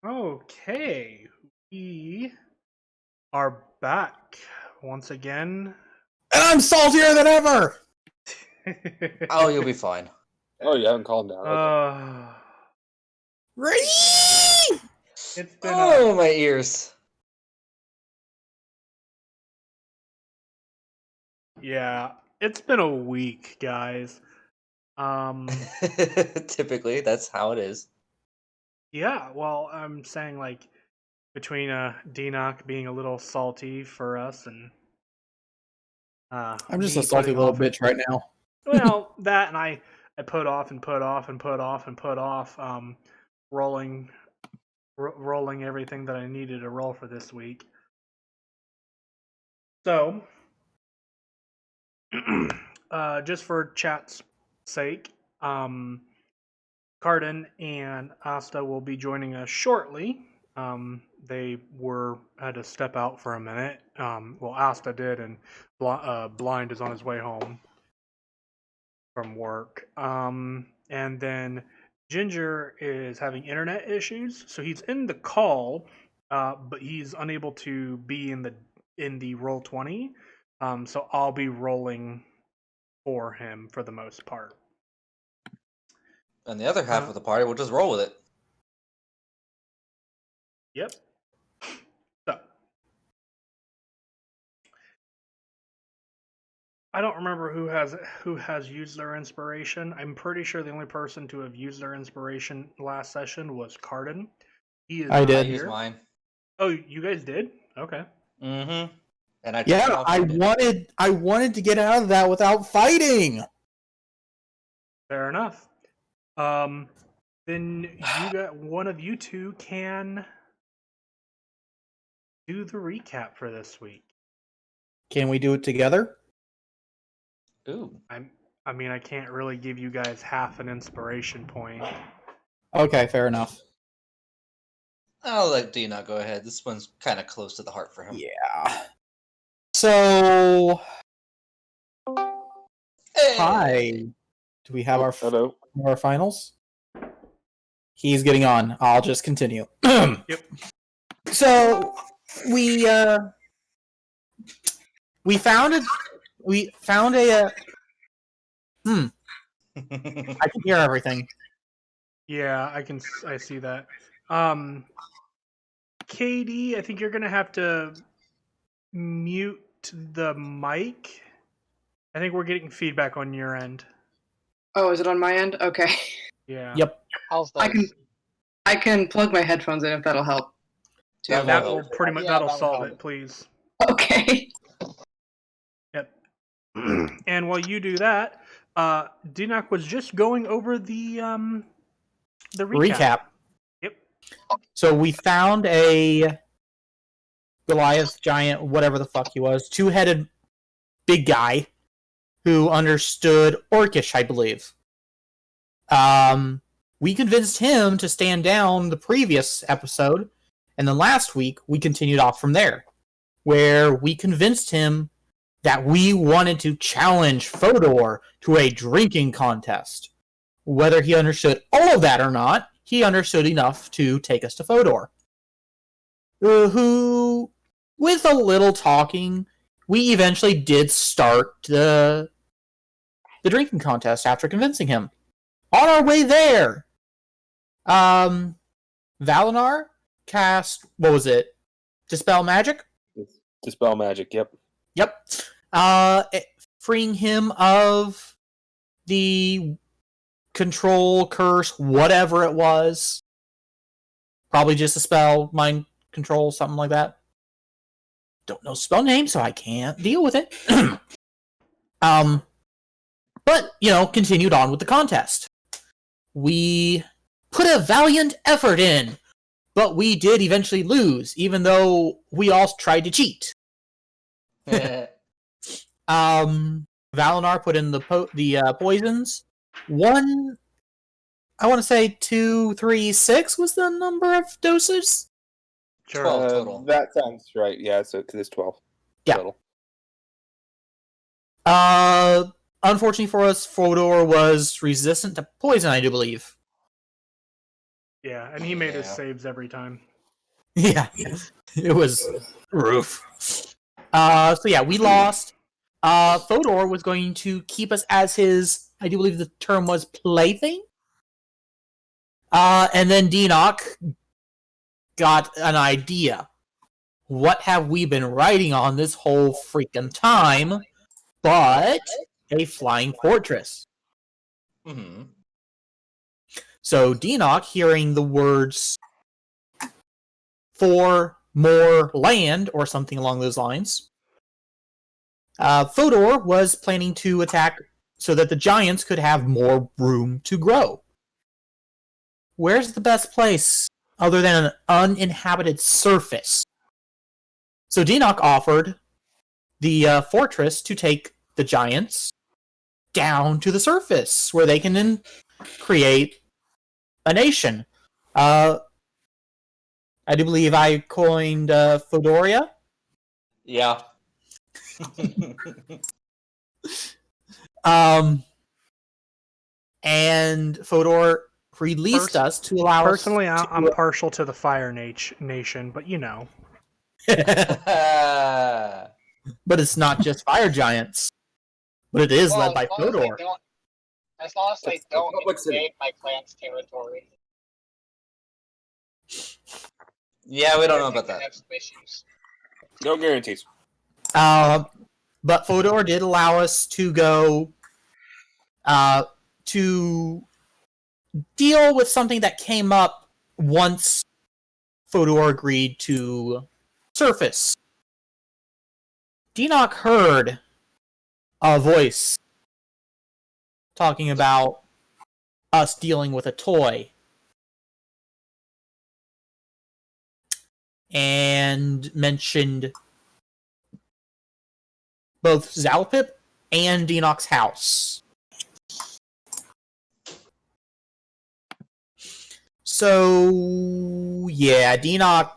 Okay, we are back once again. And I'm saltier than ever! Oh, you'll be fine. Oh, you haven't calmed down. Okay. It's been my ears. yeah, it's been a week, guys. Typically, that's how it is. Yeah, well, I'm saying like between D-Knock being a little salty for us and I'm just me a salty putting little off- bitch right now. Well, that and I put off rolling everything that I needed to roll for this week. So, just for chat's sake, Cardin and Asta will be joining us shortly. They had to step out for a minute. Well, Asta did, and Blind is on his way home from work. And then Ginger is having internet issues, so he's in the call, but he's unable to be in the Roll20. So I'll be rolling for him for the most part. And the other half of the party will just roll with it. Yep. So I don't remember who has used their inspiration. I'm pretty sure the only person to have used their inspiration last session was Cardin. I did. I used mine. Oh, you guys did? Okay. Mm-hmm. And I wanted to get out of that without fighting. Fair enough. Then one of you two can do the recap for this week. Can we do it together? Ooh. I mean, I can't really give you guys half an inspiration point. Okay, fair enough. I'll let Dina go ahead. This one's kind of close to the heart for him. Yeah. So, hi. Do we have our finals? He's getting on. I'll just continue. Yep. So we found a I can hear everything. Yeah, I see that. KD, I think you're gonna have to mute the mic. I think we're getting feedback on your end. Oh, is it on my end? Okay. Yeah. Yep. I can plug my headphones in if that'll help. That will pretty much that'll solve it, please. Okay. Yep. And while you do that, Dinak was just going over the recap. Yep. So we found a Goliath giant, whatever the fuck he was, two-headed big guy who understood Orcish, I believe. We convinced him to stand down the previous episode, and then last week we continued off from there, where we convinced him that we wanted to challenge Fodor to a drinking contest. Whether he understood all of that or not, he understood enough to take us to Fodor. Who, with a little talking, we eventually did start the drinking contest after convincing him. On our way there, Valinar cast, what was it? Dispel Magic? Dispel Magic, yep. Yep. Freeing him of the control, curse, whatever it was. Probably just a spell, mind control, something like that. Don't know spell name, so I can't deal with it. But, continued on with the contest. We put a valiant effort in, but we did eventually lose, even though we all tried to cheat. Valinar put in the poisons. One, I want to say 2, 3, 6 was the number of doses. Sure. 12 total. That sounds right. Yeah, so because it's 12 Yeah. total. Unfortunately for us, Fodor was resistant to poison, I do believe. Yeah, and he made his Yeah. saves every time. Yeah, it was roof. So yeah, we lost. Fodor was going to keep us as his, I do believe the term was plaything. And then Deanoch got an idea. What have we been writing on this whole freaking time but a flying fortress? Hmm. So Deanoch, hearing the words for more land or something along those lines, Fodor was planning to attack so that the giants could have more room to grow. Where's the best place other than an uninhabited surface? So Deanoch offered the fortress to take the giants down to the surface, where they can then create a nation. I do believe I coined Fodoria. Yeah. And Fodor released us to allow Personally, us I'm partial to the Fire Nation, but you know. to... But it's not just fire giants. But it is led by Fodor. As long as they don't Public city. invade my clan's territory. Yeah, we don't know I think about they that. have some issues. No guarantees. But Fodor did allow us to go to deal with something that came up once Fodor agreed to surface. Deanoch heard a voice talking about us dealing with a toy. And mentioned both Zalpip and Deanoch's house. So, yeah, Deanoch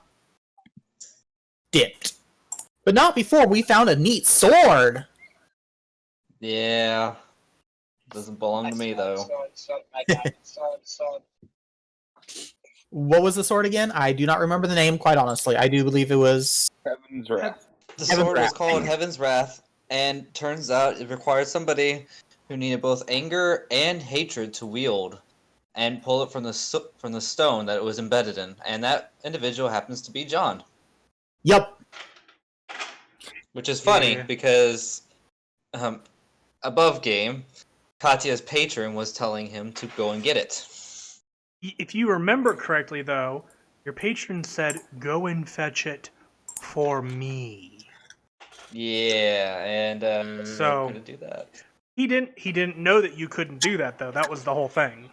dipped. But not before we found a neat sword. Yeah. Doesn't belong to me, though. Sword. What was the sword again? I do not remember the name, quite honestly. I do believe it was... Heaven's Wrath. The Heaven's sword was Wrath. called Heaven's Wrath, and turns out it required somebody who needed both anger and hatred to wield and pull it from the stone that it was embedded in. And that individual happens to be John. Yup. Which is funny, Yeah. because above game, Katya's patron was telling him to go and get it. If you remember correctly, though, your patron said, "Go and fetch it for me." Yeah, and So- I couldn't do that. He didn't know that you couldn't do that, though. That was the whole thing.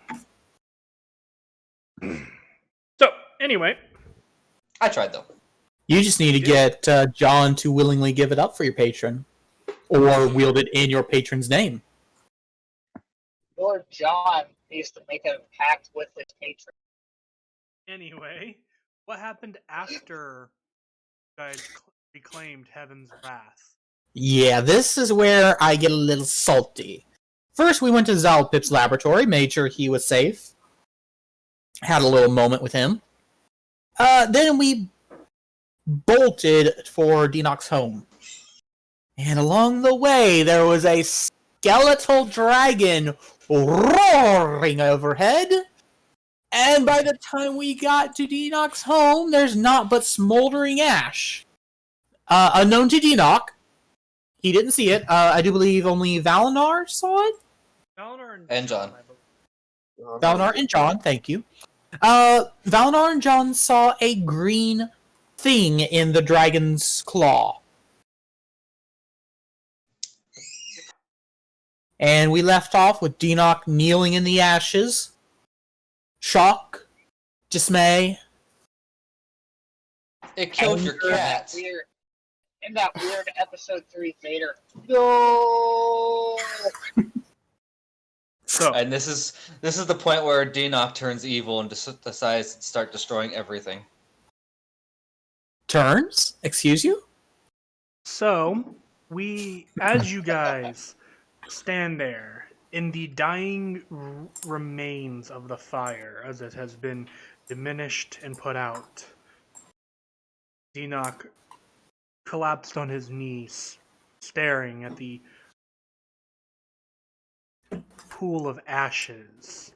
So anyway, I tried though. You just need to get John to willingly give it up for your patron. Or wield it in your patron's name. Lord John needs to make a pact with his patron. anyway, what happened after you guys reclaimed Heaven's Wrath? Yeah, this is where I get a little salty. First, we went to Zalpip's laboratory, made sure he was safe. Had a little moment with him. Then we bolted for Deanoch's home. And along the way, there was a skeletal dragon roaring overhead. And by the time we got to Deanoch's home, there's naught but smoldering ash. Unknown to Deanoch, he didn't see it. I do believe only Valinar saw it. Valinar And John. I believe. Valinar and John, thank you. Valinar and John saw a green thing in the dragon's claw. And we left off with Deanoch kneeling in the ashes. Shock. Dismay. It killed your cat. In that weird episode 3 Vader. No. So And this is the point where Deanoch turns evil and decides to start destroying everything. Turns? Excuse you? So, we, as you guys stand there In the dying remains of the fire, as it has been diminished and put out, Enoch collapsed on his knees, staring at the pool of ashes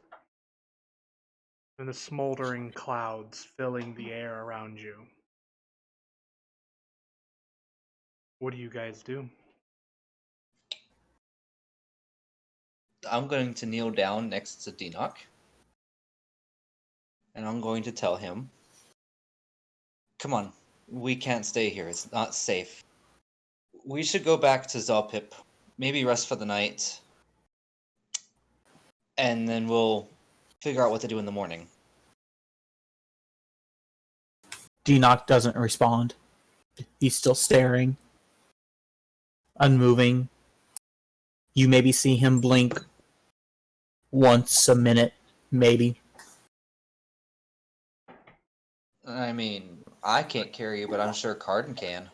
and the smoldering clouds filling the air around you. What do you guys do? I'm going to kneel down next to Denoch. And I'm going to tell him, come on, we can't stay here. It's not safe. We should go back to Zalpip, maybe rest for the night, and then we'll figure out what to do in the morning. Denoch doesn't respond. He's still staring, unmoving. You maybe see him blink once a minute, maybe. I mean, I can't carry you, but I'm sure Cardin can.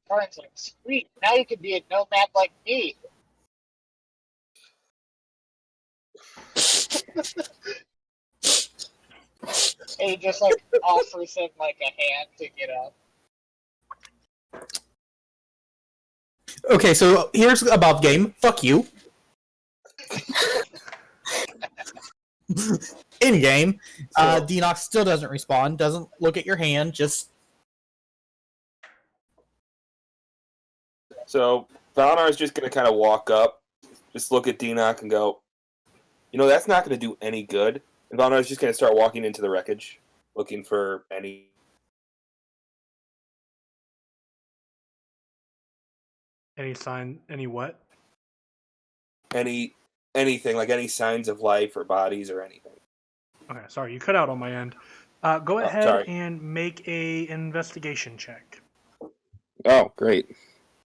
Brian's like, sweet, now you can be a nomad like me. And he just like offers him like a hand to get up. Okay, so here's above game. Fuck you. In game, Denox still doesn't respond. Doesn't look at your hand. Just So Valnar is just going to kind of walk up, just look at Denoch and go, you know, that's not going to do any good. And Valnar is just going to start walking into the wreckage, looking for any... Any sign? Any what? anything, like any signs of life or bodies or anything. Okay, sorry, you cut out on my end. Go ahead sorry. and make a investigation check. Oh, great.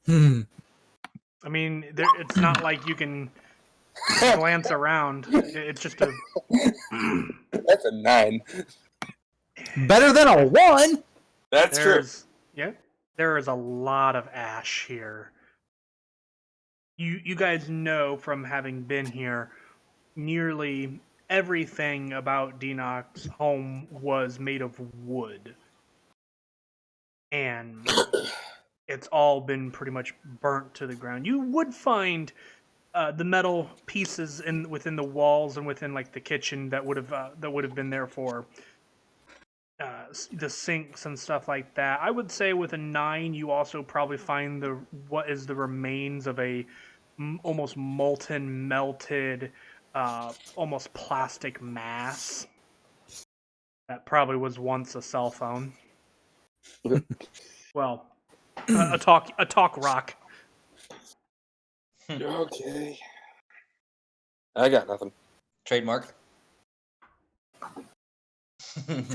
I mean, it's not like you can glance around. It's just a... That's a 9. better than a 1. That's true. Yeah, there is a lot of ash here. You guys know from having been here, nearly everything about Denoch's home was made of wood. And it's all been pretty much burnt to the ground. You would find the metal pieces within the walls and within like the kitchen that would have been there for the sinks and stuff like that. I would say with a 9, you also probably find what is the remains of a almost molten, melted, almost plastic mass that probably was once a cell phone. Well, a talk rock. Okay. I got nothing. Trademark.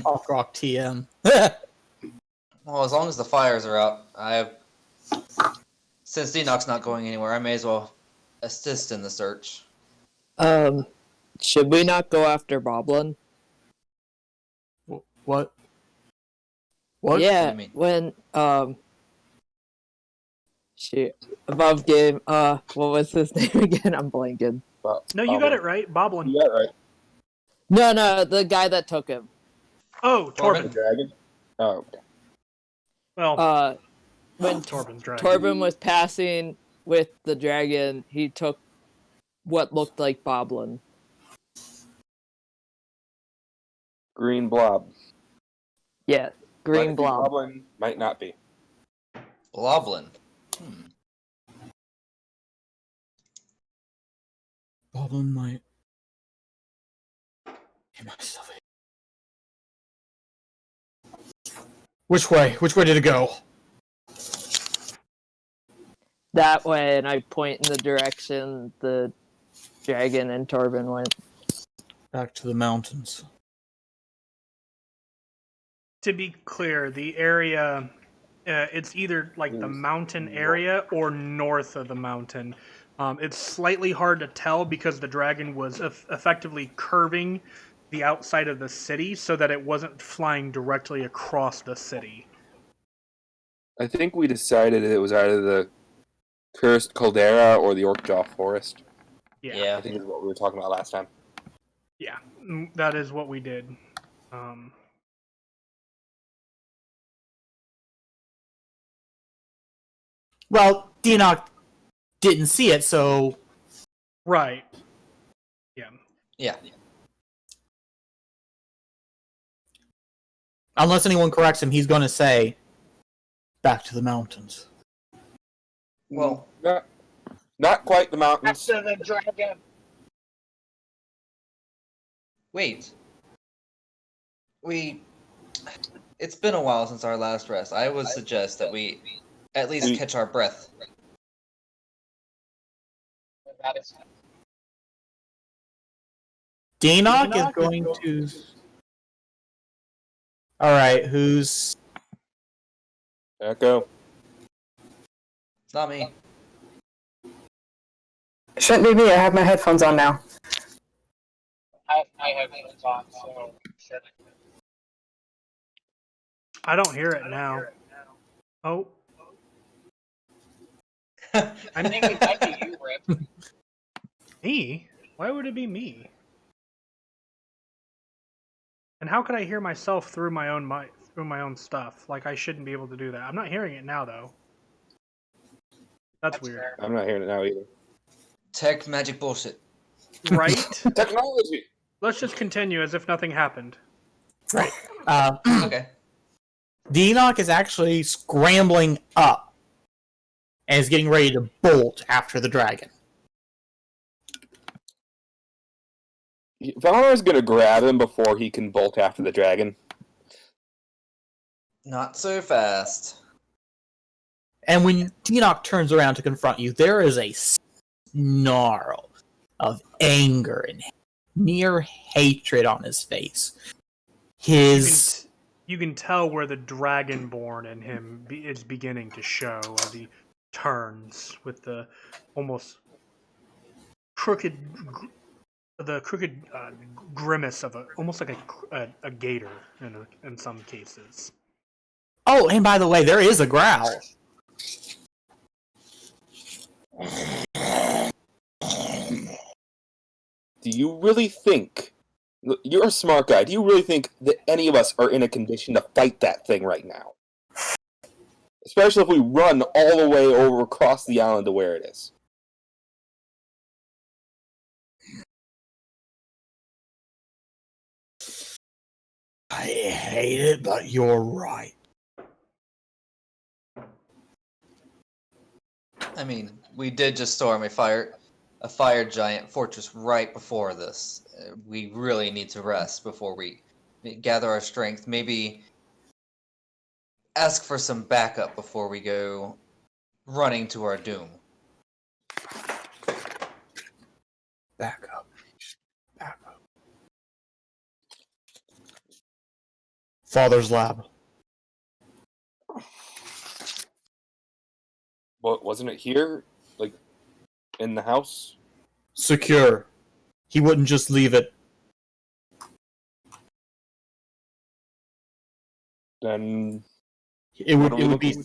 Talk rock TM. Well, as long as the fires are out, since Denoch's not going anywhere, I may as well assist in the search. Should we not go after Boblin? What? What? Yeah, What do you mean? when above game, what was his name again? I'm blanking. No, you got it right, Boblin. You got it right. No, the guy that took him. Oh, The Torben. dragon? Oh, okay. Well, When Torben's dragon. Torben was passing with the dragon, he took what looked like Boblin. Green blob. Yeah, green Might be blob. Goblin, might not be. Bloblin. Boblin might. Get myself in. Which way? Which way did it go? That way, and I point in the direction the dragon and Torben went. Back to the mountains. To be clear, the area, it's either like the mountain area or north of the mountain. It's slightly hard to tell because the dragon was effectively curving the outside of the city so that it wasn't flying directly across the city. I think we decided it was either the Cursed Caldera or the Orkjaw Forest. Yeah. I think is what we were talking about last time. Yeah, that is what we did. Well, Enoch didn't see it, so Right. Yeah. Yeah. unless anyone corrects him, he's going to say, "Back to the mountains." Well, Not quite the mountains. After the dragon. wait. It's been a while since our last rest. I would suggest that we at least catch our breath. That is Enoch is going to. All right, who's? Echo. It's not me. Shouldn't be me. I have my headphones on now. I have it on, so sure. I don't hear it now. Oh. I think it might be you, Rip. Me? Why would it be me? And how could I hear myself through my own through my own stuff? Like I shouldn't be able to do that. I'm not hearing it now though. That's weird. fair. I'm not hearing it now either. Tech magic bullshit. Right? Technology! Let's just continue as if nothing happened. Right. Okay. Enoch is actually scrambling up and is getting ready to bolt after the dragon. Valor's gonna grab him before he can bolt after the dragon. Not so fast. And when Enoch turns around to confront you, there is a snarl of anger and near hatred on his face. You can tell where the Dragonborn in him is beginning to show as he turns with the almost crooked grimace of almost like a gator in some cases. Oh, and by the way, there is a growl. Do you really think... You're a smart guy. Do you really think that any of us are in a condition to fight that thing right now? Especially if we run all the way over across the island to where it is. I hate it, but you're right. I mean, we did just storm a fire giant fortress right before this. We really need to rest before we gather our strength. Maybe ask for some backup before we go running to our doom. Back up. Back up. Father's lab. What, wasn't it here? Like, in the house? Secure. He wouldn't just leave it. Then... It would be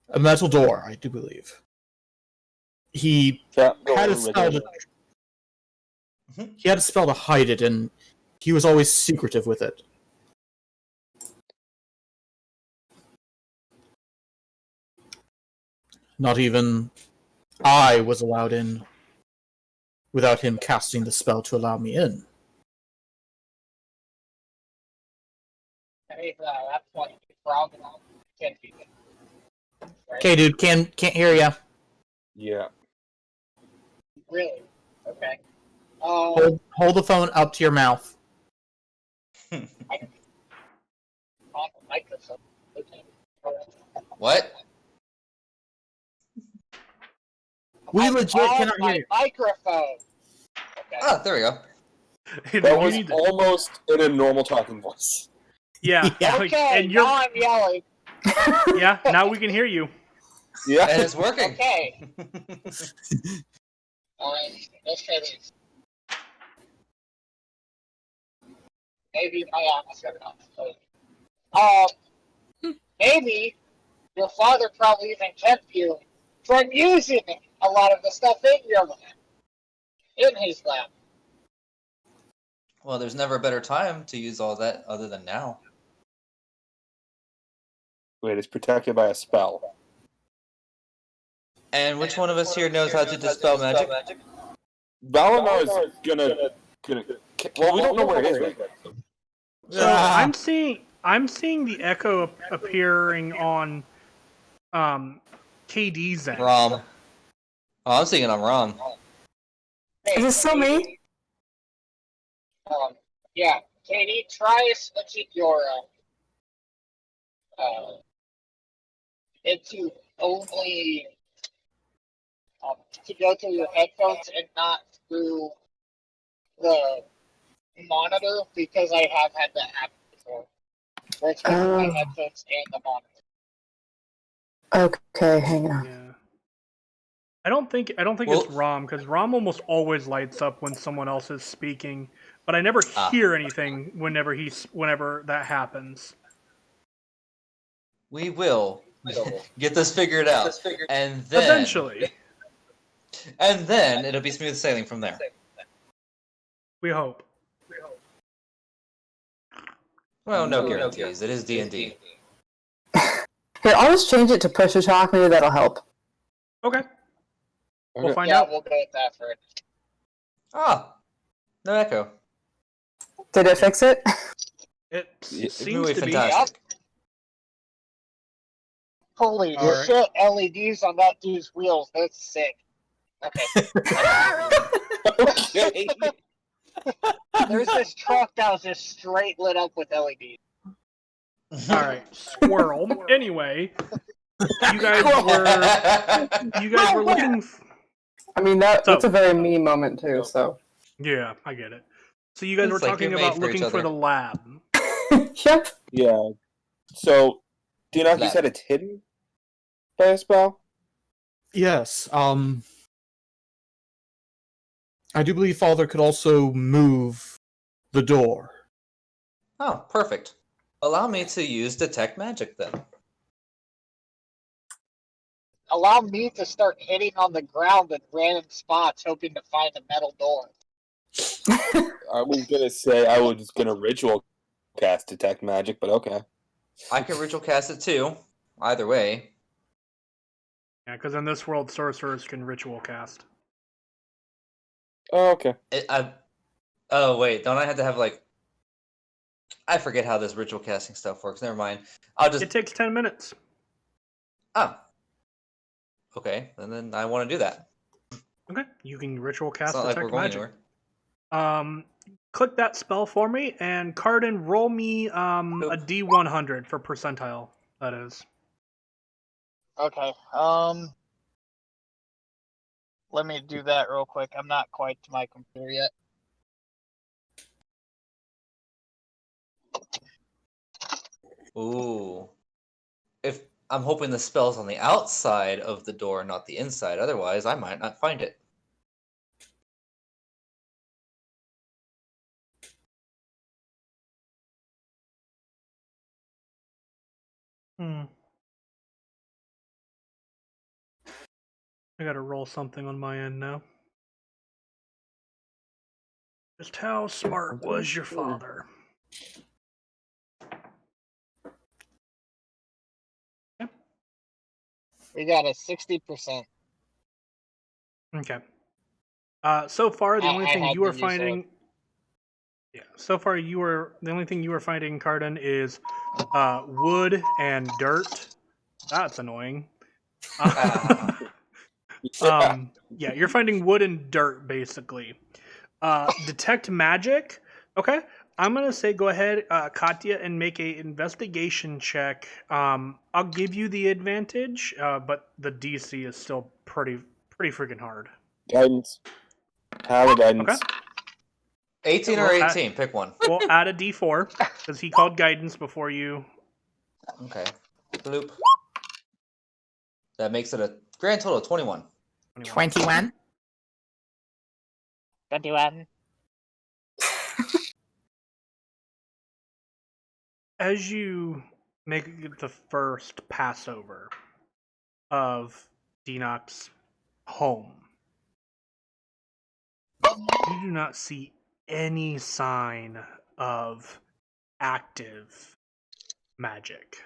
a metal door, I do believe. He had a spell to, he had a spell to hide it, and he was always secretive with it. Not even I was allowed in without him casting the spell to allow me in. Hey, that's what you probably can't be. Okay, dude, can't hear ya. Yeah. Really? Okay. Hold the phone up to your mouth. On the microphone. Okay. What? We I'm legit on cannot my hear you. microphone. Okay. Ah, there we go. That was almost in a normal talking voice. Yeah. Yeah. Okay, And you're, now I'm yelling. yeah, now we can hear you. Yeah. And it's working. Okay. Let's try this. Maybe my app is not. Maybe Your father probably even kept you from using a lot of the stuff in your lab, in his lab. Well, there's never a better time to use all that other than now. Wait, it's protected by a spell. And which one of us here knows how to dispel magic? Valinor is gonna. Well, we don't know where it is right now. I'm seeing the echo appearing on KD's end. Rom. Oh, I'm seeing it on Rom. Is it still me? Yeah, Katie, try switching your into only to go through your headphones and not through the monitor, because I have had that happen before. Where it's both my headphones and the monitor. Okay, hang on. Yeah. I don't think it's Rom, because Rom almost always lights up when someone else is speaking, but I never hear anything whenever that happens. We will get this figured out, and then Eventually, and then it'll be smooth sailing from there. we hope. Well, no guarantees. It is D&D. Here, I'll just change it to push to talk. Maybe that'll help. Okay, we'll find Yeah, out. we'll go with that for it. Ah, no echo. Did it fix it? It It's seems really to be. fantastic. Holy All right. shit, LEDs on that dude's wheels. That's sick. Okay. Okay. There's this truck that was just straight lit up with LEDs. All right, squirrel. Anyway, you guys were looking. I mean, that's a very me moment too. So. Yeah, I get it. So you guys were It's like talking you're made about for each looking for other. the lab. Yep. Yeah. So, do you know if you Lab. said it's hidden by a spell? Yes. I do believe Father could also move the door. Oh, perfect. Allow me to use detect magic then. Allow me to start hitting on the ground at random spots, hoping to find a metal door. I was gonna say I was gonna ritual cast detect magic, but okay. I can ritual cast it too. Either way. Yeah, because in this world, sorcerers can ritual cast. Oh, okay. Oh wait, don't I have to have like? I forget how this ritual casting stuff works. Never mind. I'll just. It takes 10 minutes. Oh. Okay, and then I want to do that. Okay, you can ritual It's cast not like detect we're going magic. anywhere. Click that spell for me, and Cardin, roll me a D100 for percentile. That is. Okay. Let me do that real quick. I'm not quite to my computer yet. Ooh. If I'm hoping the spell's on the outside of the door, not the inside. Otherwise, I might not find it. I gotta roll something on my end now. Just how smart was your father? We got a 60%. Okay. So far, the only I thing had you are to use finding. Yeah. So far, the only thing you are finding, Cardin, is wood and dirt. That's annoying. Yeah, you're finding wood and dirt basically. Detect magic. Okay, I'm gonna say go ahead, Katya, and make a investigation check. I'll give you the advantage, but the DC is still pretty freaking hard. Guidance. Have a guidance. Okay. 18 or 18, pick one. We'll add a D4 because he called guidance before you. Okay. Bloop. That makes it a grand total of 21. 21. 21. As you make the first Passover of Denox's home, you do not see any sign of active magic.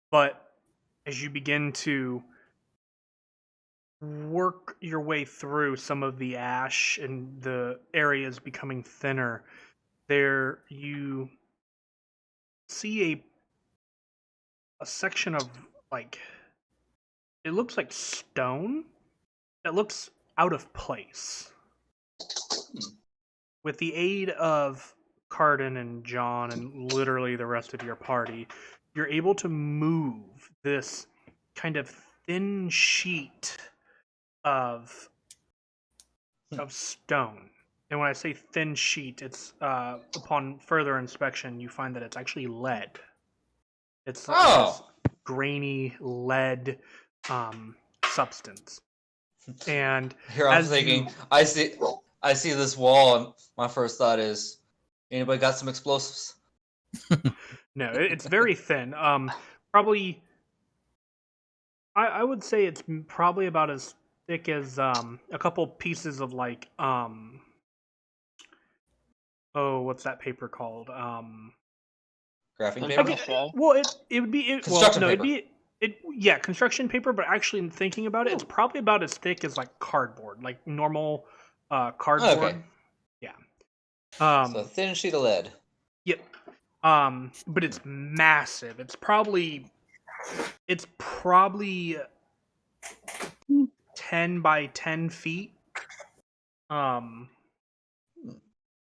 But as you begin to work your way through some of the ash and the areas becoming thinner, there you see a section of, like, it looks like stone that looks out of place. With the aid of Cardin and John and literally the rest of your party, you're able to move this kind of thin sheet of stone. And when I say thin sheet, it's upon further inspection, you find that it's actually lead. It's this grainy lead substance. And here I'm thinking, I see this wall, and my first thought is, anybody got some explosives? No, it's very thin. Probably, I would say it's probably about as thick as a couple pieces of, like, what's that paper called? Graphing paper? Well, it would be Construction paper. it'd be construction paper. But actually, in thinking about it, it's probably about as thick as, like, cardboard, like normal cardboard. Okay. Yeah. So a thin sheet of lead. Yep. But it's massive. It's probably 10 by 10 feet.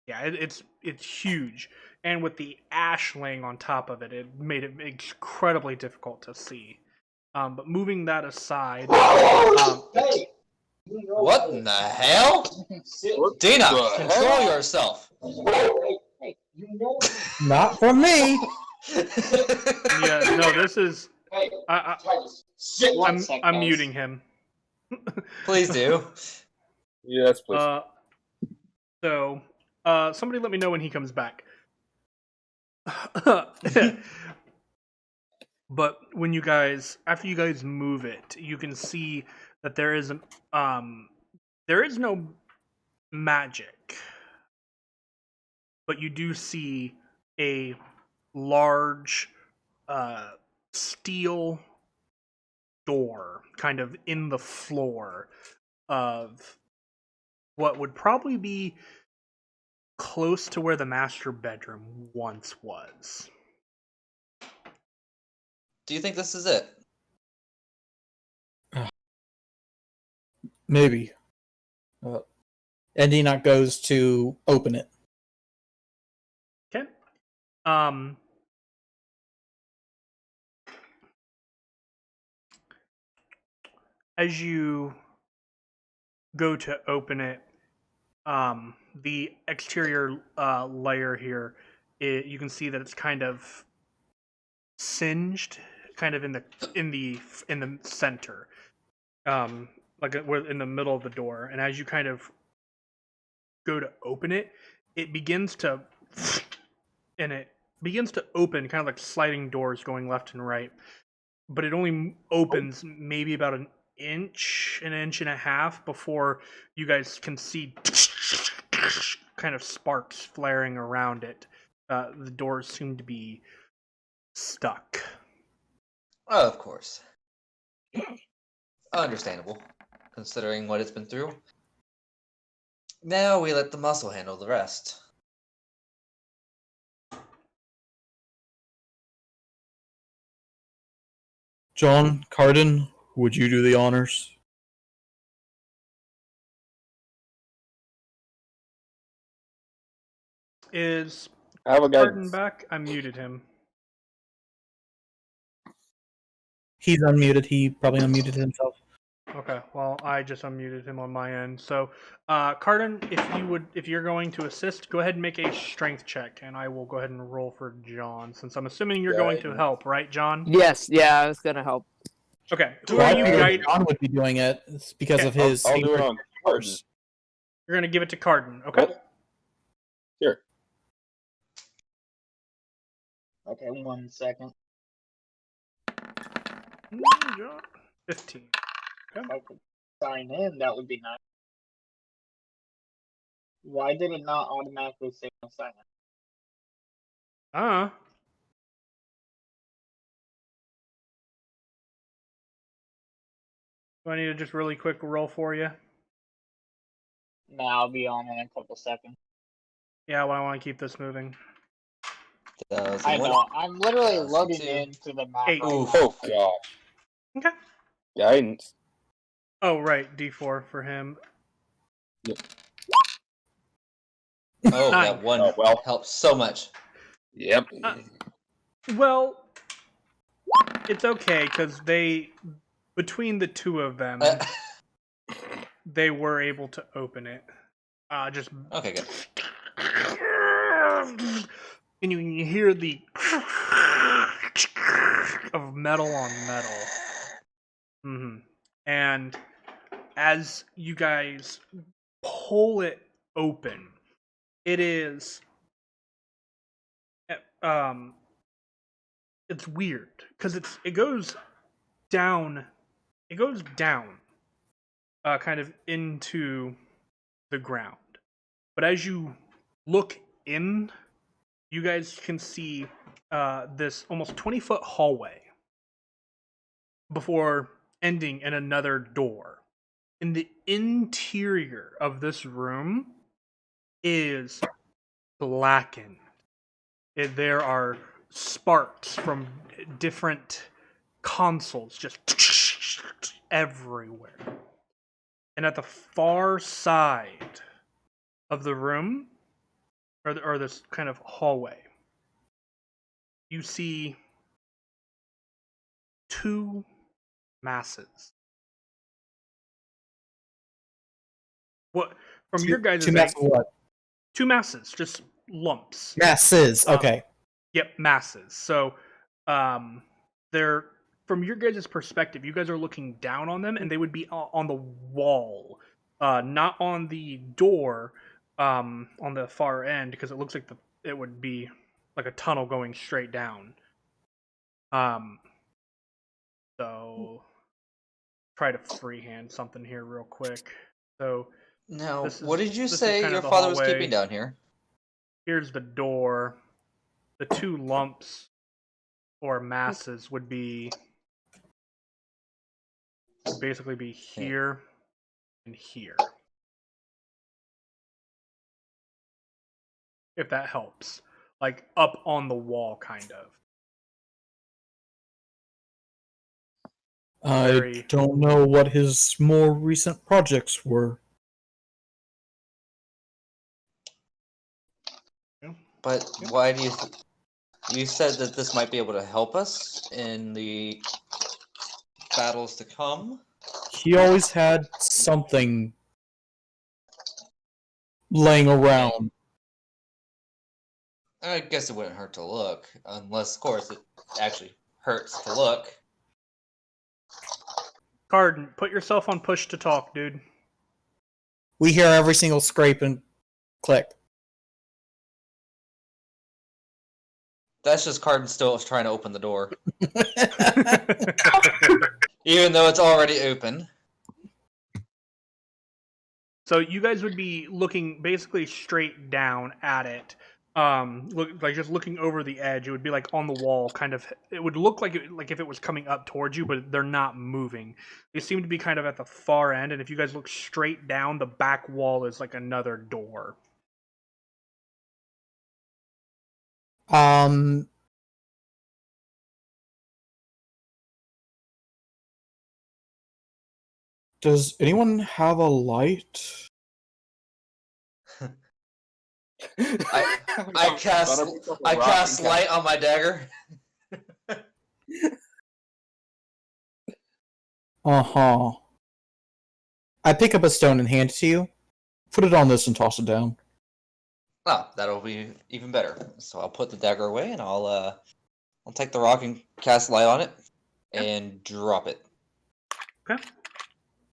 Yeah, it's huge. And with the ash laying on top of it, it made it incredibly difficult to see. But moving that aside, What in the hell? Dina, control yourself. Not from me. yeah, no, this is. I'm muting him. Please do. Yes, please. So, somebody let me know when he comes back. But when after you guys move it, you can see that there is no magic, but you do see a large steel door kind of in the floor of what would probably be close to where the master bedroom once was. Do you think this is it? Maybe. And Enoch goes to open it. Okay. As you go to open it, the exterior layer here, you can see that it's kind of singed, kind of in the center, like we're in the middle of the door. And as you kind of go to open it, it begins to open, kind of like sliding doors going left and right. But it only opens maybe about an inch and a half before you guys can see kind of sparks flaring around it. The doors seem to be stuck. Oh, of course. Understandable, considering what it's been through. Now we let the muscle handle the rest. John, Cardin, would you do the honors? Is I have a Cardin guy. back? I muted him. He's unmuted. He probably unmuted himself. Okay, well, I just unmuted him on my end. So, Cardin, if you're going to assist, go ahead and make a strength check, and I will go ahead and roll for John, since I'm assuming you're going to help, right, John? Yes, yeah, I was gonna help. Okay, who Well, are I you figured guys? John would be doing it. It's because Okay, of his. I'll do it on first. You're going to give it to Cardin, okay? Sure. Okay, 1 second. 15. If I could sign in, that would be nice. Why did it not automatically say no sign in? Do I need to just really quick roll for you? Nah, I'll be on in a couple seconds. Yeah, well, I want to keep this moving. I know. I'm literally loading 2. into the map 8. right Oof. now. Oh gosh. Okay. Guidance. Oh, right. D4 for him. Oh, 9. that one Oh, well. helps so much. Yep. Well, it's okay, because between the two of them, they were able to open it. Just. Okay, good. And you hear the of metal on metal. And as you guys pull it open, it is it's weird because it goes down kind of into the ground. But as you look in, you guys can see this almost 20-foot hallway before ending in another door. In the interior of this room is blackened. There are sparks from different consoles just everywhere. And at the far side of the room, or this kind of hallway, you see 2 masses. What from your guys' 2 masses what? 2 masses, just lumps. Masses. Okay. Yep, masses. So, they're from your guys' perspective. You guys are looking down on them, and they would be on the wall, not on the door, on the far end, because it looks like it would be like a tunnel going straight down. So try to freehand something here real quick. So Now, this what is- did you this is say kind your of the father was hallway. keeping down here? Here's the door. The 2 lumps or masses would basically be here and here. If that helps. Like up on the wall, kind of. I Very- don't know what his more recent projects were. But why do you said that this might be able to help us in the battles to come? He always had something laying around. I guess it wouldn't hurt to look, unless, of course, it actually hurts to look. Carden, put yourself on push to talk, dude. We hear every single scrape and click. That's just Carden still trying to open the door, even though it's already open. So you guys would be looking basically straight down at it. Just looking over the edge. It would be like on the wall, kind of. It would look like if it was coming up towards you, but they're not moving. They seem to be kind of at the far end, and if you guys look straight down, the back wall is like another door. Does anyone have a light? I cast light on my dagger. Uh-huh. I pick up a stone and hand it to you. Put it on this and toss it down. Oh, that'll be even better. So I'll put the dagger away, and I'll take the rock and cast light on it, and drop it. Okay.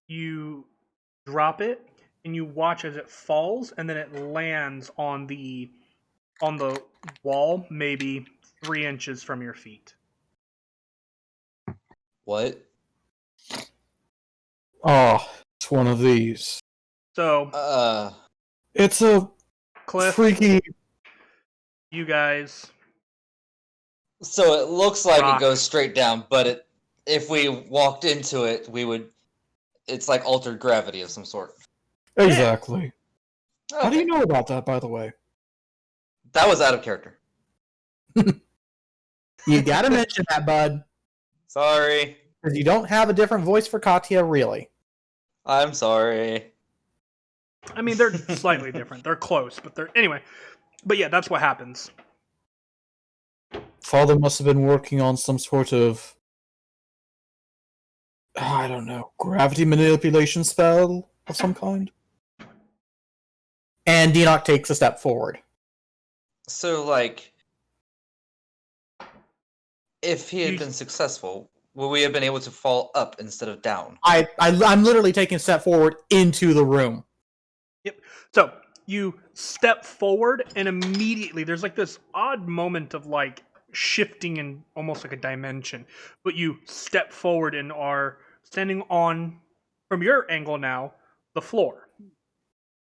You drop it, and you watch as it falls, and then it lands on the wall, maybe 3 inches from your feet. What? Oh, it's one of these. So, It's a Cliff, freaky. you guys, So it looks like Rock. it goes straight down, but if we walked into it, we would. It's like altered gravity of some sort. Exactly. Okay. How do you know about that, by the way? That was out of character. You gotta mention that, bud. Sorry. Because you don't have a different voice for Katya, really. I'm sorry. I mean, they're slightly different. They're close, but they're... Anyway. But yeah, that's what happens. Father must have been working on some sort of... I don't know, gravity manipulation spell of some kind? And Deanoch takes a step forward. So, like, if he had been successful, would we have been able to fall up instead of down? I'm literally taking a step forward into the room. Yep. So, you step forward, and immediately there's like this odd moment of like shifting in almost like a dimension. But you step forward and are standing on, from your angle now, the floor.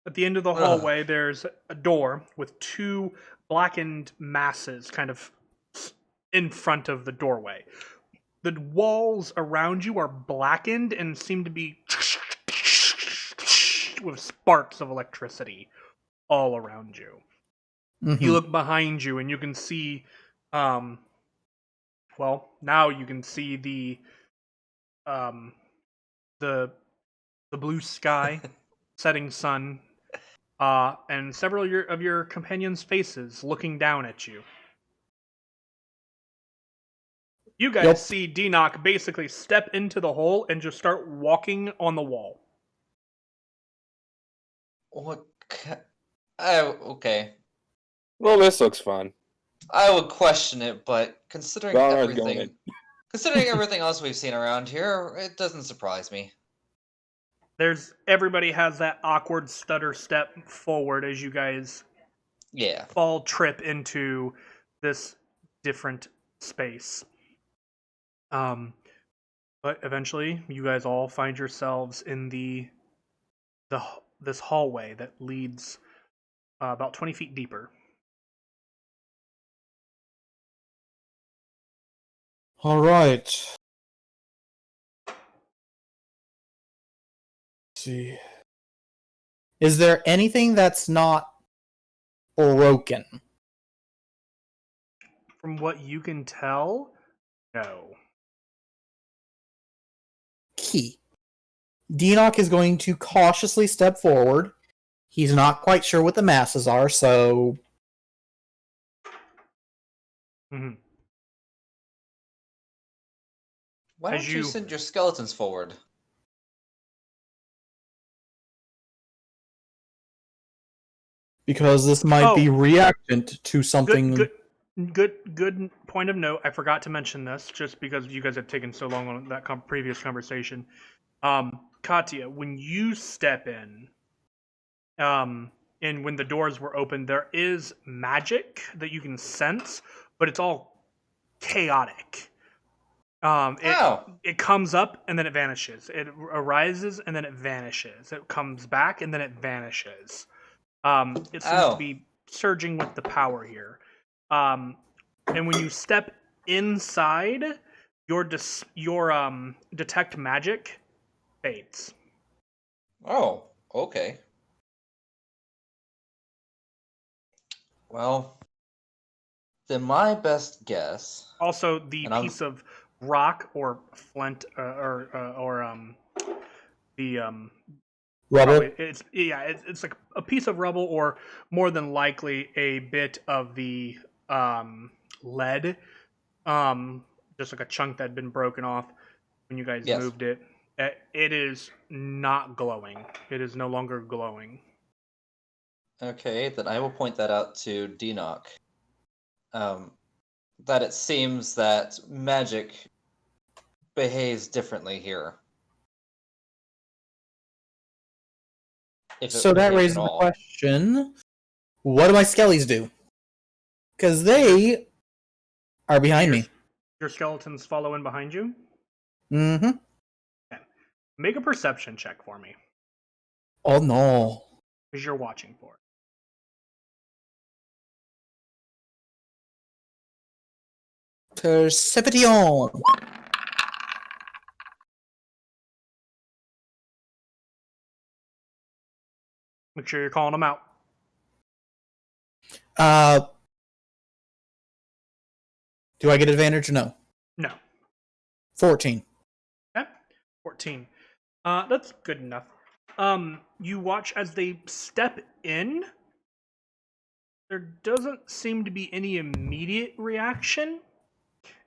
At the end of the hallway, there's a door with 2 blackened masses kind of in front of the doorway. The walls around you are blackened and seem to be with sparks of electricity all around you. Mm-hmm. You look behind you and you can see, well, now you can see the blue sky, setting sun, and several of your companions' faces looking down at you. You guys see Deanoch basically step into the hole and just start walking on the wall. What? Okay. Well, this looks fun. I would question it, but considering Balnard's going in. everything else we've seen around here, it doesn't surprise me. Everybody has that awkward stutter step forward as you guys trip into this different space. But eventually you guys all find yourselves in this hallway that leads about 20 feet deeper. All right. Let's see. Is there anything that's not broken? From what you can tell, no. Key. Deanoch is going to cautiously step forward. He's not quite sure what the masses are, so... Mm-hmm. Why don't you send your skeletons forward? Because this might be reactant to something... Good point of note. I forgot to mention this, just because you guys had taken so long on that previous conversation. Katya, when you step in, and when the doors were open, there is magic that you can sense, but it's all chaotic. It comes up and then it vanishes. It arises and then it vanishes. It comes back and then it vanishes. It seems to be surging with the power here. And when you step inside, your detect magic fades. Oh, okay. Well, then my best guess. Also, the piece of rock or flint or the rubble. It's like a piece of rubble, or more than likely a bit of the lead, just like a chunk that had been broken off when you guys moved it. It is not glowing. It is no longer glowing. Okay, then I will point that out to Deanoch. That it seems that magic behaves differently here. So that raises the question, what do my skellies do? Because they are behind me. Your skeletons follow in behind you? Mm-hmm. Okay. Make a perception check for me, Oh no. because you're watching for it. Perception. Make sure you're calling them out. Do I get advantage or no? No. 14. Okay. 14. That's good enough. You watch as they step in. There doesn't seem to be any immediate reaction.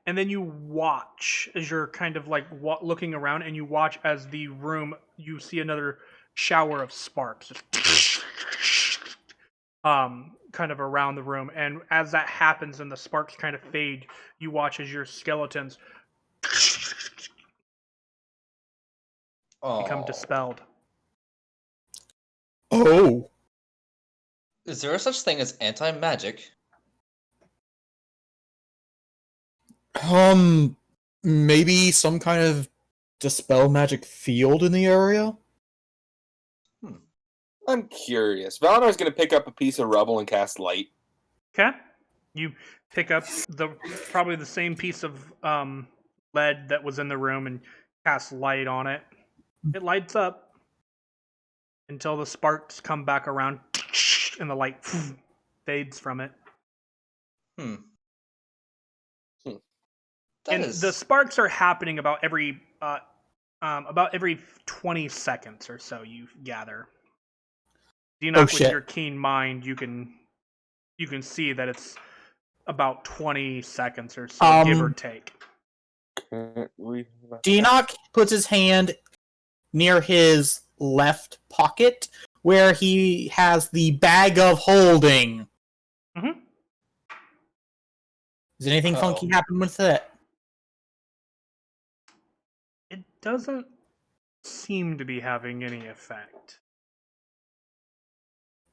And then you watch as you're kind of like looking around, and you watch as the room, you see another shower of sparks. Kind of around the room. And as that happens and the sparks kind of fade, you watch as your skeletons become dispelled. Oh. Is there such thing as anti-magic? Maybe some kind of dispel magic field in the area? I'm curious. Valinar's going to pick up a piece of rubble and cast light. Okay. You pick up probably the same piece of lead that was in the room and cast light on it. It lights up until the sparks come back around and the light fades from it. The sparks are happening about every 20 seconds or so, you gather. Enoch, with your keen mind, you can see that it's about 20 seconds or so, give or take. Enoch puts his hand near his left pocket, where he has the bag of holding. Mm-hmm. Does anything funky happen with it? It doesn't seem to be having any effect.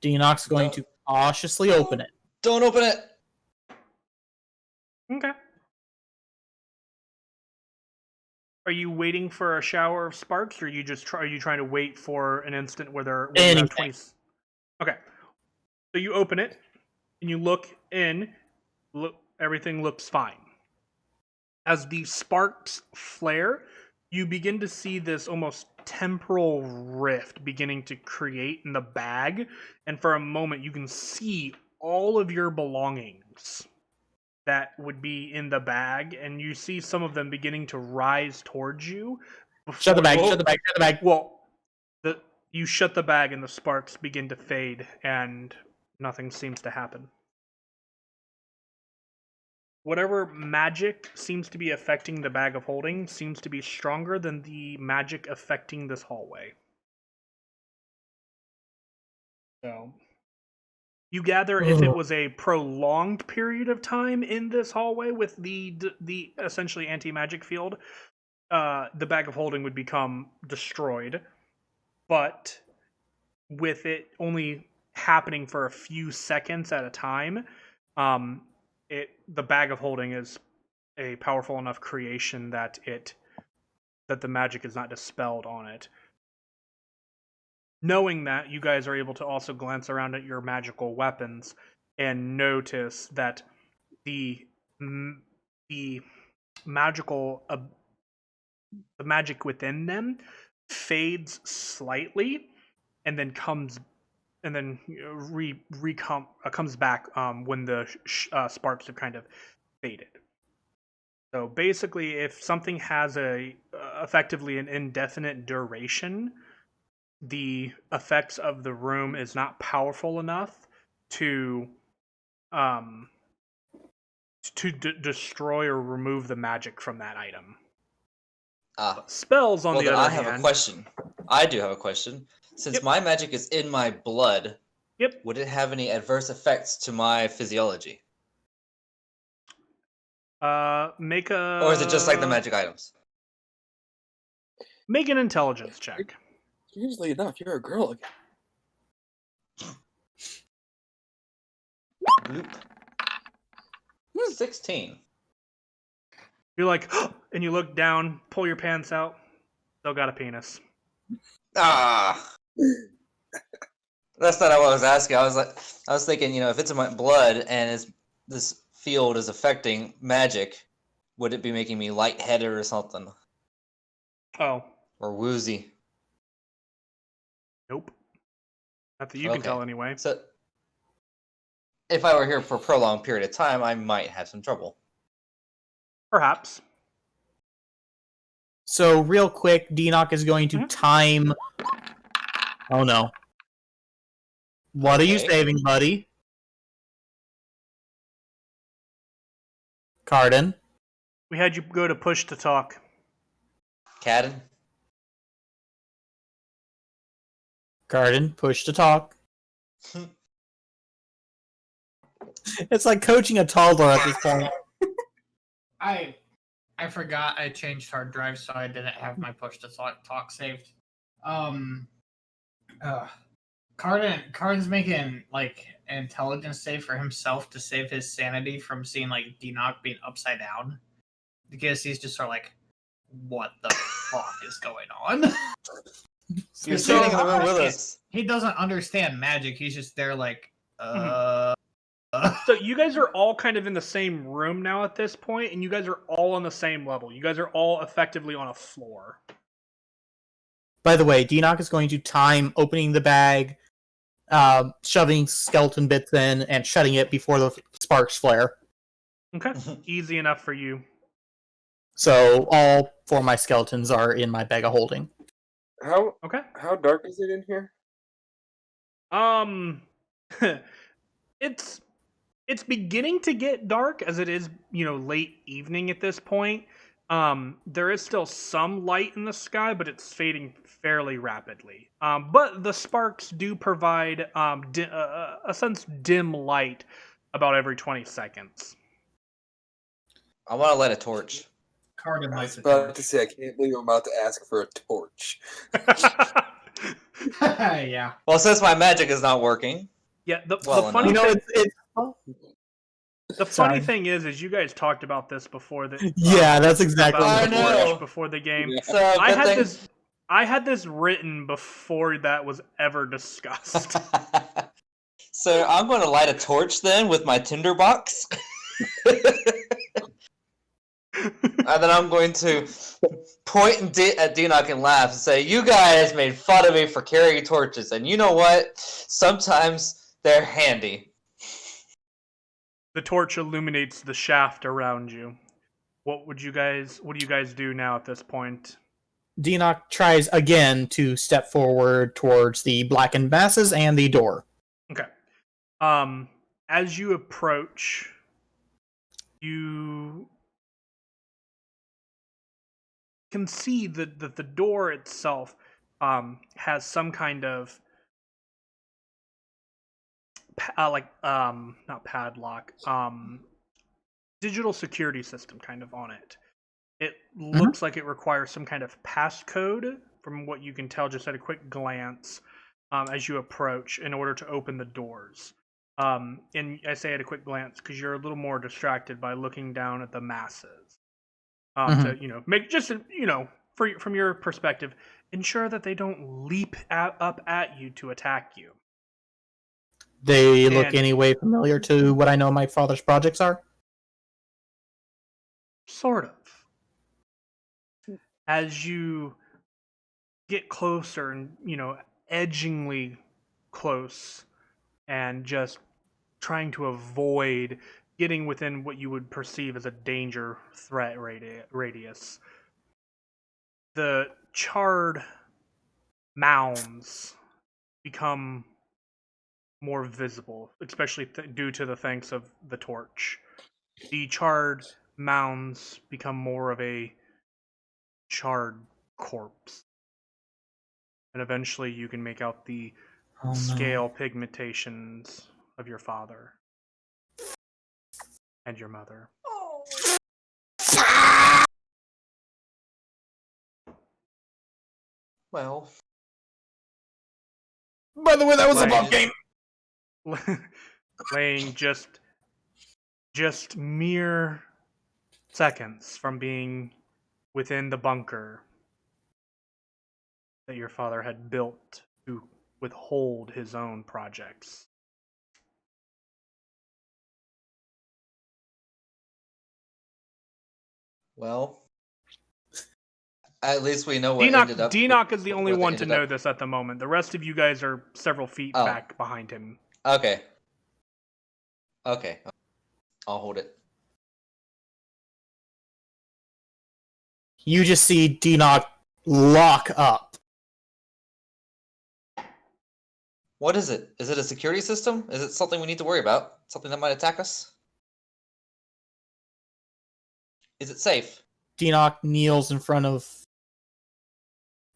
Enoch's going to cautiously open it. Don't open it! Okay. Are you waiting for a shower of sparks, or are you trying to wait for an instant where there are 20? Okay. So you open it and you look in. Everything looks fine. As the sparks flare, you begin to see this almost temporal rift beginning to create in the bag, and for a moment you can see all of your belongings that would be in the bag, and you see some of them beginning to rise towards you. Shut the bag. Well, you shut the bag and the sparks begin to fade, and nothing seems to happen. Whatever magic seems to be affecting the bag of holding seems to be stronger than the magic affecting this hallway. So, you gather if it was a prolonged period of time in this hallway with the essentially anti-magic field, the bag of holding would become destroyed. But with it only happening for a few seconds at a time, the bag of holding is a powerful enough creation that the magic is not dispelled on it. Knowing that, you guys are able to also glance around at your magical weapons and notice that the magic within them fades slightly and then comes back when the sparks have kind of faded. So basically, if something has effectively an indefinite duration, the effects of the room is not powerful enough to destroy or remove the magic from that item. Spells, on the other hand... I have a question. I do have a question. Since my magic is in my blood, would it have any adverse effects to my physiology? Or is it just like the magic items? Make an intelligence check. Strangely enough, you're a girl again. Bloop. 16. You're like, and you look down, pull your pants out. Still got a penis. Ah, that's not what I was asking. I was thinking, if it's in my blood and this field is affecting magic, would it be making me lightheaded or something, Oh, or woozy? nope. Not that you can Okay. tell anyway. So, if I were here for a prolonged period of time, I might have some trouble. Perhaps. So real quick, Denock is going to time. Oh no! What are you Okay. saving, buddy? Cardin. We had you go to push to talk. Cadden? Cardin, push to talk. It's like coaching a toddler at this point. I forgot I changed hard drive, so I didn't have my push to talk saved. Cardin's making like an intelligence save for himself to save his sanity from seeing like Denock being upside down, because he's just sort of like, what the fuck is going on? You're So sitting in the room with us. He doesn't understand magic. He's just there like, So you guys are all kind of in the same room now at this point, and you guys are all on the same level. You guys are all effectively on a floor. By the way, Denock is going to time opening the bag, shoving skeleton bits in, and shutting it before the sparks flare. Okay. Easy enough for you. So all 4 of my skeletons are in my bag of holding. Okay. How dark is it in here? It's beginning to get dark as it is, late evening at this point. There is still some light in the sky, but it's fading fairly rapidly. But the sparks do provide a sense dim light about every 20 seconds. I want to light a torch. Cardin I lights was a about torch. to say, I can't believe I'm about to ask for a torch. Yeah. Well, since my magic is not working, Yeah, the Well funny enough. thing, the funny Sorry. thing is you guys talked about this before. Yeah, that's exactly about I the know. torch before the game. Yeah. so I had this written before that was ever discussed. So I'm going to light a torch then with my tinderbox. And then I'm going to point at Denock and laugh and say, "You guys made fun of me for carrying torches, and you know what? Sometimes they're handy." The torch illuminates the shaft around you. What do you guys do now at this point? Denock tries again to step forward towards the blackened masses and the door. Okay. As you approach, you can see that the door itself has some kind of not padlock, digital security system kind of on it. It looks like it requires some kind of passcode, from what you can tell just at a quick glance, as you approach, in order to open the doors. And I say at a quick glance because you're a little more distracted by looking down at the masses. To make just from your perspective, ensure that they don't leap up at you to attack you. They look And- any way familiar to what I know my father's projects are? Sort of. As you get closer and, edgingly close, and just trying to avoid getting within what you would perceive as a danger threat radius, the charred mounds become more visible, especially due to the thanks of the torch. The charred mounds become more of a charred corpse. And eventually you can make out the scale pigmentations of your father and your mother. Well, By the way, that was a Right. bump game. Laying just mere seconds from being within the bunker that your father had built to withhold his own projects. Well, at least we know what ended up. Denock is the only where they one to ended know up. this at the moment. The rest of you guys are several feet Oh. back behind him. Okay. Okay. I'll hold it. You just see Denock lock up. What is it? Is it a security system? Is it something we need to worry about? Something that might attack us? Is it safe? Denock kneels in front of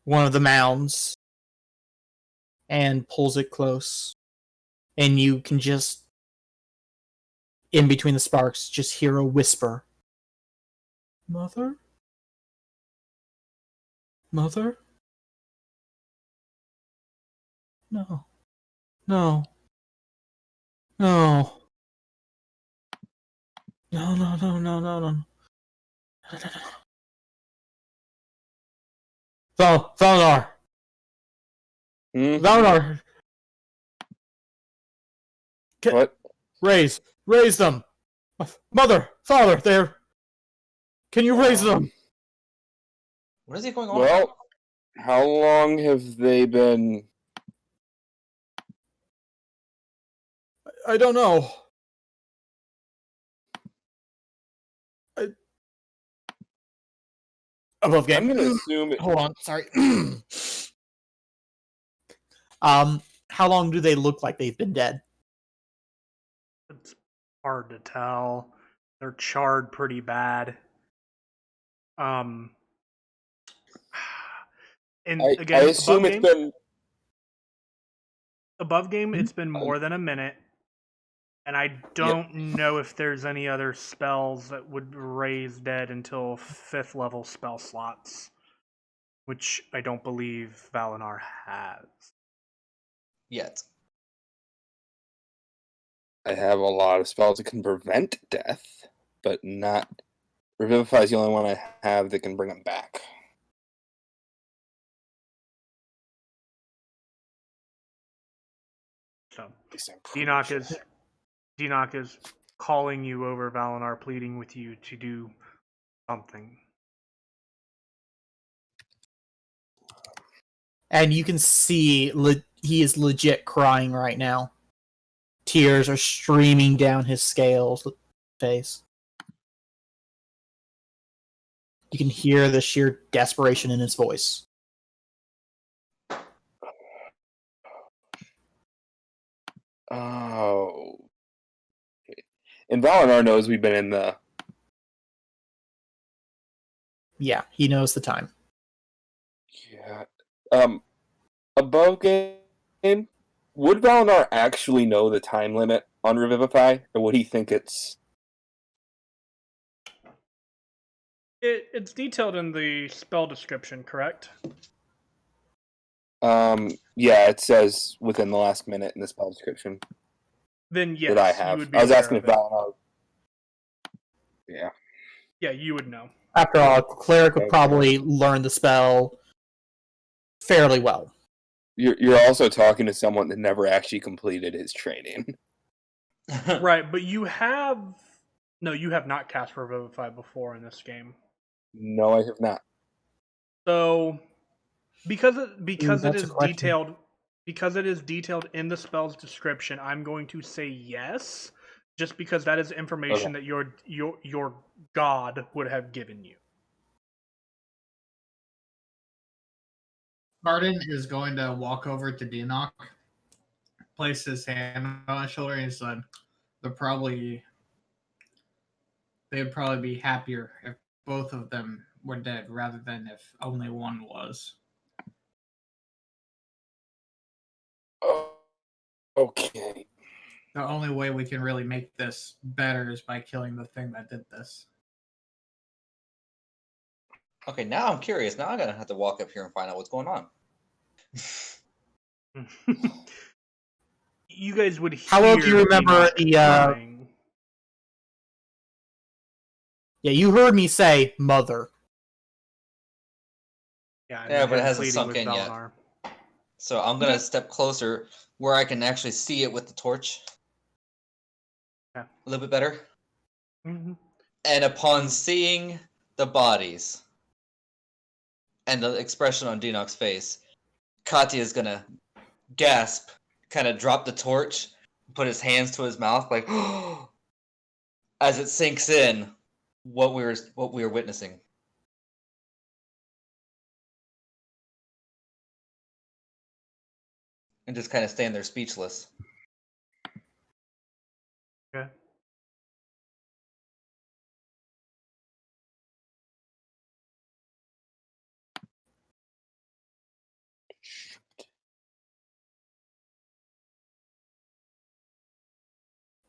one of the mounds and pulls it close. And you can just, in between the sparks, just hear a whisper. Mother? Mother? No. No. No. No, no, no, no, no, no. Valnar! Hmm? Valnar! What? Raise them! Mother! Father, there! Can you raise them? What is he going on? Well, how long have they been... I don't know. Above game. I'm gonna assume it... Hold on, sorry. How long do they look like they've been dead? It's hard to tell. They're charred pretty bad. And I again, assume it's been... above game, it's been more than a minute. And I don't know if there's any other spells that would raise dead until 5th level spell slots, which I don't believe Valinar has. Yet. I have a lot of spells that can prevent death, but not... Revivify is the only one I have that can bring them back. So At least I'm pretty sure. Denock is calling you over Valinar, pleading with you to do something. And you can see he is legit crying right now. Tears are streaming down his scales face. You can hear the sheer desperation in his voice. Oh. And Valinar knows we've been in the... Yeah, he knows the time. Yeah. Above game, would Valinar actually know the time limit on Revivify, or would he think it's... It's detailed in the spell description, correct? Yeah, it says within the last minute in the spell description Then yes, that I you have. would be I was aware asking of if it. Valinar... Yeah. Yeah, you would know. After all, a cleric would Okay. probably learn the spell fairly well. You're also talking to someone that never actually completed his training. Right, but you have... No, you have not cast Revivify before in this game. No, I have not. So, because it that's is a question. detailed in the spell's description, I'm going to say yes, just because that is information that your god would have given you. Garden is going to walk over to Denock, place his hand on his shoulder, and he said, they'd probably be happier if both of them were dead rather than if only one was. Oh, okay. The only way we can really make this better is by killing the thing that did this. Okay, now I'm curious. Now I'm gonna have to walk up here and find out what's going on. You guys would hear... How well do you remember Denock crying. Yeah, you heard me say mother. Yeah, Yeah, but it hasn't pleading sunk with in yet. Valinar. So I'm gonna step closer where I can actually see it with the torch. Okay. A little bit better. Mm-hmm. And upon seeing the bodies and the expression on Dinok's face, Katya is gonna gasp, kind of drop the torch, put his hands to his mouth, like as it sinks in what we were witnessing. And just kind of stand there speechless. Okay.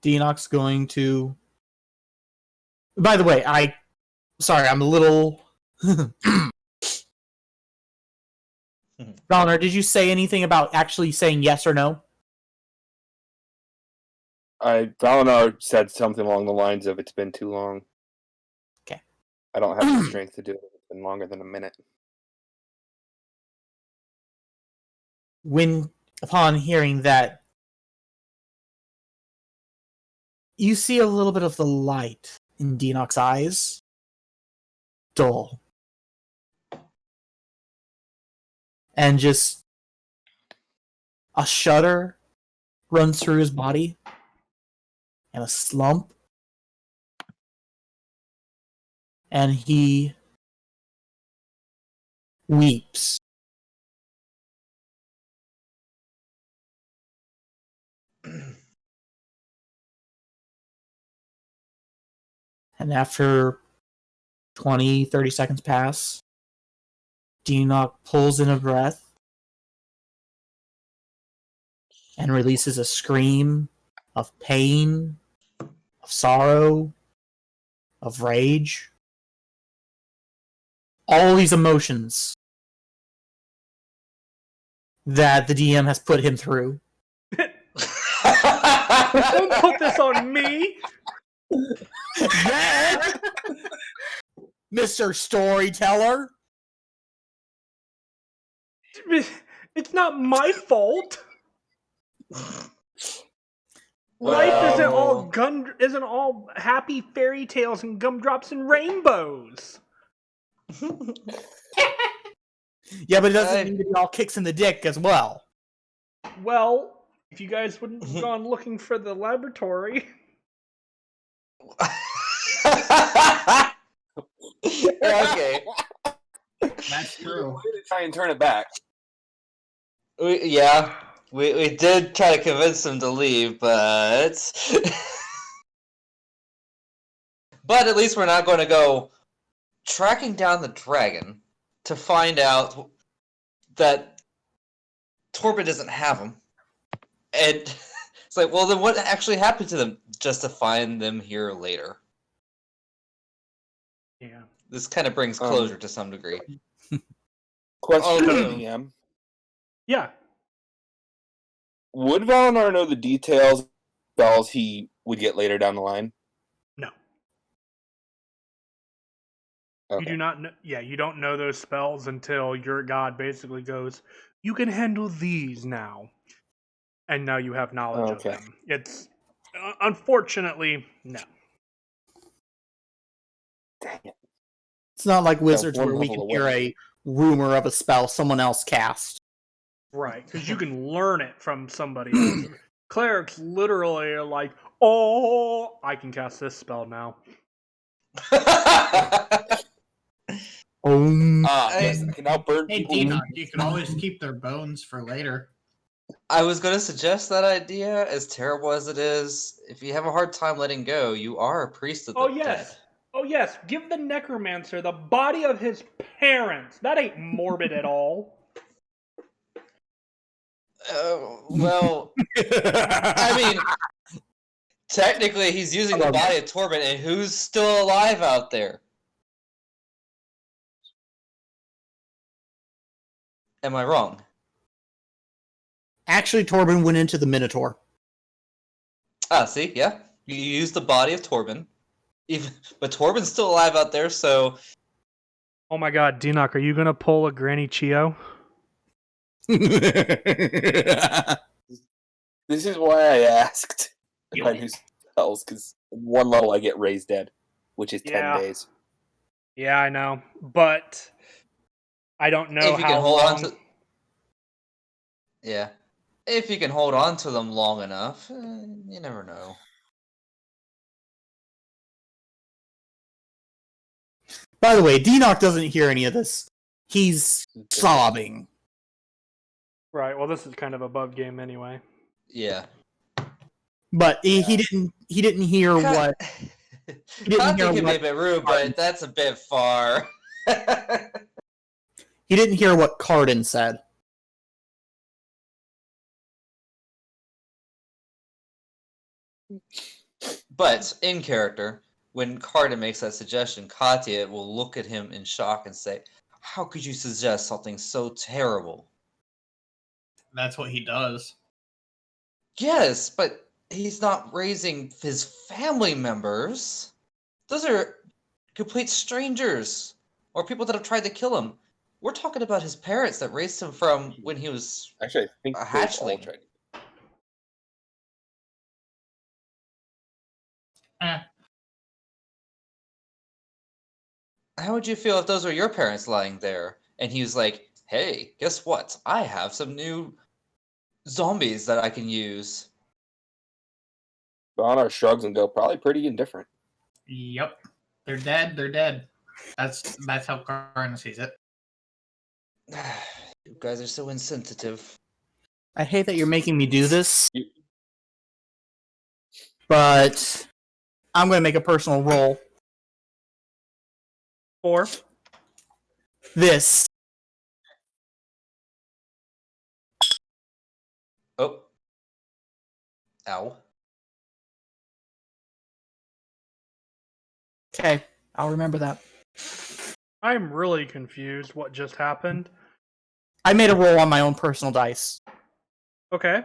Dinok's going to... By the way, Sorry, I'm a little... Valinar, did you say anything about actually saying yes or no? Valinar said something along the lines of, "It's been too long." Okay. I don't have the strength to do it. It's been longer than a minute. Upon hearing that, you see a little bit of the light in Dinok's eyes. Dull. And just a shudder runs through his body, and a slump, and he weeps. And after 20, 30 seconds pass, Dinok pulls in a breath and releases a scream of pain, of sorrow, of rage. All these emotions that the DM has put him through. Don't put this on me! Yeah! Mr. Storyteller! It's not my fault! Life isn't all happy fairy tales and gumdrops and rainbows. Yeah, but it doesn't mean to be all kicks in the dick as well. Well, if you guys wouldn't have gone looking for the laboratory. Okay. That's true. We're gonna try and turn it back. We did try to convince him to leave, but but at least we're not going to go tracking down the dragon to find out that Torben doesn't have him. And it's like, well, then what actually happened to them? Just to find them here later. Yeah. This kind of brings closure to some degree. Question to the Oh, DM. Yeah. Would Valinar know the details of spells he would get later down the line? No. Okay. You do not know. Yeah, you don't know those spells until your god basically goes, "You can handle these now," and now you have knowledge of them. It's unfortunately no. Dang it. It's not like Wizards one where we level can hear away. a rumor of a spell someone else cast. Right, because you can learn it from somebody else. Clerics literally are like, "Oh, I can cast this spell now." Yes, I can now burn Hey, people. Dina, you can always keep their bones for later. I was going to suggest that idea, as terrible as it is. If you have a hard time letting go, you are a priest of the dead. Oh yes, give the necromancer the body of his parents. That ain't morbid at all. Well, I mean, technically he's using the body of Torben, and who's still alive out there? Am I wrong? Actually, Torben went into the Minotaur. Ah, see, yeah. You use the body of Torben But Torben's still alive out there, so Oh my god, Dinok, are you gonna pull a Granny Chio? This is why I asked if I knew spells, because one level I get raised dead, which is 10 Yeah. days. Yeah, I know, but I don't know if you how can hold long. on to, yeah, if you can hold on to them long enough, you never know. By the way, Dinok doesn't hear any of this. He's sobbing. Right. Well, this is kind of above game anyway. Yeah. But he didn't hear what Conti hear can be what a bit rude, Carden- but that's a bit far. he didn't hear what Carden said. But in character, when Carden makes that suggestion, Katya will look at him in shock and say, "How could you suggest something so terrible?" That's what he does. Yes, but he's not raising his family members. Those are complete strangers or people that have tried to kill him. We're talking about his parents that raised him from when he was Actually, I think a they've all hatchling. tried. Eh. How would you feel if those were your parents lying there and he was like, "Hey, guess what? I have some new zombies that I can use." Bonar shrugs and go, probably pretty indifferent. Yep. They're dead. They're dead. That's how Karn sees it. You guys are so insensitive. I hate that you're making me do this, You- but I'm going to make a personal roll. 4. This. Oh. Ow. Okay, I'll remember that. I'm really confused. What just happened? I made a roll on my own personal dice. Okay.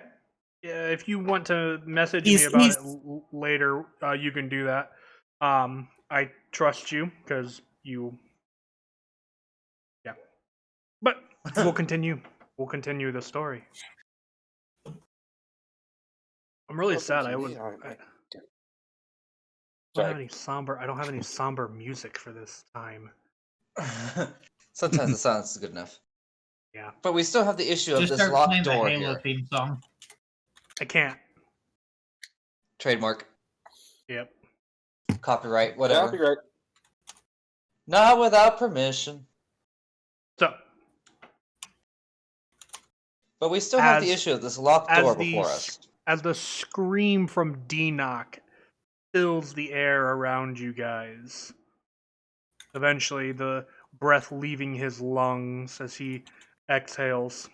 Yeah, if you want to message He's- me about he's- it later, you can do that. I trust you because you. Yeah. But we'll continue. We'll continue the story. I'm really sad. I don't have any somber. I don't have any somber music for this time. Sometimes the silence is good enough. Yeah. But we still have the issue of Just this start locked playing the door Halo here. theme song. I can't. Trademark, Yep. copyright, whatever. Copyright. Not without permission. So, But we still have the As- issue of this locked door before us. as the scream from Dinok fills the air around you guys, eventually the breath leaving his lungs as he exhales.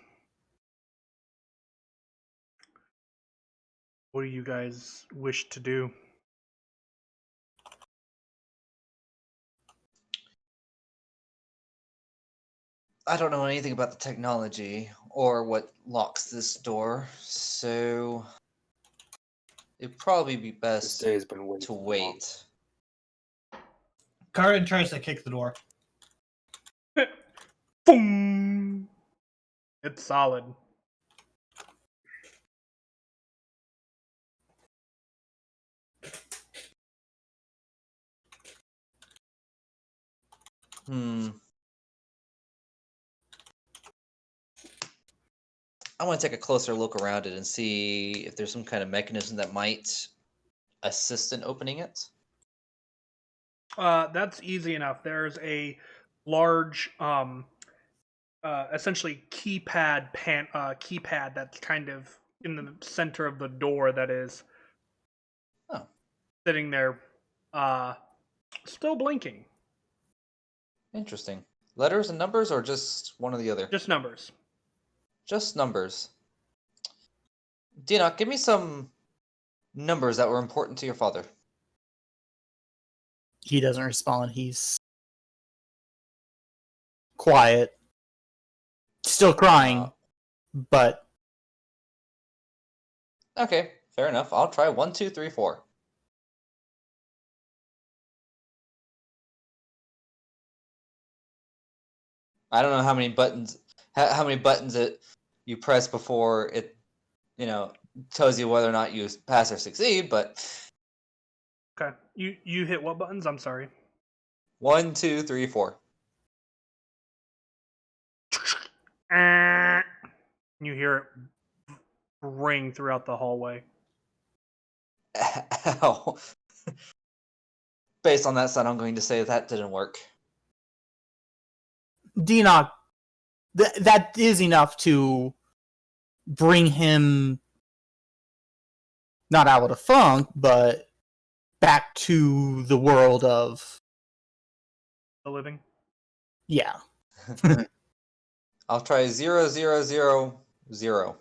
What do you guys wish to do? I don't know anything about the technology or what locks this door, so it'd probably be This best day has been way to too long. wait. Karn tries to kick the door. Boom! It's solid. I want to take a closer look around it and see if there's some kind of mechanism that might assist in opening it. That's easy enough. There's a large, essentially keypad keypad that's kind of in the center of the door that is sitting there, still blinking. Interesting. Letters and numbers, or just one or the other? Just numbers. Just numbers. Dinok, give me some numbers that were important to your father. He doesn't respond. He's quiet. Still crying, but Okay, fair enough. I'll try 1, 2, 3, 4. I don't know how many buttons you press before it, tells you whether or not you pass or succeed. But Okay. You hit what buttons? I'm sorry. 1, 2, 3, 4. You hear it ring throughout the hallway. Ow. Based on that sound, I'm going to say that didn't work. Dinoc, that is enough to bring him not out of the funk, but back to the world of The living. yeah. I'll try 0, 0, 0, 0.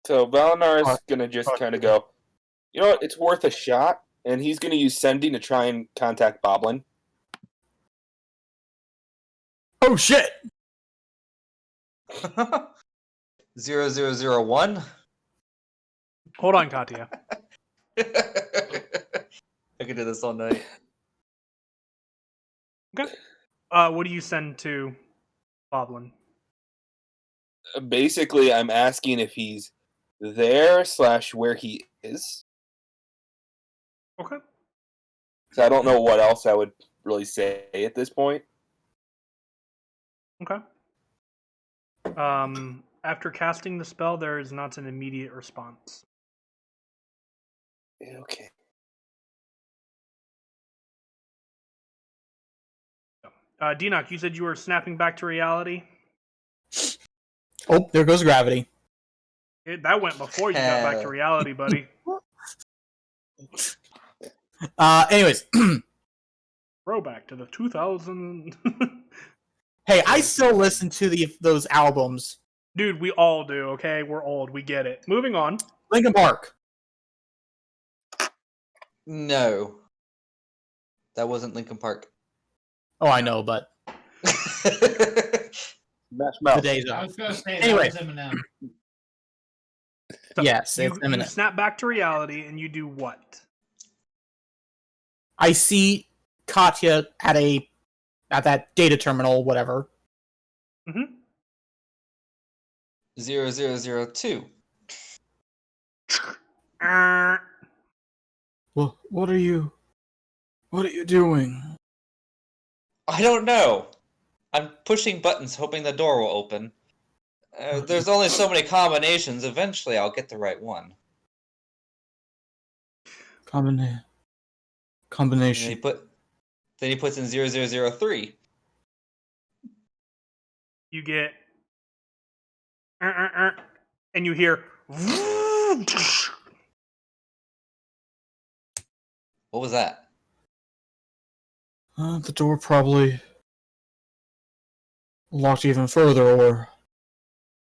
So Valinar's gonna just kind of go, you know what, it's worth a shot, and he's gonna use sending to try and contact Boblin. Oh shit! 0, 0, 0, 1. Hold on, Katya. I could do this all night. Okay. What do you send to Boblin? Basically, I'm asking if he's there / where he is. Okay. So I don't know what else I would really say at this point. Okay. After casting the spell, there is not an immediate response. Okay. Dinoc, you said you were snapping back to reality? Oh, there goes gravity. That went before you got back to reality, buddy. Anyways. Throwback to the 2000. Hey, I still listen to those albums. Dude, we all do, okay? We're old. We get it. Moving on. Linkin Park. No. That wasn't Linkin Park. Oh, I know, but Smash Mouth. the days I off. was gonna say Anyway. that was Eminem. So Yes, it's you imminent. snap back to reality and you do what? I see Katya at that data terminal, whatever. Mm-hmm. 0, 0, 0, 2. Well, what are you doing? I don't know. I'm pushing buttons hoping the door will open. There's only so many combinations. Eventually I'll get the right one. Combination. Then he puts in 0, 0, 0, 3. You get... and you hear... What was that? The door probably locked even further, or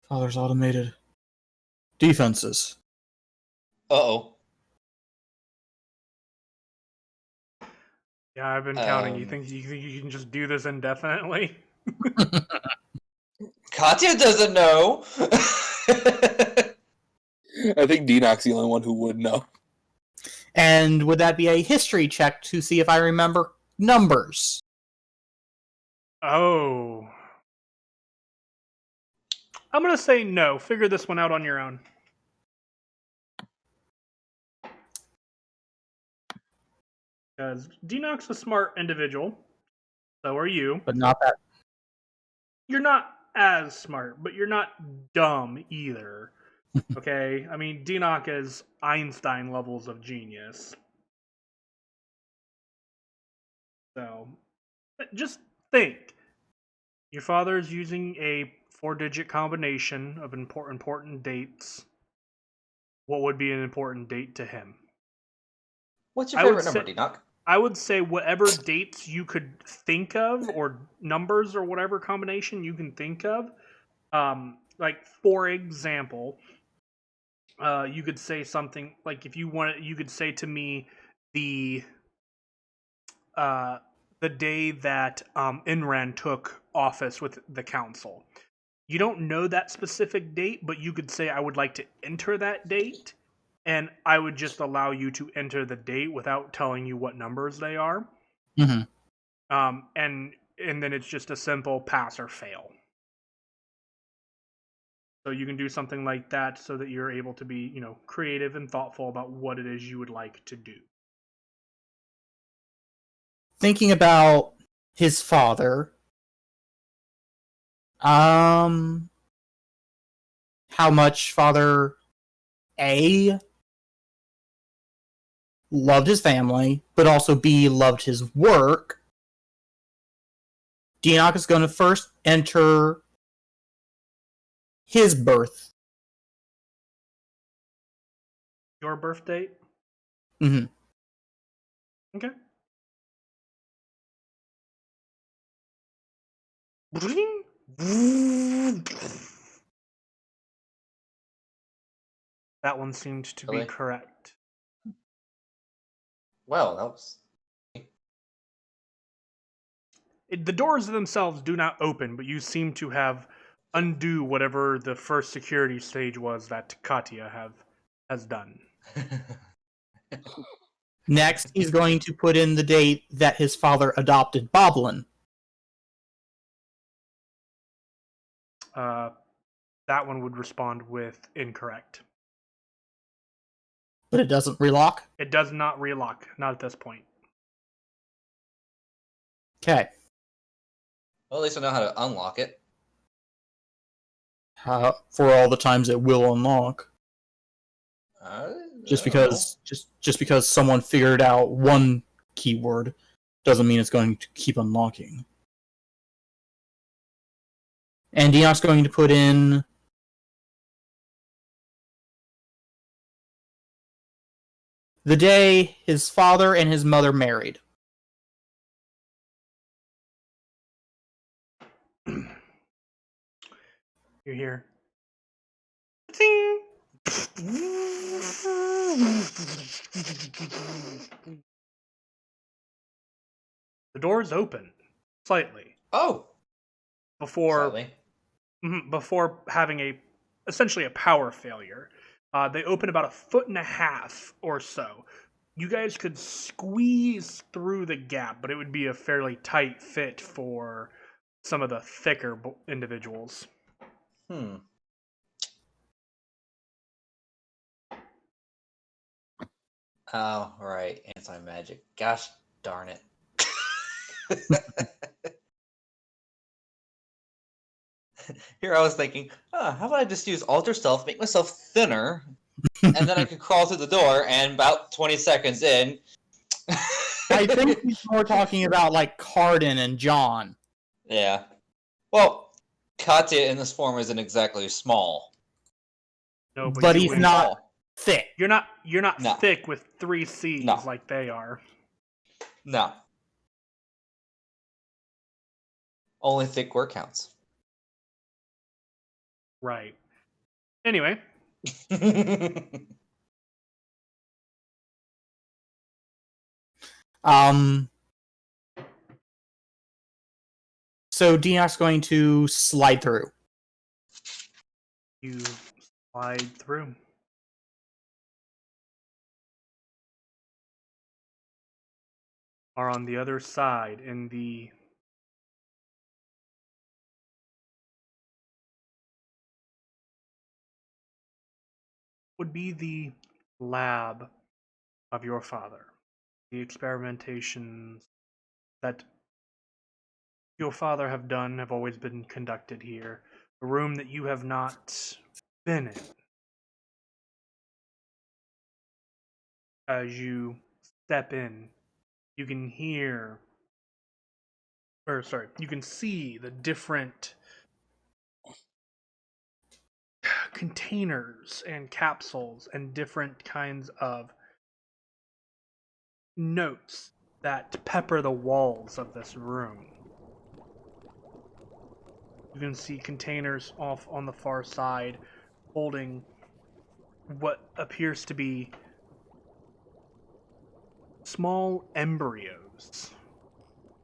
Father's automated defenses. Uh-oh. Yeah, I've been counting. You think you can just do this indefinitely? Katya doesn't know. I think Dinoc's the only one who would know. And would that be a history check to see if I remember numbers? Oh. I'm going to say no. Figure this one out on your own. Because Dinoc's a smart individual. So are you. But not that. You're not as smart, but you're not dumb either. Okay? I mean, Dinoc is Einstein levels of genius. So, just think. Your father is using a 4-digit combination of important dates. What would be an important date to him? What's your favorite number, Dinoc? I would say whatever dates you could think of, or numbers, or whatever combination you can think of. Like, for example, you could say something like, if you want, you could say to me the day that Inran took office with the council. You don't know that specific date, but you could say, I would like to enter that date. and I would just allow you to enter the date without telling you what numbers they are. Mhm. And then it's just a simple pass or fail. So you can do something like that so that you're able to be, creative and thoughtful about what it is you would like to do. Thinking about his father, how much Father A loved his family, but also B loved his work. Deanoch is going to first enter his birth. Your birth date? Mm-hmm. Okay. That one seemed to be Really? correct. Well, that was. The doors themselves do not open, but you seem to have undo whatever the first security stage was that Katya has done. Next, he's going to put in the date that his father adopted Boblin. That one would respond with incorrect. But it doesn't relock? It does not relock, not at this point. Okay. Well, at least I know how to unlock it. For all the times it will unlock. Just I don't because someone figured out one keyword doesn't mean it's going to keep unlocking. And Deanoch's going to put in the day his father and his mother married. You hear. Ting! The doors open slightly Oh, before slightly. before having essentially a power failure. They open about 1.5 feet or so. You guys could squeeze through the gap, but it would be a fairly tight fit for some of the thicker individuals. Oh, right. Anti-magic. Gosh darn it. Here I was thinking, how about I just use Alter Stealth, make myself thinner, and then I could crawl through the door, and about 20 seconds in... I think he's more talking about, like, Cardin and John. Yeah. Well, Katya in this form isn't exactly small. No, but he's not thick. You're not No. thick with 3 C's No. like they are. No. Only thick word counts. Right. Anyway. So Deanoch's going to slide through. You slide through. Are on the other side in the would be the lab of your father. The experimentations that your father have done have always been conducted here. A room that you have not been in. As you step in, you can you can see the different containers and capsules and different kinds of notes that pepper the walls of this room. You can see containers off on the far side holding what appears to be small embryos,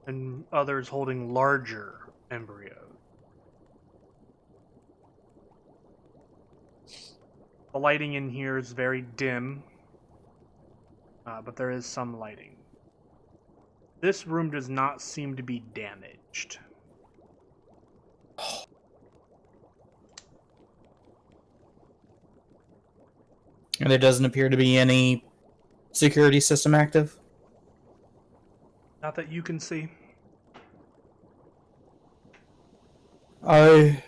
and others holding larger embryos. The lighting in here is very dim, but there is some lighting. This room does not seem to be damaged. And there doesn't appear to be any security system active? Not that you can see. I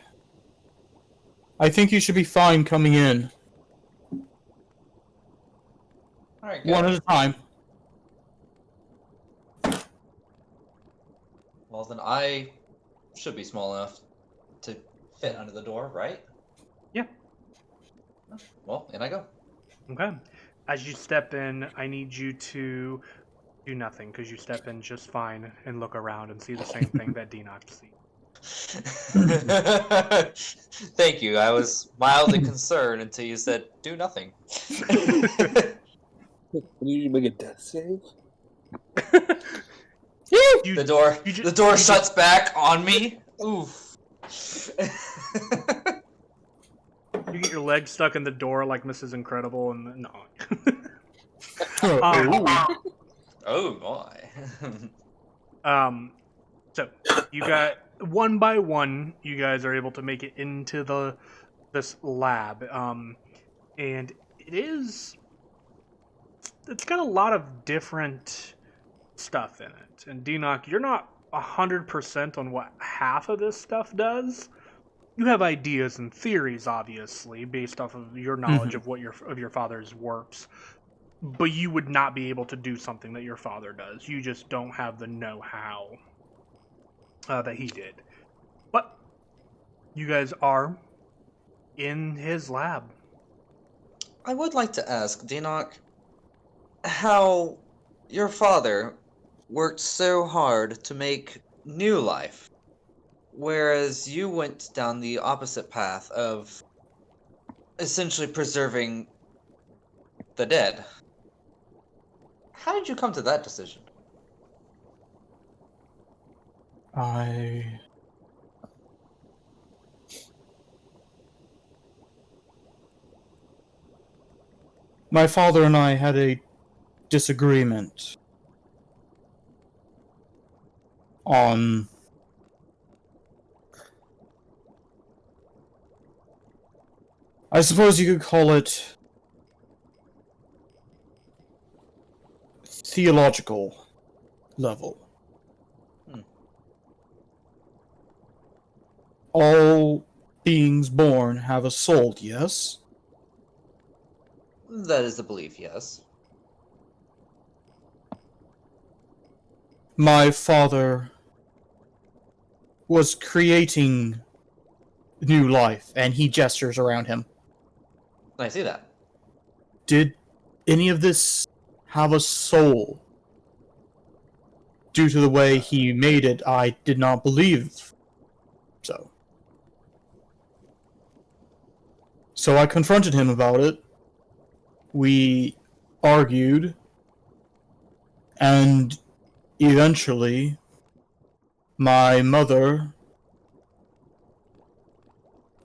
think you should be fine coming in. Alright, good. One at a time. Well, then I should be small enough to fit under the door, right? Yeah. Well, in I go. Okay. As you step in, I need you to do nothing, because you step in just fine and look around and see the same thing that Denox sees. Thank you. I was mildly concerned until you said, do nothing. Can you make a death save? You, The door you shuts back on me. Oof. You get your leg stuck in the door like Mrs. Incredible, and no. Oh my. So you got one by one. You guys are able to make it into this lab, and it's got a lot of different stuff in it. And Denoch, you're not 100% on what half of this stuff does. You have ideas and theories, obviously, based off of your knowledge of what your father's works, but you would not be able to do something that your father does. You just don't have the know-how that he did. But you guys are in his lab. I would like to ask, Denoch, how your father worked so hard to make new life, whereas you went down the opposite path of essentially preserving the dead. How did you come to that decision? My father and I had a disagreement on I suppose you could call it theological level. All beings born have a soul, yes? That is the belief, yes. My father was creating new life, and he gestures around him. I see that. Did any of this have a soul? Due to the way he made it, I did not believe so. So I confronted him about it. We argued, and eventually my mother,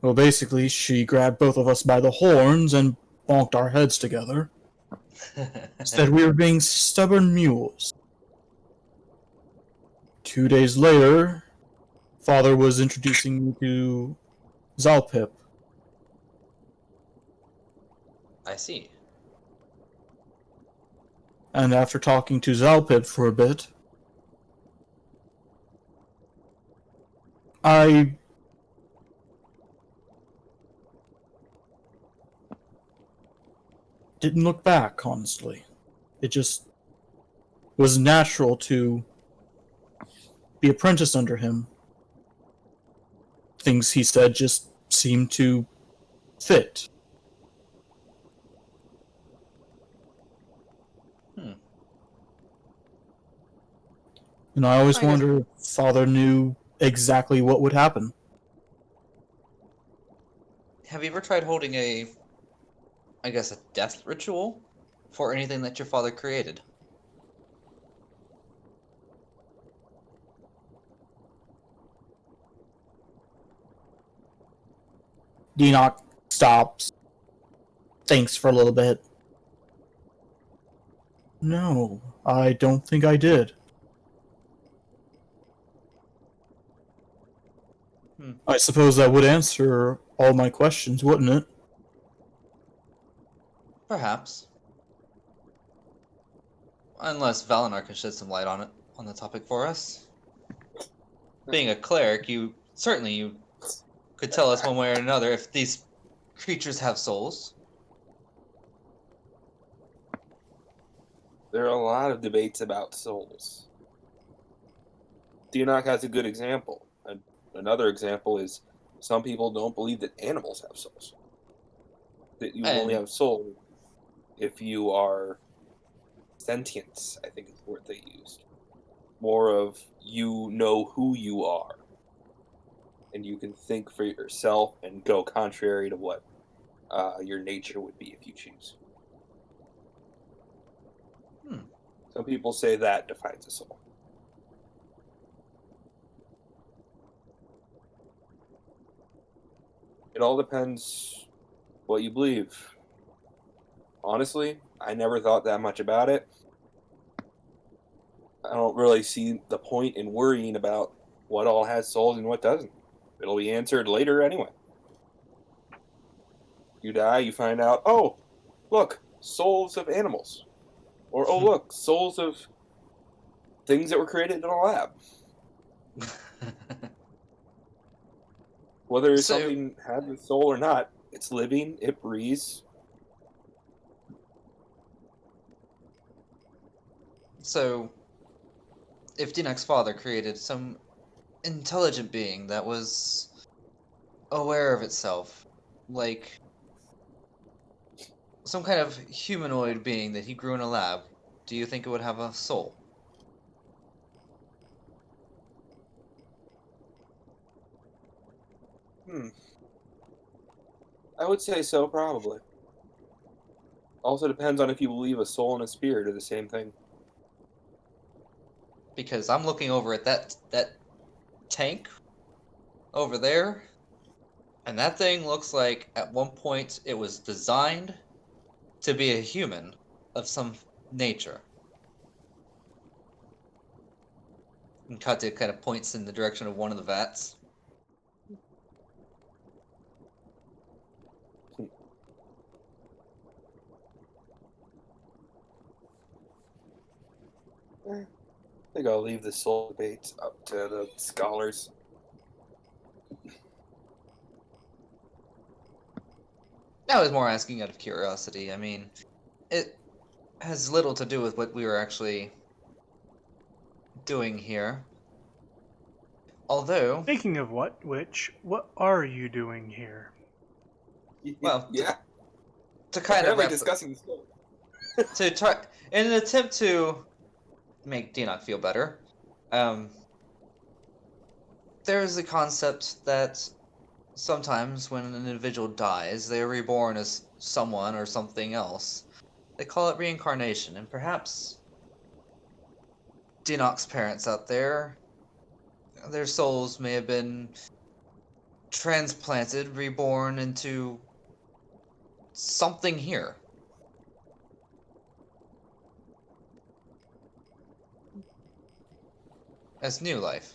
well, basically, she grabbed both of us by the horns and bonked our heads together. Said we were being stubborn mules. 2 days later, Father was introducing me to Zalpip. I see. And after talking to Zalpip for a bit, I didn't look back, honestly. It just was natural to be apprenticed under him. Things he said just seemed to fit. And I always wonder if Father knew exactly what would happen. Have you ever tried holding a death ritual for anything that your father created? Denoch stops, thinks for a little bit. No, I don't think I did. I suppose that would answer all my questions, wouldn't it? Perhaps. Unless Valinar can shed some light on it, on the topic for us. Being a cleric, you could tell us one way or another if these creatures have souls. There are a lot of debates about souls. Dianoc has a good example. Another example is some people don't believe that animals have souls. That you only have soul if you are sentient, I think is the word they used. More of you know who you are. And you can think for yourself and go contrary to what your nature would be if you choose. Some people say that defines a soul. It all depends what you believe. Honestly, I never thought that much about it. I don't really see the point in worrying about what all has souls and what doesn't. It'll be answered later anyway. You die, you find out, oh, look, souls of animals. Or, oh, look, souls of things that were created in a lab. Whether something has a soul or not, it's living, it breathes. So, if Dinak's father created some intelligent being that was aware of itself, like some kind of humanoid being that he grew in a lab, do you think it would have a soul? I would say so, probably. Also depends on if you believe a soul and a spirit are the same thing. Because I'm looking over at that tank over there, and that thing looks like at one point it was designed to be a human of some nature. And Kate kind of points in the direction of one of the vats. I think I'll leave the soul debate up to the scholars. I was more asking out of curiosity. I mean, it has little to do with what we were actually doing here. Although, Speaking of what are you doing here? well, yeah, to kind of discussing the soul. to try in an attempt to make Dianoc feel better. There's a concept that sometimes when an individual dies, they are reborn as someone or something else. They call it reincarnation, and perhaps Dinoc's parents out there, their souls may have been transplanted, reborn into something here. As new life.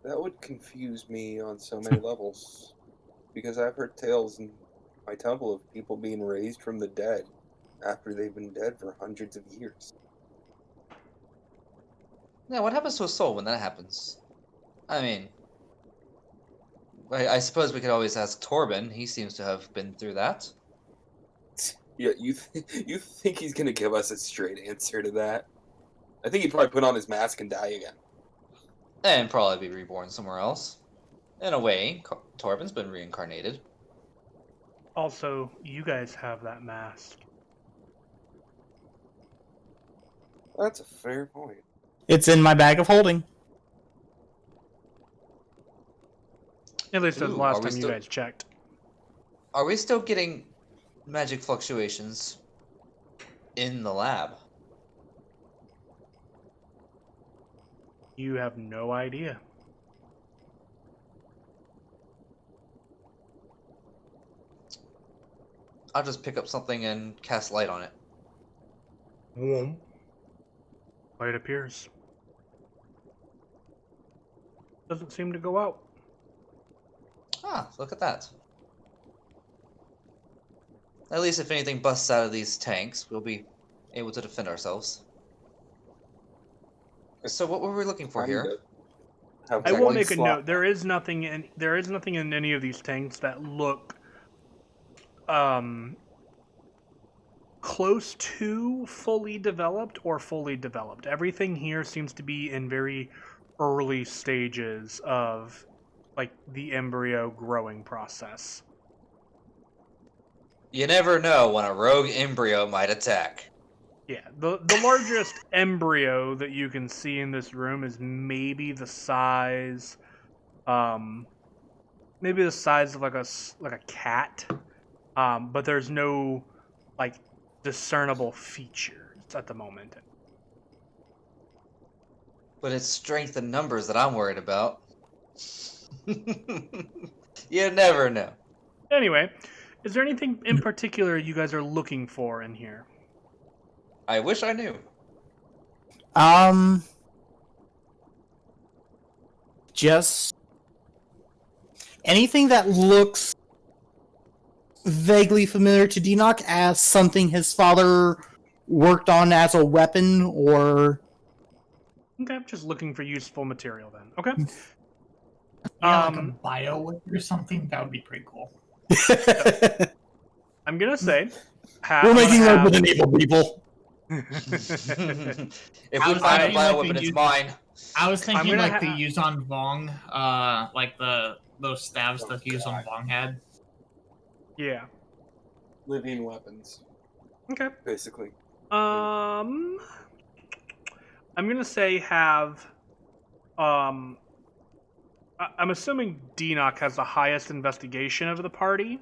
That would confuse me on so many levels. Because I've heard tales in my temple of people being raised from the dead after they've been dead for hundreds of years. Now, what happens to a soul when that happens? I mean, I suppose we could always ask Torben. He seems to have been through that. Yeah, you think he's gonna give us a straight answer to that? I think he'd probably put on his mask and die again. And probably be reborn somewhere else. In a way, Torben's been reincarnated. Also, you guys have that mask. That's a fair point. It's in my bag of holding. At least as Ooh, last time you guys checked. Are we still getting magic fluctuations in the lab? You have no idea. I'll just pick up something and cast light on it. Whoom. Light appears. Doesn't seem to go out. Ah, look at that. At least if anything busts out of these tanks, we'll be able to defend ourselves. So what were we looking for I'm here? good. Have I that will one make a slot. note. There is nothing in any of these tanks that look close to fully developed or fully developed. Everything here seems to be in very early stages of like the embryo growing process. You never know when a rogue embryo might attack. Yeah, the largest embryo that you can see in this room is maybe the size of like a cat, but there's no like discernible features at the moment. But it's strength and numbers that I'm worried about. You never know. Anyway, is there anything in particular you guys are looking for in here? I wish I knew. Just anything that looks vaguely familiar to Denock as something his father worked on as a weapon, or Okay, I'm just looking for useful material then. Okay. Yeah, like a bio whip or something. That would be pretty cool. I'm gonna say we're making love with an evil people. If I we was find a thinking bio like weapon, they it's use- mine. I was thinking gonna like the Yuzon Vong, like those staves that Yuzon Vong had. Yeah. Living weapons, Okay. basically. I'm gonna say have. I'm assuming Denock has the highest investigation of the party.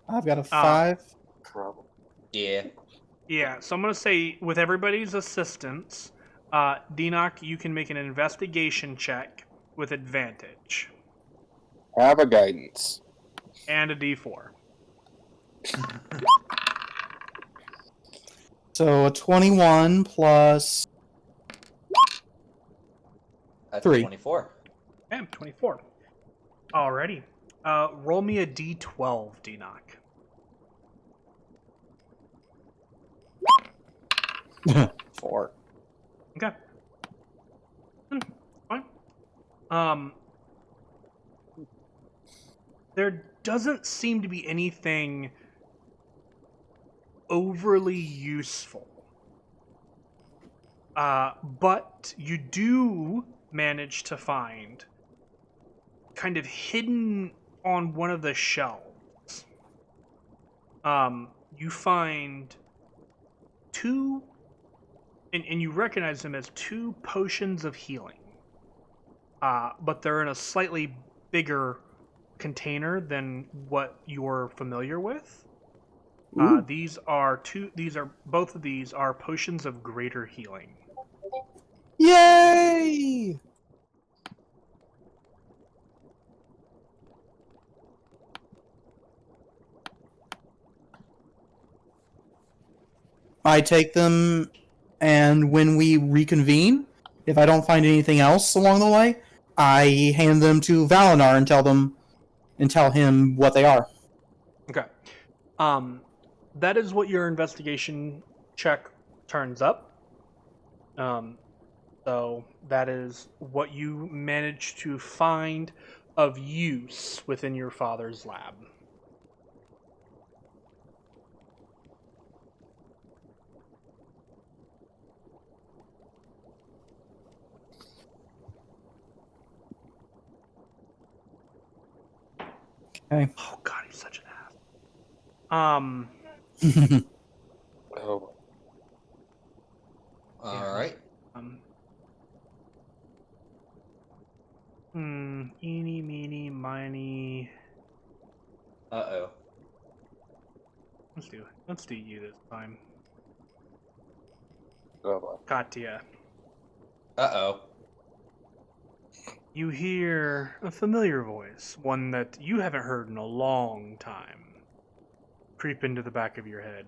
I've got a 5. Probably. Yeah. Yeah, so I'm gonna say with everybody's assistance, Denock, you can make an investigation check with advantage Have a guidance. and a D4. So a 21 plus That's 3. 24. Okay, 24. Alrighty. Roll me a D12, Denock. 4. Okay. Fine. There doesn't seem to be anything overly useful. But you do manage to find kind of hidden on one of the shelves. You find 2 and you recognize them as 2 potions of healing. But they're in a slightly bigger container than what you're familiar with. Both of these are potions of greater healing. Yay! I take them, and when we reconvene, if I don't find anything else along the way, I hand them to Valinar and tell him what they are. Okay. That is what your investigation check turns up. So that is what you manage to find of use within your father's lab. Okay. Oh god, he's such an ass. Oh. Alright. Eeny, meeny, miny. Uh-oh. Let's do you this time. Oh boy. Katya. Uh-oh. You hear a familiar voice, one that you haven't heard in a long time. creep into the back of your head.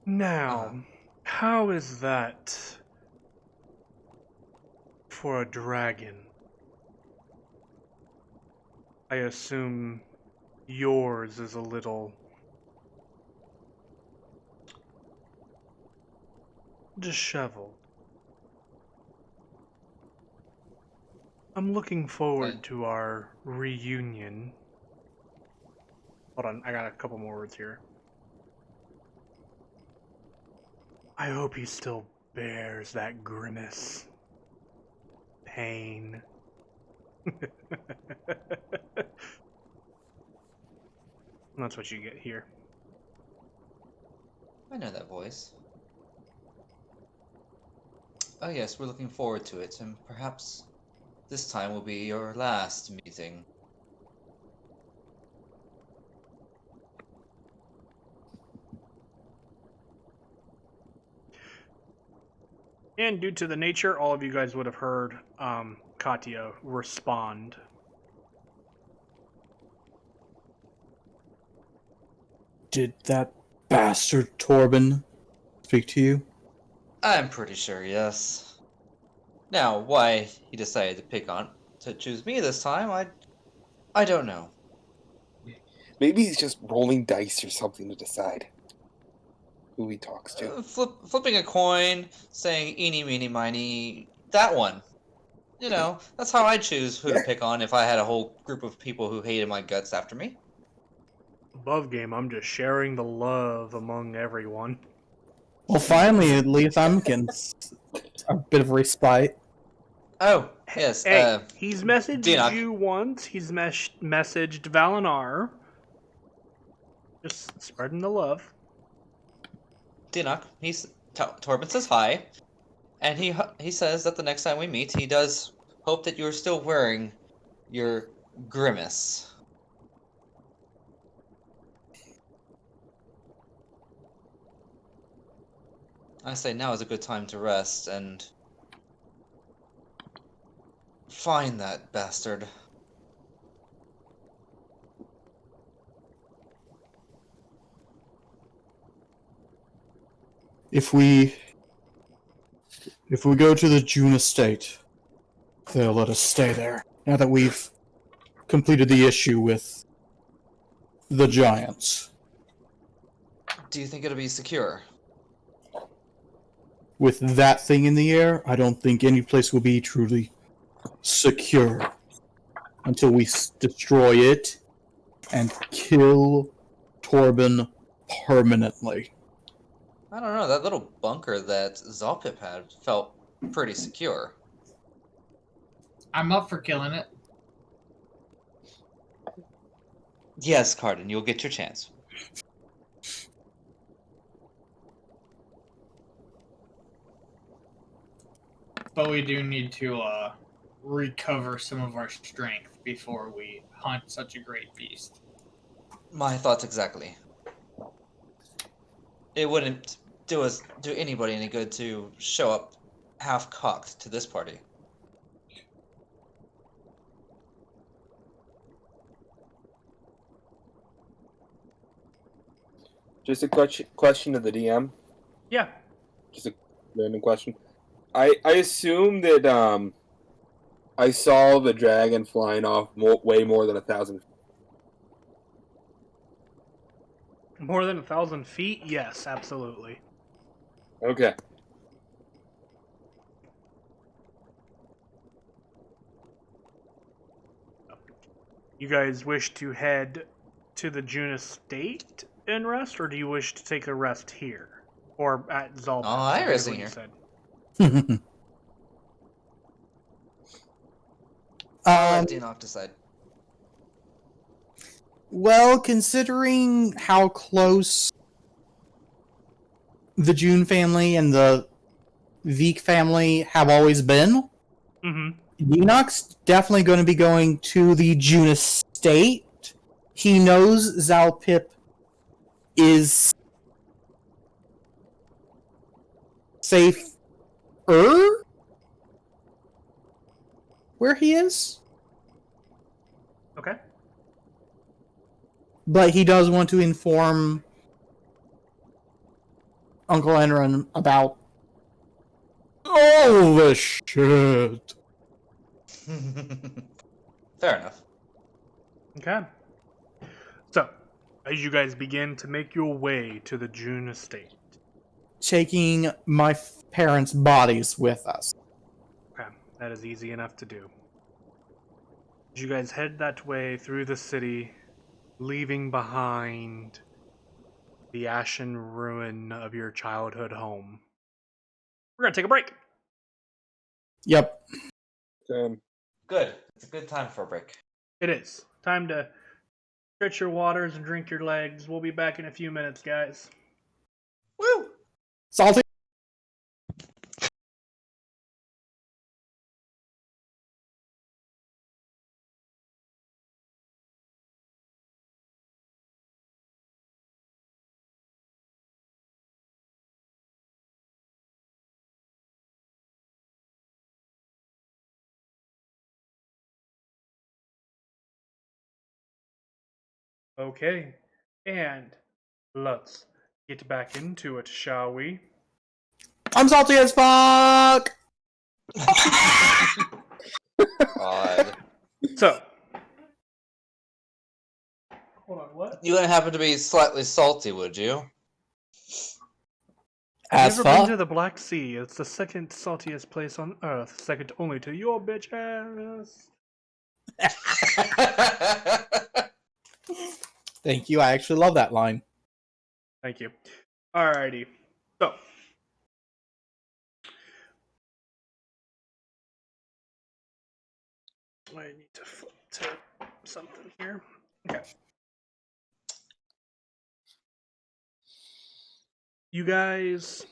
Now, how is that for a dragon? I assume yours is a little disheveled. I'm looking forward to our reunion. Hold on, I got a couple more words here. I hope he still bears that grimace. Pain. That's what you get here. I know that voice. Oh yes, we're looking forward to it, and perhaps this time will be your last meeting. And due to the nature, all of you guys would have heard Katya respond. Did that bastard Torben speak to you? I'm pretty sure, yes. Now, why he decided to choose me this time, I don't know. Maybe he's just rolling dice or something to decide who he talks to. Flipping a coin, saying eeny, meeny, miny, that one. You know, that's how I choose who to pick on if I had a whole group of people who hated my guts after me. Above game, I'm just sharing the love among everyone. Well, finally, at least I'm getting a bit of respite. Oh, yes. Hey, he's messaged Dinak. you once. He's messaged Valinar. Just spreading the love. Dinak, Torben says hi, and he says that the next time we meet, he does hope that you're still wearing your grimace. I say now is a good time to rest and find that bastard. If we go to the June estate, they'll let us stay there. Now that we've completed the issue with the giants. Do you think it'll be secure? With that thing in the air, I don't think any place will be truly secure until we destroy it and kill Torben permanently. I don't know, that little bunker that Zalpip had felt pretty secure. I'm up for killing it. Yes, Cardin, you'll get your chance. But we do need to recover some of our strength before we hunt such a great beast. My thoughts exactly. It wouldn't do anybody any good to show up half-cocked to this party. Just a question to the DM. Yeah. Just a random question. I assume that I saw the dragon flying off way more than 1,000. More than 1,000 feet? Yes, absolutely. Okay. You guys wish to head to the June estate and rest, or do you wish to take a rest here? Or at Zalpip? Oh, I forget rest what in you here. said. I'll let Dinak decide. Well, considering how close the June family and the Veek family have always been, Enoch's definitely going to be going to the June estate. He knows Zalpip is safer where he is. but he does want to inform Uncle Enron about all the shit. Fair enough. Okay. So, as you guys begin to make your way to the June estate. Taking my parents' bodies with us. Okay, that is easy enough to do. As you guys head that way through the city, leaving behind the ashen ruin of your childhood home. We're gonna take a break. Yep. Good. It's a good time for a break. It is time to stretch your waters and drink your legs. We'll be back in a few minutes, guys. Woo! Salty. Okay, and let's get back into it, shall we? I'm salty as fuck! God. So, hold on, what? You wouldn't happen to be slightly salty, would you? Have As you ever been fuck? to the Black Sea? It's the second saltiest place on Earth, second only to your bitch ass. Thank you, I actually love that line. Thank you. Alrighty. So, I need to flip to something here. Okay. You guys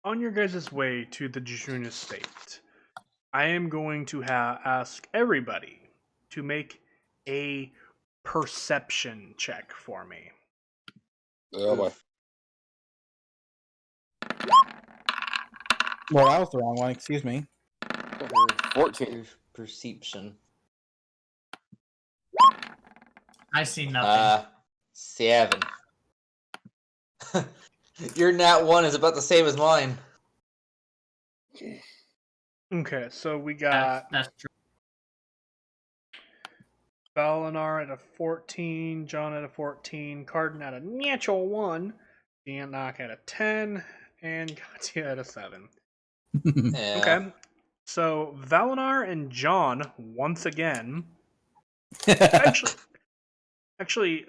on your guys' way to the Jejun estate, I am going to ask everybody to make a perception check for me. Oh boy. Well, that was the wrong one, excuse me. 14. Perception. I see nothing. 7. Your nat 1 is about the same as mine. Okay, so we got That's true. Valinar at a 14, John at a 14, Cardin at a natural 1, Enoch at a 10, and Katya at a 7. Yeah. Okay, so Valinar and John, once again, actually,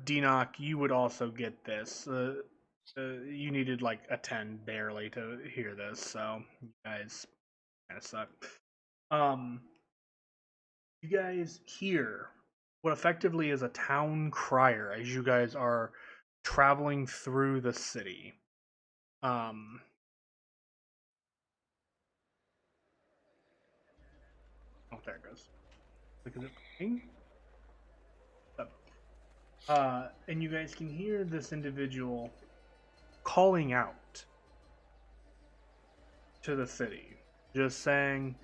Denoch, you would also get this. You needed like a 10 barely to hear this, so you guys kind of suck. You guys hear what effectively is a town crier as you guys are traveling through the city. Oh, there it goes. Look at it playing. And you guys can hear this individual calling out to the city, just saying,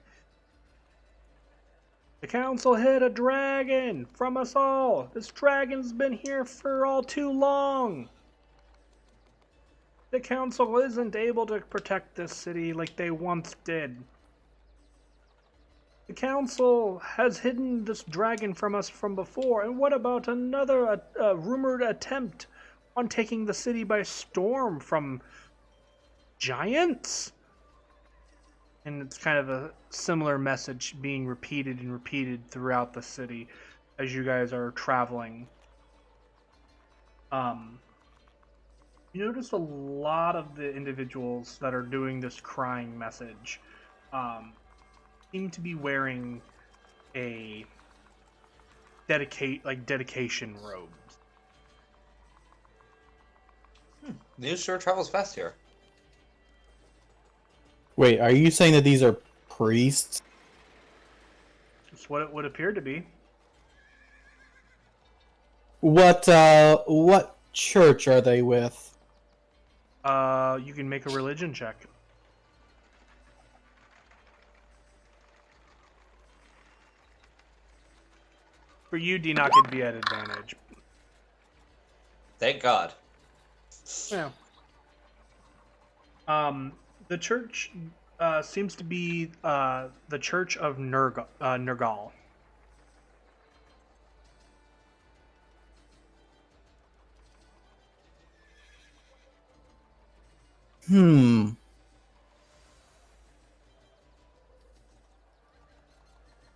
"The council hid a dragon from us all. This dragon's been here for all too long. The council isn't able to protect this city like they once did. The council has hidden this dragon from us from before, and what about another rumored attempt on taking the city by storm from giants?" And it's kind of a similar message being repeated and repeated throughout the city as you guys are traveling. You notice a lot of the individuals that are doing this crying message seem to be wearing a dedication robes. News sure travels fast here. Wait, are you saying that these are priests? It's what it would appear to be. What church are they with? You can make a religion check. For you, Denock, it'd be at advantage. Thank God. Yeah. The church seems to be the Church of Nergal.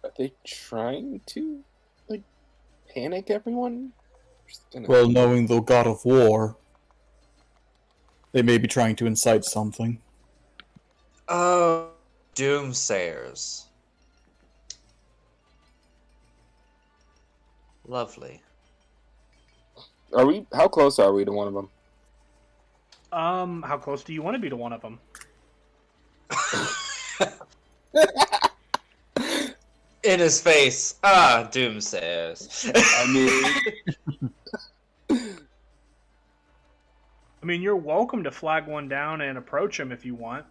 Are they trying to, like, panic everyone? Well, knowing the god of war, they may be trying to incite something. Oh, doomsayers. Lovely. How close are we to one of them? How close do you want to be to one of them? In his face. Ah, doomsayers. I mean, you're welcome to flag one down and approach him if you want.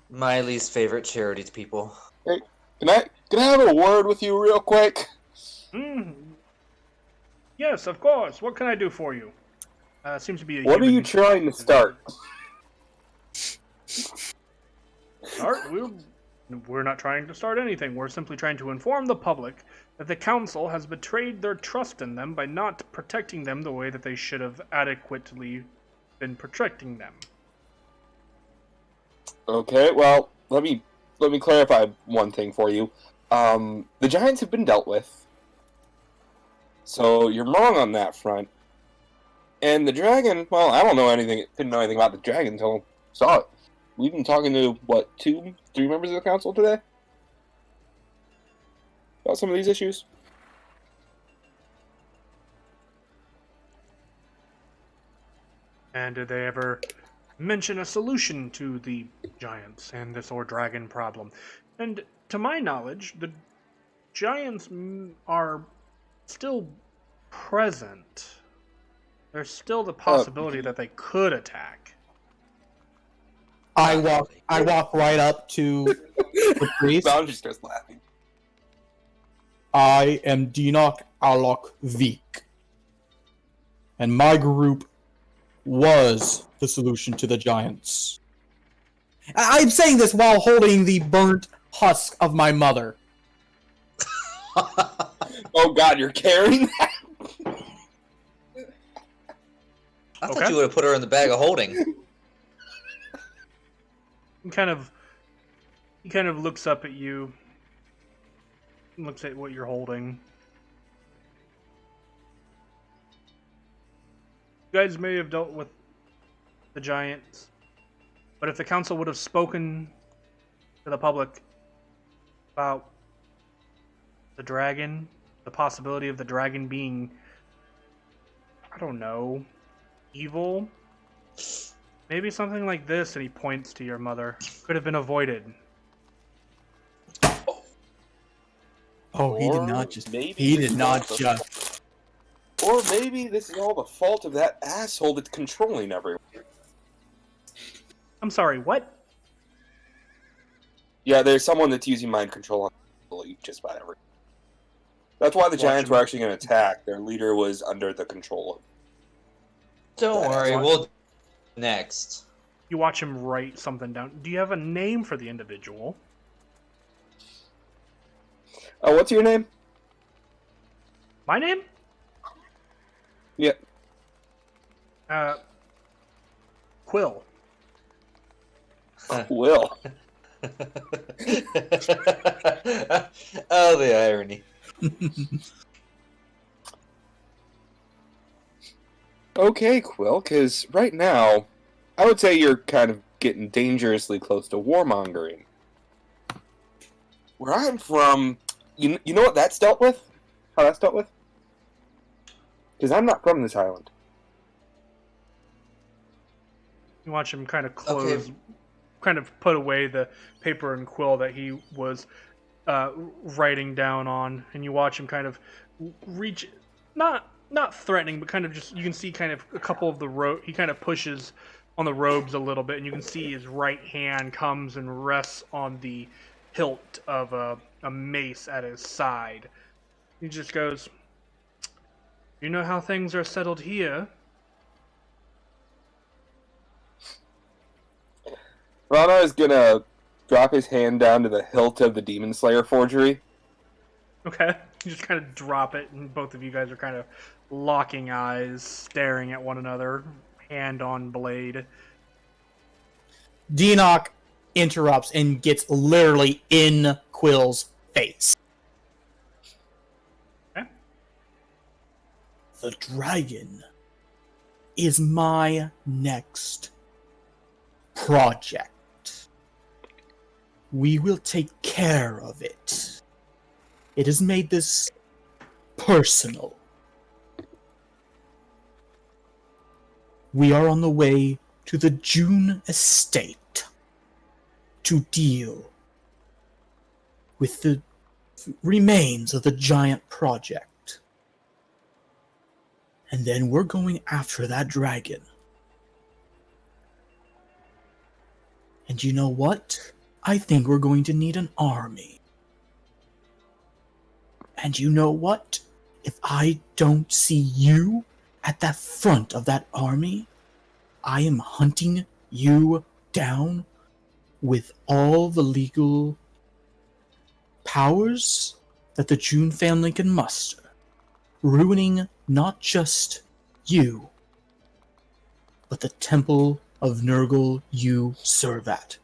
My least favorite charity to people. Hey, can I have a word with you real quick? Yes, of course. What can I do for you? Seems to be a What are you trying to start? Start? We're not trying to start anything. We're simply trying to inform the public that the council has betrayed their trust in them by not protecting them the way that they should have adequately been protecting them. Okay, well, let me clarify one thing for you. The giants have been dealt with, so you're wrong on that front. And the dragon, well, I didn't know anything about the dragon until I saw it. We've been talking to, 2-3 members of the council today? About some of these issues? And did they ever mention a solution to the giants and this or dragon problem? And to my knowledge, the giants are still present. There's still the possibility that they could attack. I walk right up to the priest. Bound just starts laughing. I am Denock Alok Vik. And my group was the solution to the giants. I'm saying this while holding the burnt husk of my mother. Oh god, you're carrying that? I thought you would have put her in the bag of holding. He kind of looks up at you, looks at what you're holding. You guys may have dealt with the giants, but if the council would have spoken to the public about the dragon, the possibility of the dragon being, I don't know, evil, maybe something like this, and he points to your mother, could have been avoided. Oh, he did not just. Or maybe this is all the fault of that asshole that's controlling everyone. I'm sorry, what? Yeah, there's someone that's using mind control on just about everything. That's why the giants were actually going to attack. Their leader was under the control of. Don't worry, we'll next. You watch him write something down. Do you have a name for the individual? What's your name? My name? Yeah. Quill. Quill. Oh, the irony. Okay, Quill, because right now, I would say you're kind of getting dangerously close to warmongering. Where I'm from, you know what that's dealt with? How that's dealt with? Because I'm not from this island. You watch him kind of close, kind of put away the paper and quill that he was writing down on, and you watch him kind of reach, not threatening, but kind of just, you can see kind of a couple of the rope, he kind of pushes on the robes a little bit, and you can see his right hand comes and rests on the hilt of a mace at his side. He just goes, "You know how things are settled here." Rana is gonna drop his hand down to the hilt of the Demon Slayer forgery. Okay. You just kind of drop it, and both of you guys are kind of locking eyes, staring at one another, hand on blade. Deanoch interrupts and gets literally in Quill's face. Okay. The dragon is my next project. We will take care of it. It has made this personal. We are on the way to the June estate to deal with the remains of the giant project. And then we're going after that dragon. And you know what? I think we're going to need an army. And you know what? If I don't see you at the front of that army, I am hunting you down with all the legal powers that the June family can muster, ruining not just you, but the temple of Nergal you serve at.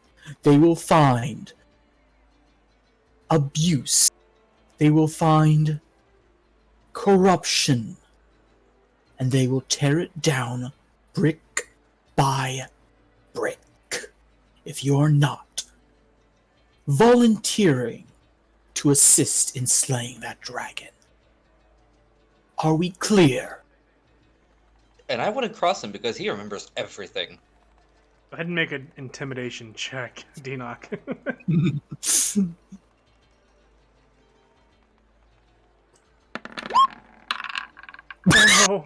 They will find abuse. They will find corruption. And they will tear it down brick by brick. If you're not volunteering to assist in slaying that dragon. Are we clear? And I wouldn't cross him because he remembers everything. Go ahead and make an intimidation check, Deanoch. Oh, Oh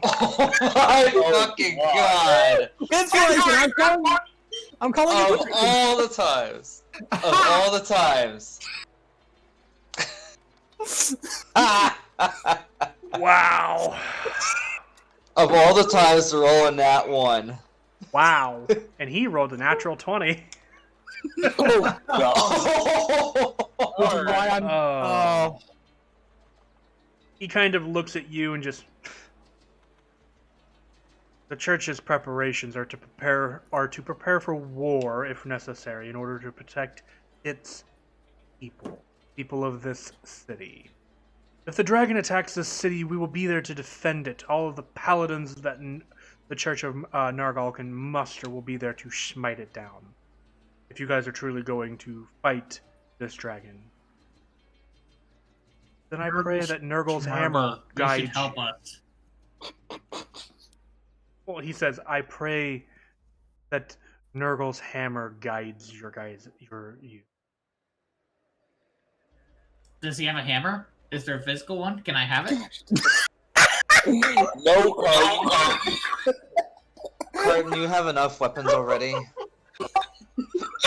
my fucking god! Inspiration! I'm calling Of it. all the times. Of all the times. wow. Of all the times to roll a nat 1. Wow. And he rolled a natural 20. Oh, God. Which is why I'm. Oh. He kind of looks at you and just... The church's preparations are to prepare for war if necessary in order to protect its people of this city. If the dragon attacks this city, we will be there to defend it. All of the paladins that the Church of Nerga can muster will be there to smite it down. If you guys are truly going to fight this dragon, then I pray that Nergal's hammer guides. Help us. Well, he says, I pray that Nergal's hammer guides you. Does he have a hammer? Is there a physical one? Can I have it? No, Carl. Crichton, you have enough weapons already.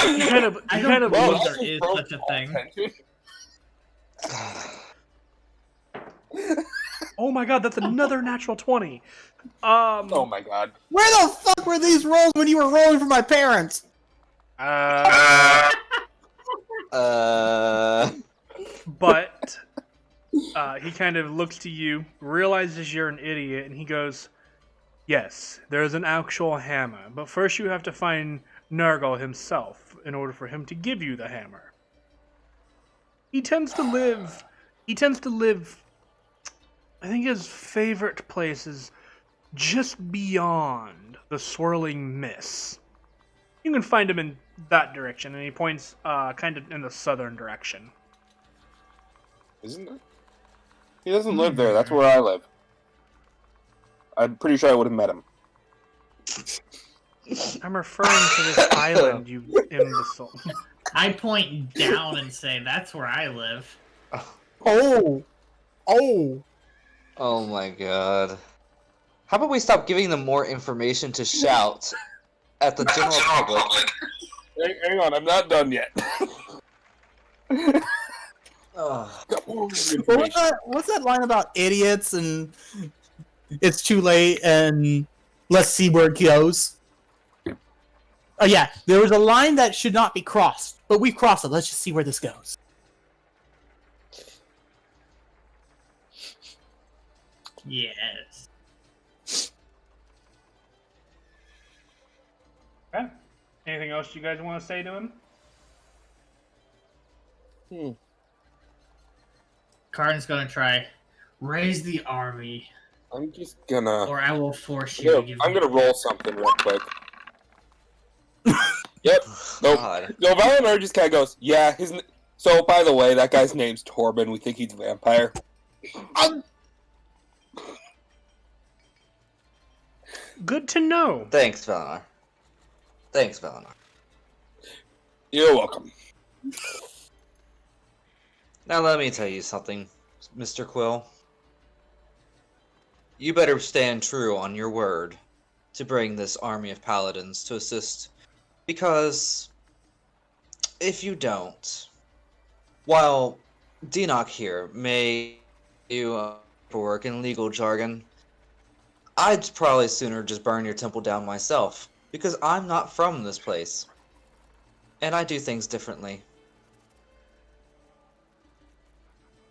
He kind of Well, looks. there is such a thing. Oh my god, that's another natural 20. Oh my god. Where the fuck were these rolls when you were rolling for my parents? But he kind of looks to you, realizes you're an idiot, and he goes, yes, there's an actual hammer, but first you have to find Nergal himself in order for him to give you the hammer. He tends to live, I think his favorite place is just beyond the swirling mist. You can find him in that direction, and he points kind of in the southern direction. Isn't it? He doesn't live there. That's where I live. I'm pretty sure I would have met him. I'm referring to this island, you imbecile. I point down and say, that's where I live. Oh. Oh my god. How about we stop giving them more information to shout at the general public? Hang on, I'm not done yet. Ugh. Got more What was information. what's that line about idiots and it's too late and let's see where it goes? Oh yeah, there was a line that should not be crossed, but we crossed it. Let's just see where this goes. Yes. Okay. Anything else you guys want to say to him? Karn's gonna try. Raise the army, I'm just gonna. or I will force you to give I'm me. gonna roll something real quick. Yep. Nope. God. No, Valinor just kind of goes, yeah. So, by the way, that guy's name's Torben. We think he's a vampire. Good to know. Thanks, Valinor. Thanks, Valinor. You're welcome. Now let me tell you something, Mr. Quill. You better stand true on your word to bring this army of paladins to assist, because if you don't, while Dinok here may do work in legal jargon, I'd probably sooner just burn your temple down myself, because I'm not from this place, and I do things differently.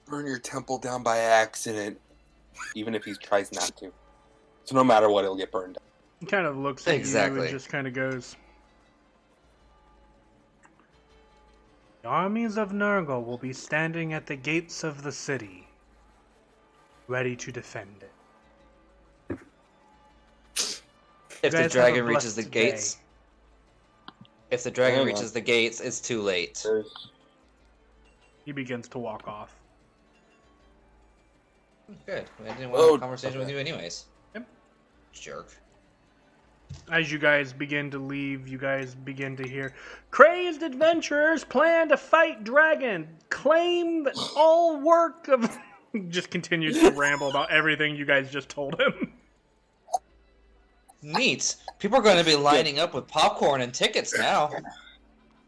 Burn your temple down by accident, even if he tries not to. So no matter what, it'll get burned down. He kind of looks at you Exactly. and just kind of goes, "The armies of Nerga will be standing at the gates of the city, ready to defend it." If the guys have a dragon reaches the blessed gates, day. if the dragon Hang on. reaches the gates, it's too late. He begins to walk off. Good. I didn't want to have Oh, a conversation with okay. you anyways. Yep. Jerk. As you guys begin to leave, you guys begin to hear, "Crazed adventurers plan to fight dragon. Claim that all work of..." Just continues to ramble about everything you guys just told him. Neat. People are going to be lining up with popcorn and tickets now.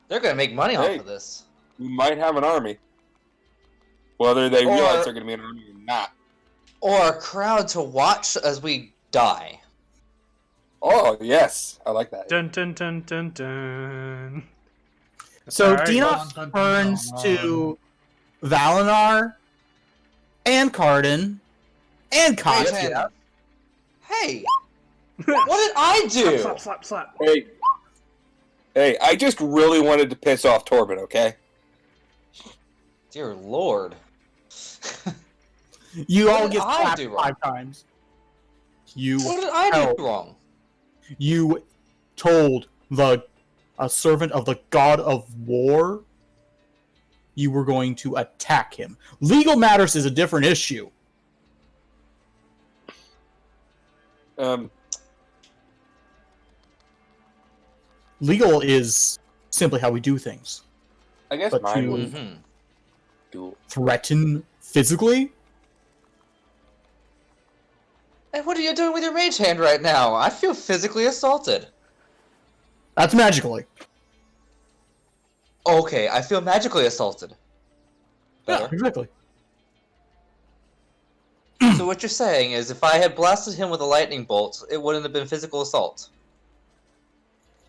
They're going to make money Hey. off of this. We might have an army. Whether they Or- realize they're going to be an army or not. Or a crowd to watch as we die. Oh, yes. I like that. Dun dun dun dun dun. So Alright, Dinok turns to Valinor and Cardin and Wait, Koch. man. Hey! What did I do? Slap, slap, slap. Hey, I just really wanted to piss off Torben, okay? Dear Lord. You What all did get I slapped do wrong? 5 times. You What did I hell. do wrong? You told a servant of the god of war you were going to attack him. Legal matters is a different issue. Legal is simply how we do things. I guess But mine you- would Mm-hmm. do. Threaten physically? And what are you doing with your mage hand right now? I feel physically assaulted. That's magically. Okay, I feel magically assaulted. Yeah, Better. exactly. So what you're saying is if I had blasted him with a lightning bolt, it wouldn't have been physical assault.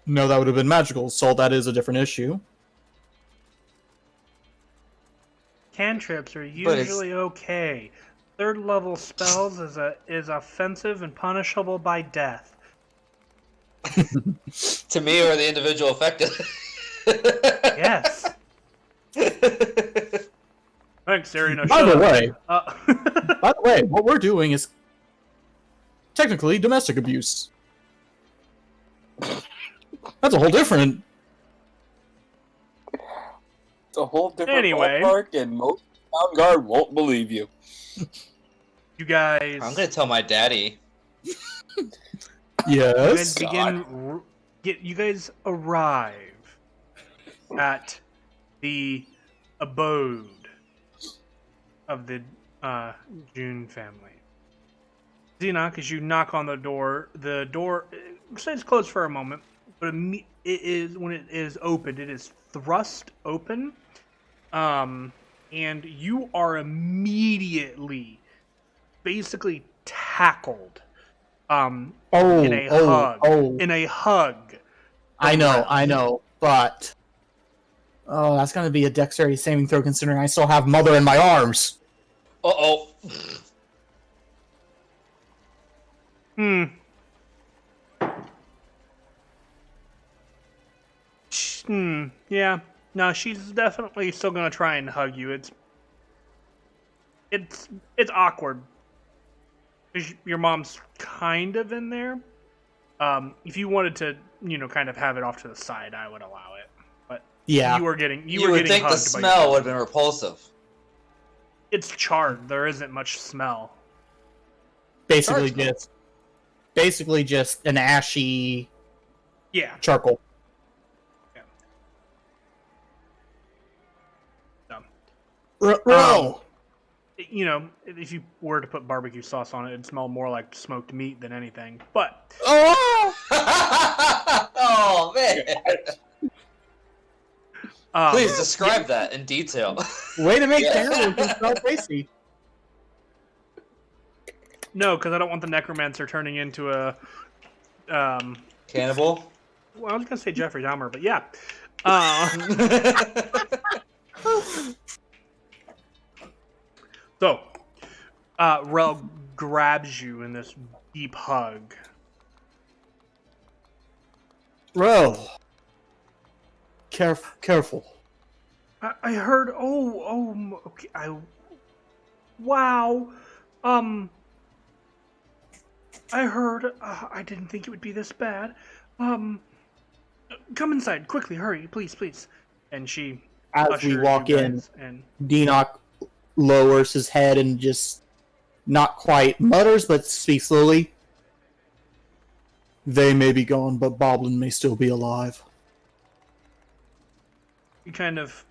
No, that would have been magical, so that is a different issue. Cantrips are But it's- usually okay. Third level spells is offensive and punishable by death. To me or the individual affected. Yes. Thanks, Serena. By the way, Uh, what we're doing is technically domestic abuse. That's a whole different. It's a whole different Anyway. ballpark, and most town guard won't believe you. you guys. I'm gonna tell my daddy. You Yes. guys you guys arrive at the abode of the June family. Xenok, as you knock on the door stays closed for a moment, but it is when it is opened, it is thrust open. and you are immediately, basically tackled, in a hug. In a hug. I Rel. know, but that's gonna be a dexterity saving throw considering I still have Mother in my arms. Uh-oh. Yeah. No, she's definitely still gonna try and hug you. It's awkward. 'Cause your mom's kind of in there. If you wanted to, kind of have it off to the side, I would allow it. But Yeah. you were getting You would think the hugged by your smell mom. would have been repulsive. It's charred. There isn't much smell. Basically Charge just an ashy Yeah. charcoal. So, Row. if you were to put barbecue sauce on it, it'd smell more like smoked meat than anything. But Oh! Oh, man. Please um, describe that in detail. Way to make terrible smell tasty. no, because I don't want the necromancer turning into a. Cannibal? Well, I was gonna say Jeffrey Dahmer, but yeah. So, Rel grabs you in this deep hug. Row. Careful. I heard. Okay. Wow. I heard. I didn't think it would be this bad. Come inside quickly. Hurry, please. And she. As we ushers walk you in, guys in. Deanoch lowers his head and just not quite mutters, but speaks slowly. They may be gone, but Boblin may still be alive. He kind of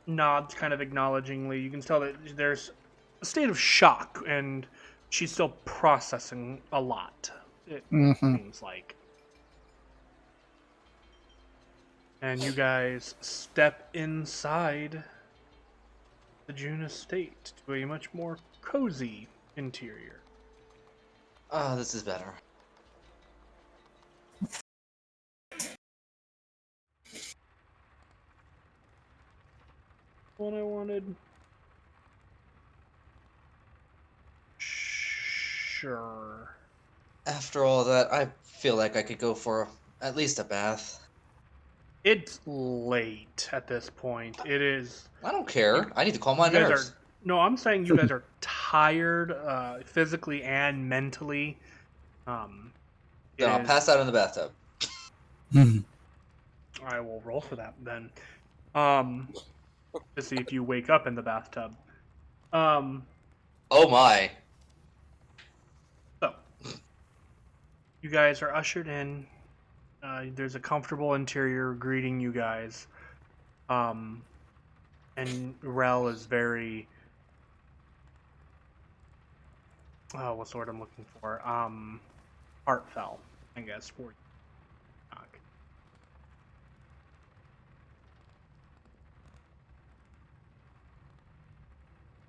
nods, kind of acknowledgingly. You can tell that there's a state of shock, and she's still processing a lot. It seems like. And you guys step inside the June estate to a much more cozy interior. Oh, this is better. What I wanted. Sure. After all that, I feel like I could go for at least a bath. It's late at this point. It is. I don't care. I need to calm my You guys nerves. No, I'm saying you guys are tired, physically and mentally. Then I'll pass out in the bathtub. I will roll for that then. To see if you wake up in the bathtub. Oh my. So, you guys are ushered in. There's a comfortable interior greeting you guys. And Rel is very. Oh, what's the word I'm looking for? Heartfelt, I guess, for you.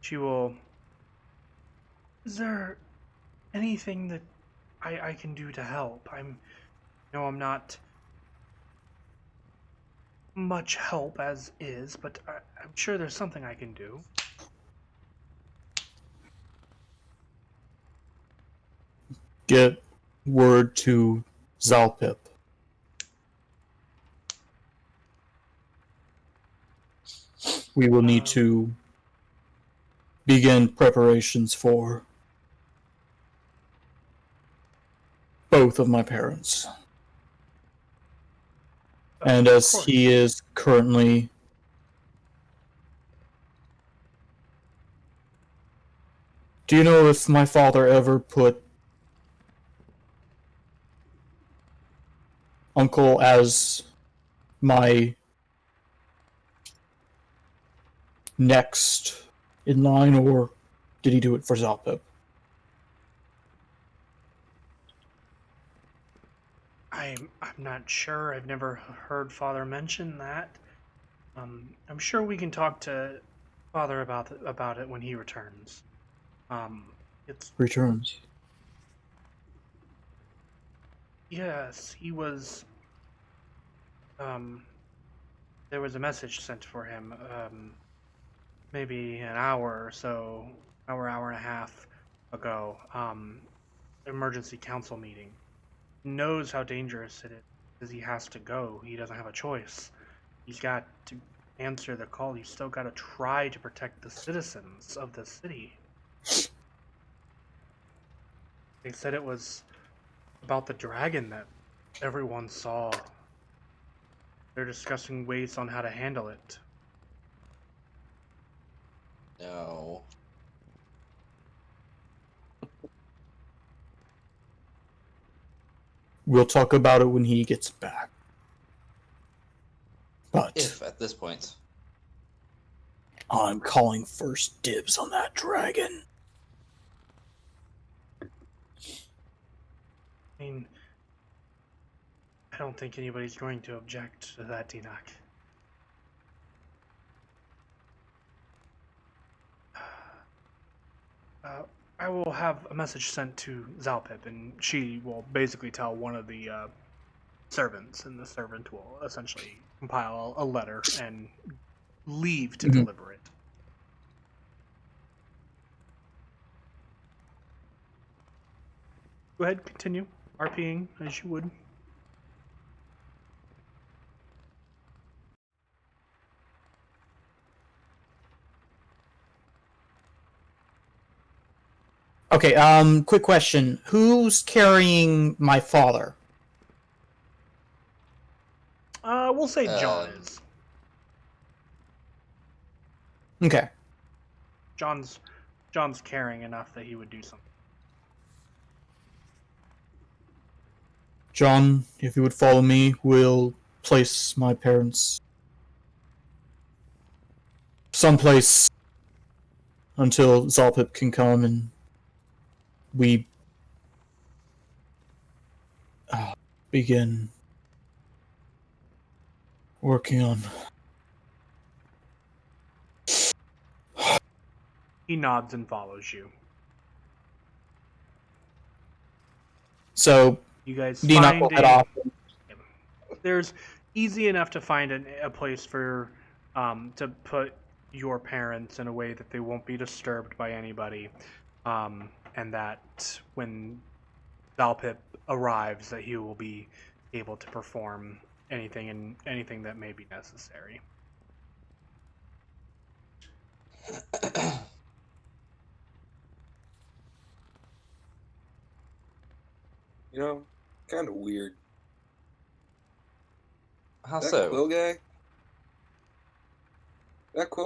She will. Is there anything that I can do to help? I'm not much help as is, but I'm sure there's something I can do. Get word to Zalpip. We will need to begin preparations for both of my parents. And as he is currently do you know if my father ever put Uncle as my next in line, or did he do it for Zalpip? I'm not sure. I've never heard Father mention that. I'm sure we can talk to father about it when he returns. It's Returns. yes, he was. There was a message sent for him. Maybe an hour or so, hour and a half ago. Emergency council meeting. Knows how dangerous it is because he has to go. He doesn't have a choice. He's got to answer the call. He's still got to try to protect the citizens of the city. They said it was about the dragon that everyone saw. They're discussing ways on how to handle it. No. We'll talk about it when he gets back. But If at this point. I'm calling first dibs on that dragon. I mean, I don't think anybody's going to object to that, Enoch. I will have a message sent to Zalpip, and she will basically tell one of the servants, and the servant will essentially compile a letter and leave to deliver it. Go ahead, continue RPing as you would. Okay, quick question. Who's carrying my father? We'll say John is. Okay. John's caring enough that he would do something. John, if you would follow me, we'll place my parents someplace until Zalpip can come and we begin working on. He nods and follows you. So You guys Dinock will head off. There's easy enough to find a place for to put your parents in a way that they won't be disturbed by anybody, and that when Zalpip arrives, that he will be able to perform anything that may be necessary. You know, kind of weird. How That so? Quill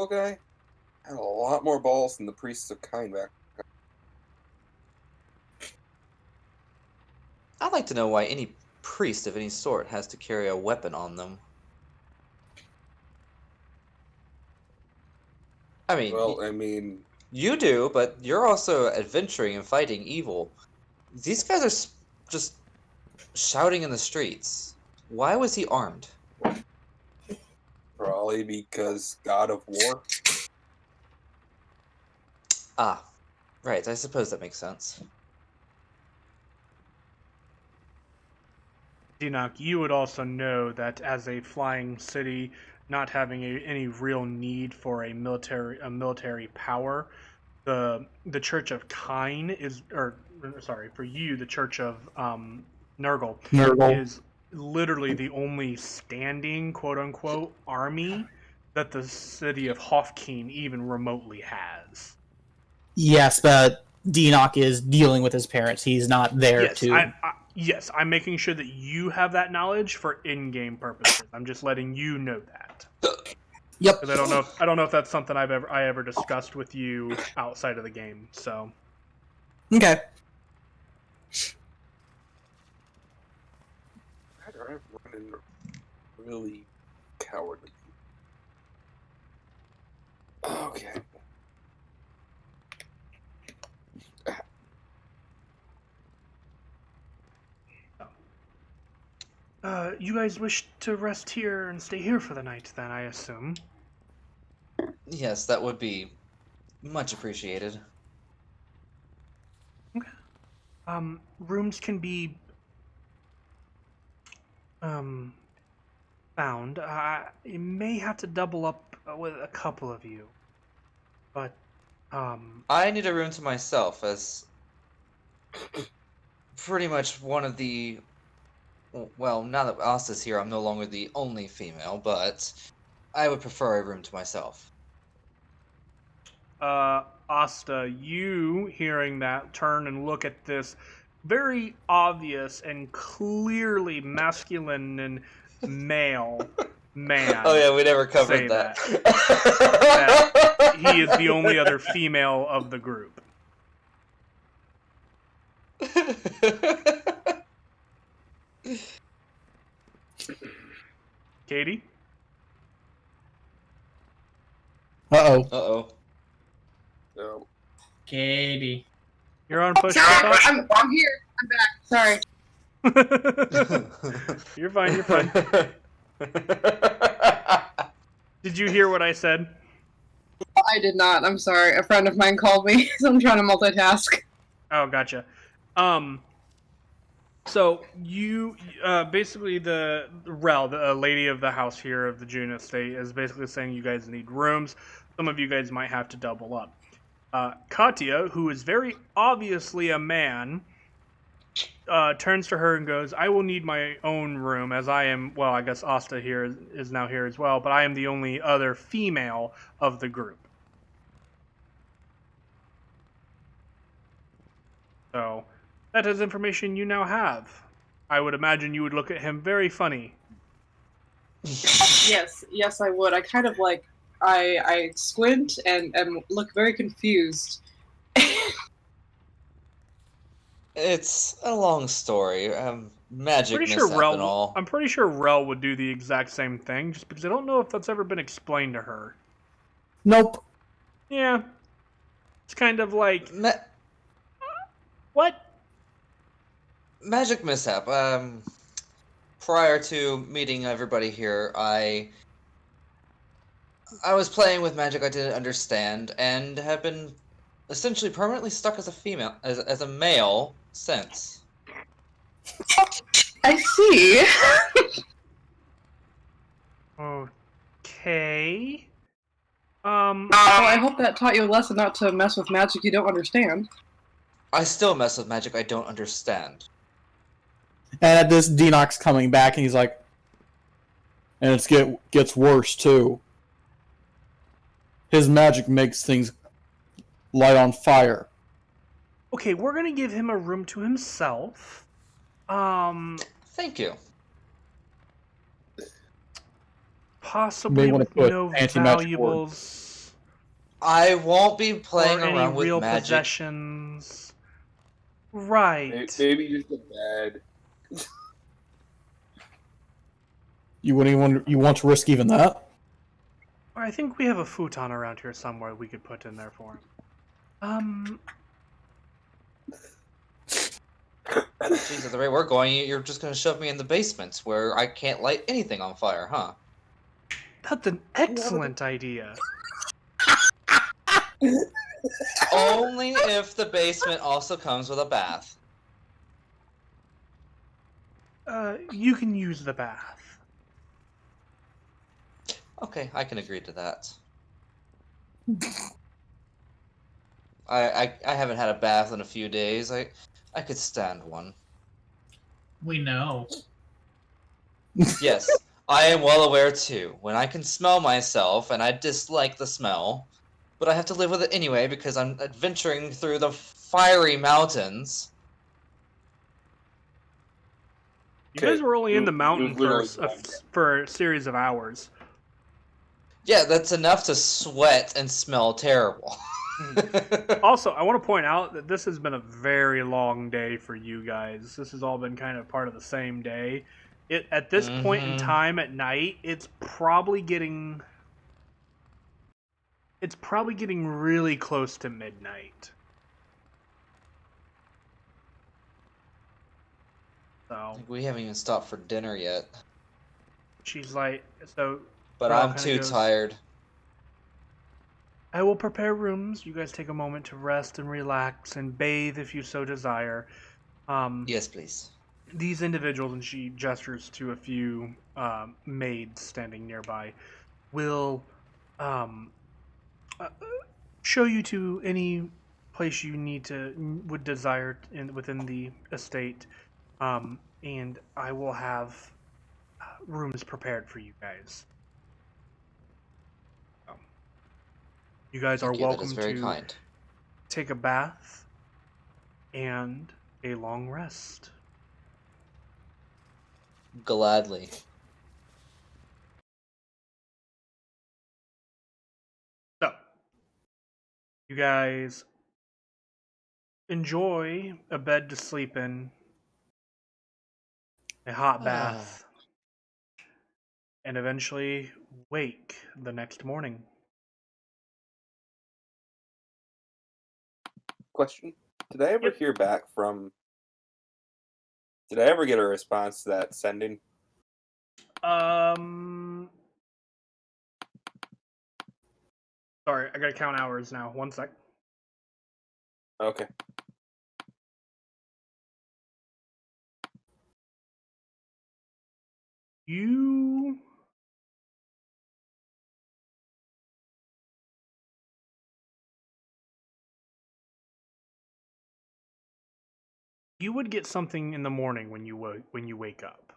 guy had a lot more balls than the priests of Kind back. I'd like to know why any priest of any sort has to carry a weapon on them. I mean, Well, I mean, you do, but you're also adventuring and fighting evil. These guys are just shouting in the streets. Why was he armed? probably because God of War. Ah, right, I suppose that makes sense. Enoch, you would also know that as a flying city, not having any real need for a military power, the Church of Kine is, or sorry, for you, the Church of Nergal is literally the only standing quote unquote army that the city of Hofkeen even remotely has. Yes, but Dinock is dealing with his parents. He's not there to. Yes, I'm making sure that you have that knowledge for in-game purposes. I'm just letting you know that. Yep. Because I don't know if that's something I ever discussed with you outside of the game. So. Okay. I've run into really cowardly people. Okay. You guys wish to rest here and stay here for the night, then, I assume? Yes, that would be much appreciated. Rooms can be found. You may have to double up with a couple of you, but I need a room to myself as pretty much one of the. Well, now that Asta's here, I'm no longer the only female, but I would prefer a room to myself. Asta, you hearing that, turn and look at this very obvious and clearly masculine and male man. Oh yeah, we never covered say that. that he is the only other female of the group. Katie? Uh-oh. Uh-oh. No. Katie. You're on push to Sorry, talk? I'm here. I'm back. Sorry. You're fine, you're fine. Did you hear what I said? I did not. I'm sorry. A friend of mine called me, so I'm trying to multitask. Oh, gotcha. So you basically the Rel, the lady of the house here of the June estate, is basically saying you guys need rooms. Some of you guys might have to double up. Katya, who is very obviously a man, turns to her and goes, "I will need my own room, as I am." Well, I guess Asta here is now here as well, but I am the only other female of the group. So, that is information you now have. I would imagine you would look at him very funny. Yes, I would. I kind of like, I squint and look very confused. It's a long story. Magic Pretty mishap sure and all. I'm pretty sure Rel would do the exact same thing, just because I don't know if that's ever been explained to her. Nope. Yeah. It's kind of like, Ma- what? Magic mishap. Prior to meeting everybody here, I was playing with magic I didn't understand, and have been essentially permanently stuck as a female, as a male since. I see. Okay. Well, I hope that taught you a lesson not to mess with magic you don't understand. I still mess with magic I don't understand. And at this, Denox's coming back, and he's like, and gets worse, too. His magic makes things light on fire. Okay, we're gonna give him a room to himself. Thank you. Possibly wanna with put no anti-magic valuables I won't be or playing any around with real magic. possessions. Right. Maybe just a bed. You want to risk even that? I think we have a futon around here somewhere we could put in there for him. Jeez, at the rate we're going, you're just gonna shove me in the basement where I can't light anything on fire, huh? That's an excellent idea. Only if the basement also comes with a bath. You can use the bath. Okay, I can agree to that. I haven't had a bath in a few days. I could stand one. We know. Yes, I am well aware too. When I can smell myself, and I dislike the smell, but I have to live with it anyway because I'm adventuring through the fiery mountains. You guys were only in the You mountain literally for a series of hours. Yeah, that's enough to sweat and smell terrible. Also, I want to point out that this has been a very long day for you guys. This has all been kind of part of the same day. At this point in time at night, it's probably getting really close to midnight. So We haven't even stopped for dinner yet. she's like, so But Ralph I'm kinda too goes- tired. I will prepare rooms. You guys take a moment to rest and relax and bathe if you so desire. Yes, please. These individuals, and she gestures to a few maids standing nearby, will show you to any place you would desire within the estate, and I will have rooms prepared for you guys. You guys are Thank you. That is welcome very to kind. take a bath and a long rest. Gladly. So, you guys enjoy a bed to sleep in, a hot bath, and eventually wake the next morning. Question: Did I ever Yep. hear back from? Did I ever get a response to that sending? Sorry, I gotta count hours now. 1 sec. Okay. You would get something in the morning when you wake up.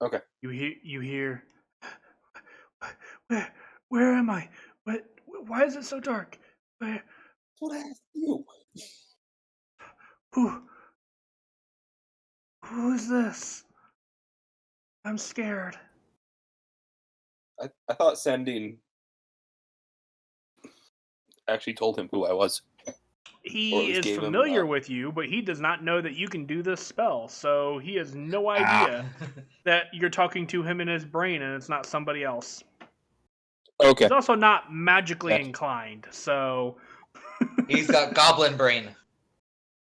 Okay. You hear where am I? Why is it so dark? Where What asked you? who is this? I'm scared. I thought sending actually told him who I was. Or at He least is gave him, familiar with you, but he does not know that you can do this spell, so he has no idea that you're talking to him in his brain and it's not somebody else. Okay. He's also not magically Gotcha. inclined, so He's got goblin brain.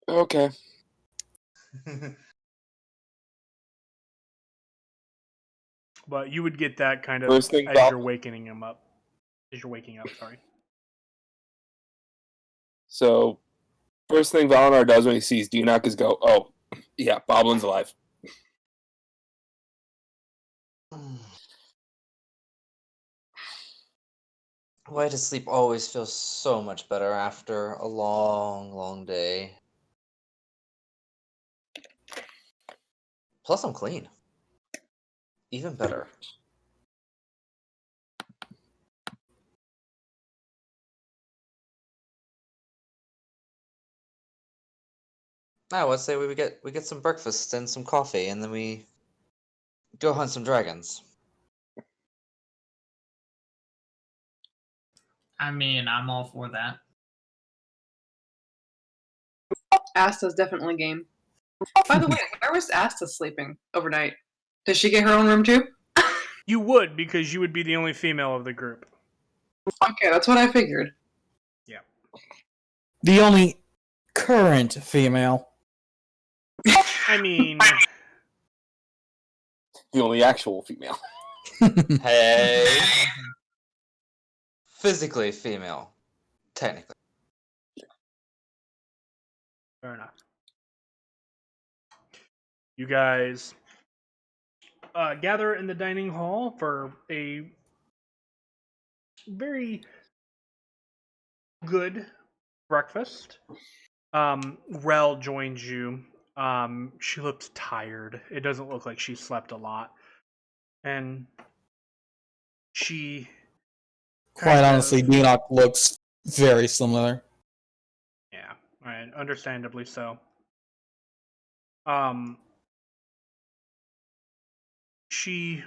Okay. but you would get that kind of First thing as Val- you're waking him up. As you're waking up, sorry. So, first thing Valinar does when he sees Deanock is go, "Oh, yeah, Boblin's alive." Why does sleep always feel so much better after a long, long day? Plus, I'm clean. Even better. I would say we get some breakfast and some coffee, and then we go hunt some dragons. I mean, I'm all for that. Asta's definitely game. By the way, where was Asta sleeping overnight? Does she get her own room too? You would, because you would be the only female of the group. Okay, that's what I figured. Yeah. The only current female. I mean, The only actual female. Hey. Physically female. Technically. fair enough. You guys gather in the dining hall for a very good breakfast. Rel joins you. She looks tired. It doesn't look like she slept a lot. And she Quite kind honestly, of- Deanock looks very similar. Yeah, right, understandably so. She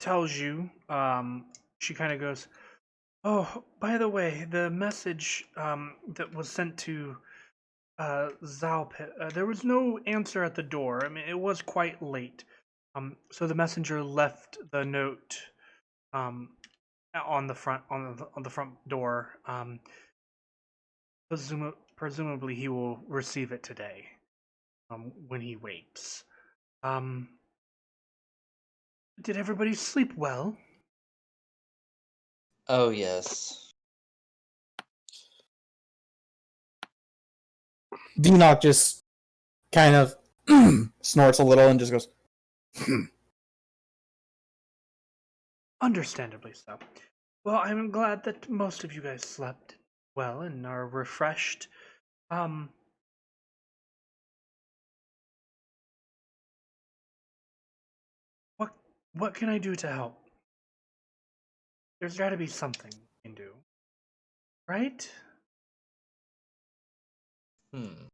tells you, she kind of goes, "Oh, by the way, the message that was sent to Zalpit, there was no answer at the door. I mean, it was quite late. So the messenger left the note on the front door. Presumably he will receive it today when he wakes. Did everybody sleep well?" Oh, yes. Enoch just kind of snorts a little and just goes, Understandably so. Well, I'm glad that most of you guys slept well and are refreshed. Um, what what can I do to help? There's got to be something you can do, right? Hmm.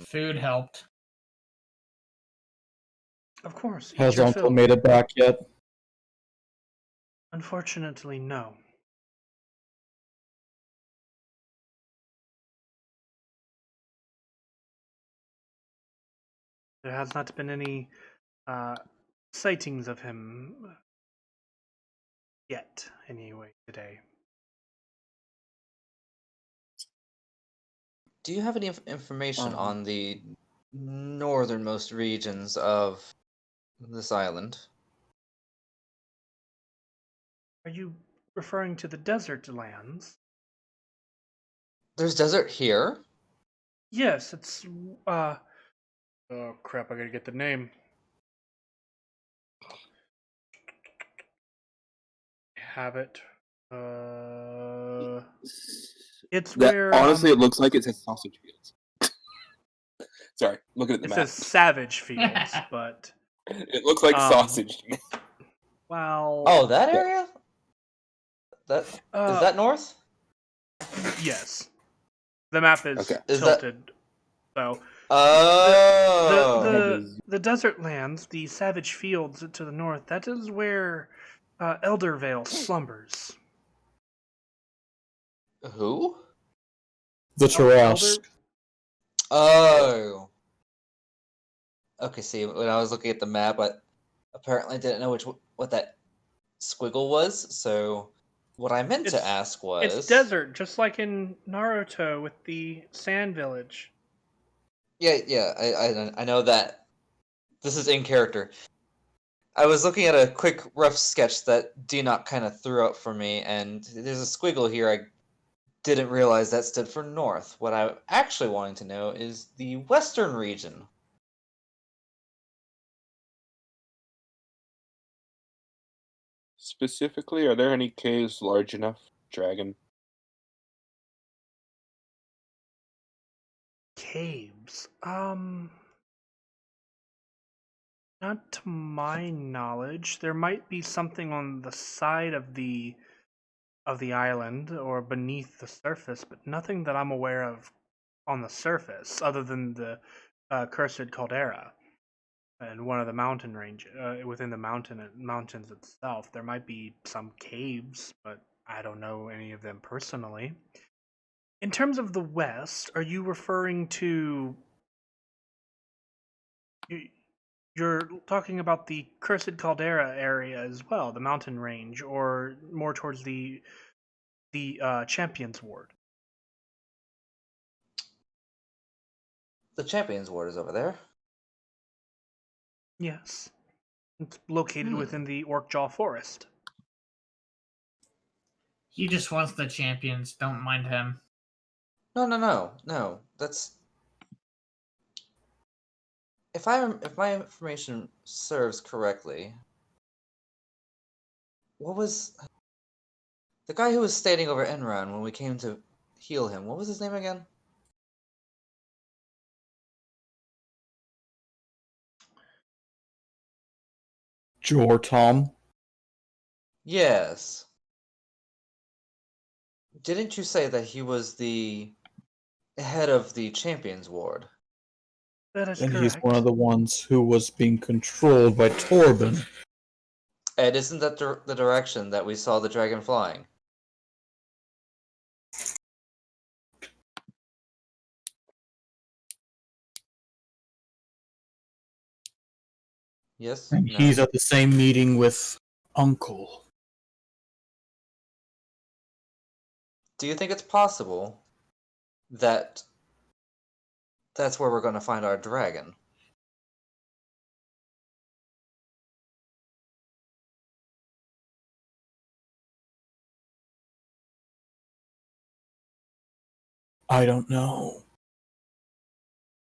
Food helped. Of course. Eat has your Uncle fill. made it back yet? Unfortunately, no. There has not been any sightings of him yet, anyway, today. Do you have any information on the northernmost regions of this island? Are you referring to the desert lands? There's desert here? Yes, it's oh crap, I gotta get the name. Have it. It's That where honestly, it looks like it says sausage fields. Sorry, looking at the it map. says Savage Fields, but It looks like sausage. well, Oh, that area? That is that north? yes. The map is Okay. Is that- tilted, so Oh. the desert lands, the Savage Fields to the north. That is where Eldervale slumbers. Who? The Tarrasque. Oh. Okay, see, when I was looking at the map, I apparently didn't know what that squiggle was, so what I meant to ask was... It's desert, just like in Naruto with the Sand Village. Yeah, I know that. This is in character. I was looking at a quick, rough sketch that Dinok kind of threw up for me, and there's a squiggle here. I didn't realize that stood for north. What I actually wanted to know is the western region. Specifically, are there any caves large enough, Dragon? Caves. Not to my knowledge. There might be something on the side of the island or beneath the surface, but nothing that I'm aware of on the surface, other than the cursed caldera and one of the mountain range within the mountains itself. There might be some caves, but I don't know any of them personally. In terms of the west, are you referring to? You're talking about the cursed caldera area as well, the mountain range, or more towards the Champions Ward. The Champions Ward is over there. Yes, it's located within the Orkjaw Forest. He just wants the champions. Don't mind him. No. That's... If my information serves correctly, what was the guy who was standing over Enron when we came to heal him? What was his name again? Tom. Yes. Didn't you say that he was the head of the Champions Ward? That is And correct. he's one of the ones who was being controlled by Torben. And isn't that the direction that we saw the dragon flying? Yes? And No? he's at the same meeting with Uncle. Do you think it's possible that that's where we're going to find our dragon. I don't know.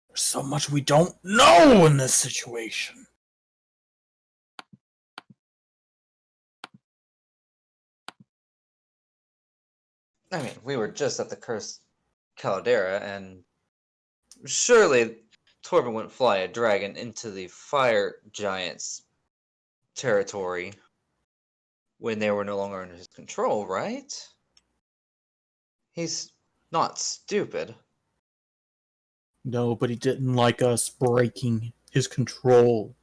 There's so much we don't know in this situation. I mean, we were just at the cursed caldera, and surely Torben wouldn't fly a dragon into the fire giant's territory when they were no longer under his control, right? He's not stupid. No, but he didn't like us breaking his control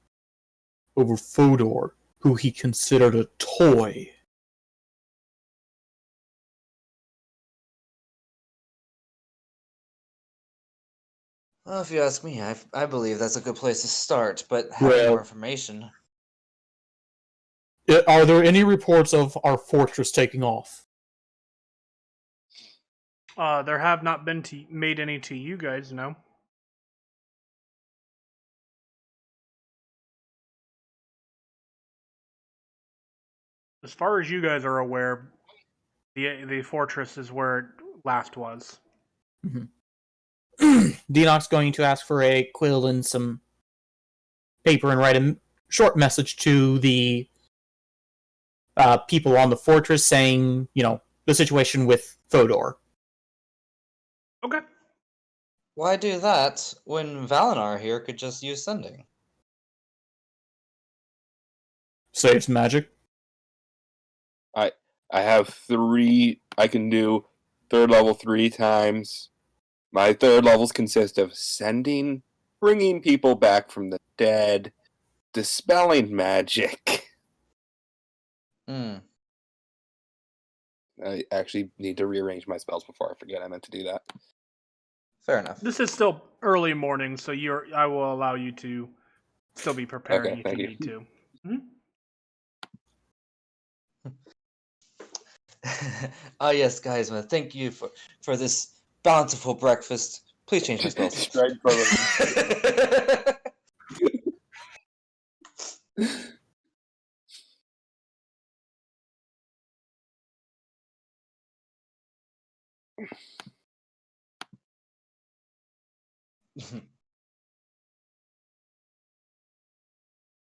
over Fodor, who he considered a toy. Well, if you ask me, I believe that's a good place to start, but having Well- more information... Are there any reports of our fortress taking off? There have not been made any to you guys, no. As far as you guys are aware, the fortress is where it last was. Deanok's going to ask for a quill and some paper and write a short message to the people on the fortress saying, the situation with Fodor. Okay. Why do that when Valinar here could just use sending? Saves magic. I have 3. I can do third level 3 times. My third levels consist of sending, bringing people back from the dead, dispelling magic. Hmm. I actually need to rearrange my spells before I forget I meant to do that. Fair enough. This is still early morning, so I will allow you to still be preparing Okay, if thank you you. need to. Hmm? Yes, guys, man, thank you for this bountiful breakfast. Please change my spells. Stride for